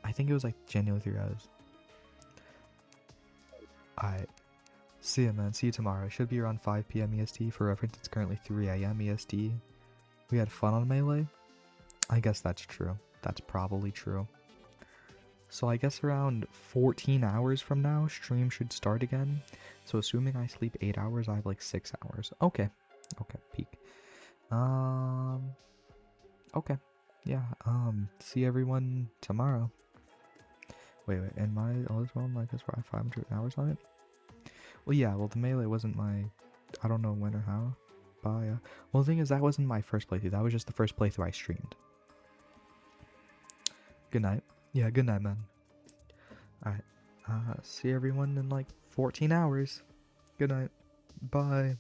I think it was like genuinely 3 hours. Alright. See ya, man. See you tomorrow. It should be around 5 PM EST. For reference, it's currently 3 AM EST. We had fun on Melee? I guess that's true. That's probably true. So I guess around 14 hours from now, stream should start again. So assuming I sleep 8 hours, I have like 6 hours. Okay. Okay, peak. Okay. Yeah, see everyone tomorrow. Wait, and my oldest one, I guess I have 500 hours on it? Well, yeah, well, the Melee wasn't my... I don't know when or how. But, yeah. Well, the thing is, that wasn't my first playthrough. That was just the first playthrough I streamed. Good night. Yeah, good night, man. Alright. See everyone in like 14 hours. Good night. Bye.